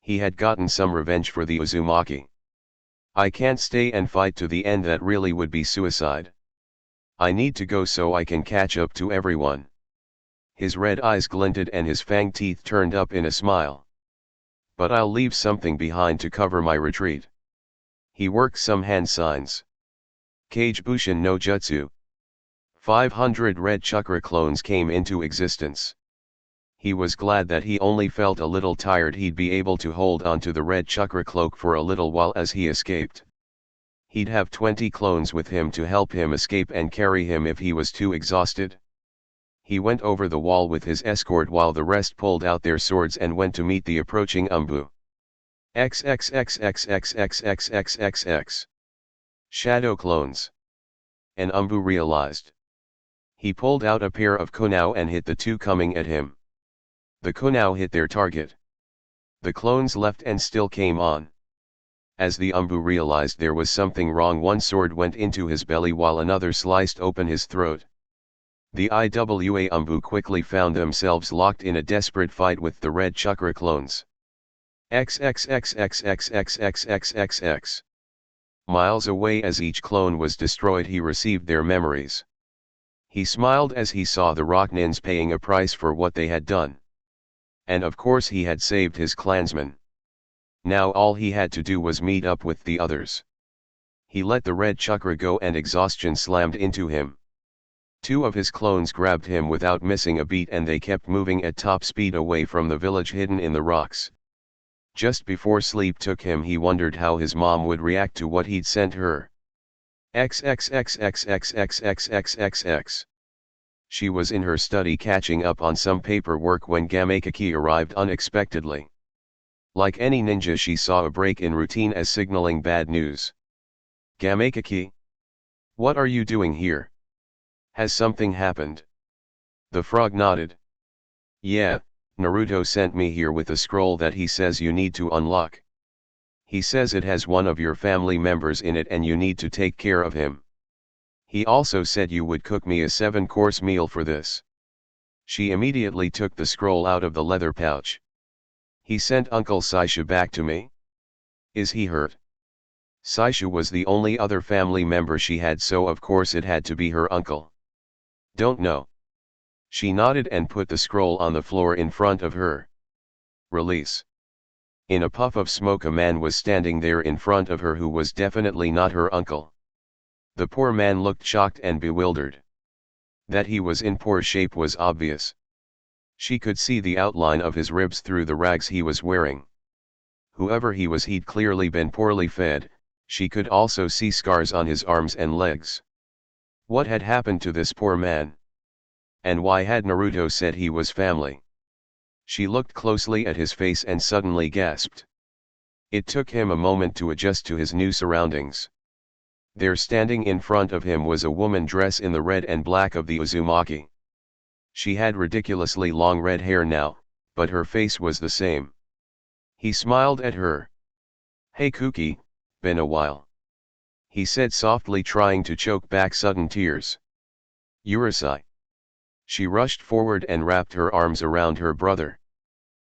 He had gotten some revenge for the Uzumaki. I can't stay and fight to the end, that really would be suicide. I need to go so I can catch up to everyone. His red eyes glinted and his fang teeth turned up in a smile. But I'll leave something behind to cover my retreat. He worked some hand signs. Kage Bushin no Jutsu. 500 red chakra clones came into existence. He was glad that he only felt a little tired. He'd be able to hold on to the red chakra cloak for a little while as he escaped. He'd have 20 clones with him to help him escape and carry him if he was too exhausted. He went over the wall with his escort while the rest pulled out their swords and went to meet the approaching Umbu. XXXXXXXXXX. Shadow clones. And Umbu realized. He pulled out a pair of Konao and hit the two coming at him. The Konao hit their target. The clones left and still came on. As the Umbu realized there was something wrong, one sword went into his belly while another sliced open his throat. The IWA Umbu quickly found themselves locked in a desperate fight with the red chakra clones. XXXXXXXXXX. Miles away as each clone was destroyed, he received their memories. He smiled as he saw the Rocknins paying a price for what they had done. And of course he had saved his clansmen. Now all he had to do was meet up with the others. He let the red chakra go and exhaustion slammed into him. Two of his clones grabbed him without missing a beat and they kept moving at top speed away from the village hidden in the rocks. Just before sleep took him, he wondered how his mom would react to what he'd sent her. XXXXXXXXXX. She was in her study catching up on some paperwork when Gamakaki arrived unexpectedly. Like any ninja, she saw a break in routine as signaling bad news. Gamakaki? What are you doing here? Has something happened? The frog nodded. Yeah, Naruto sent me here with a scroll that he says you need to unlock. He says it has one of your family members in it and you need to take care of him. He also said you would cook me a 7-course meal for this. She immediately took the scroll out of the leather pouch. He sent Uncle Saishu back to me? Is he hurt? Saishu was the only other family member she had, so of course it had to be her uncle. Don't know. She nodded and put the scroll on the floor in front of her. Release. In a puff of smoke, a man was standing there in front of her who was definitely not her uncle. The poor man looked shocked and bewildered. That he was in poor shape was obvious. She could see the outline of his ribs through the rags he was wearing. Whoever he was, he'd clearly been poorly fed. She could also see scars on his arms and legs. What had happened to this poor man? And why had Naruto said he was family? She looked closely at his face and suddenly gasped. It took him a moment to adjust to his new surroundings. There, standing in front of him, was a woman dressed in the red and black of the Uzumaki. She had ridiculously long red hair now, but her face was the same. He smiled at her. Hey Kuki, been a while. He said softly, trying to choke back sudden tears. Urusai. She rushed forward and wrapped her arms around her brother.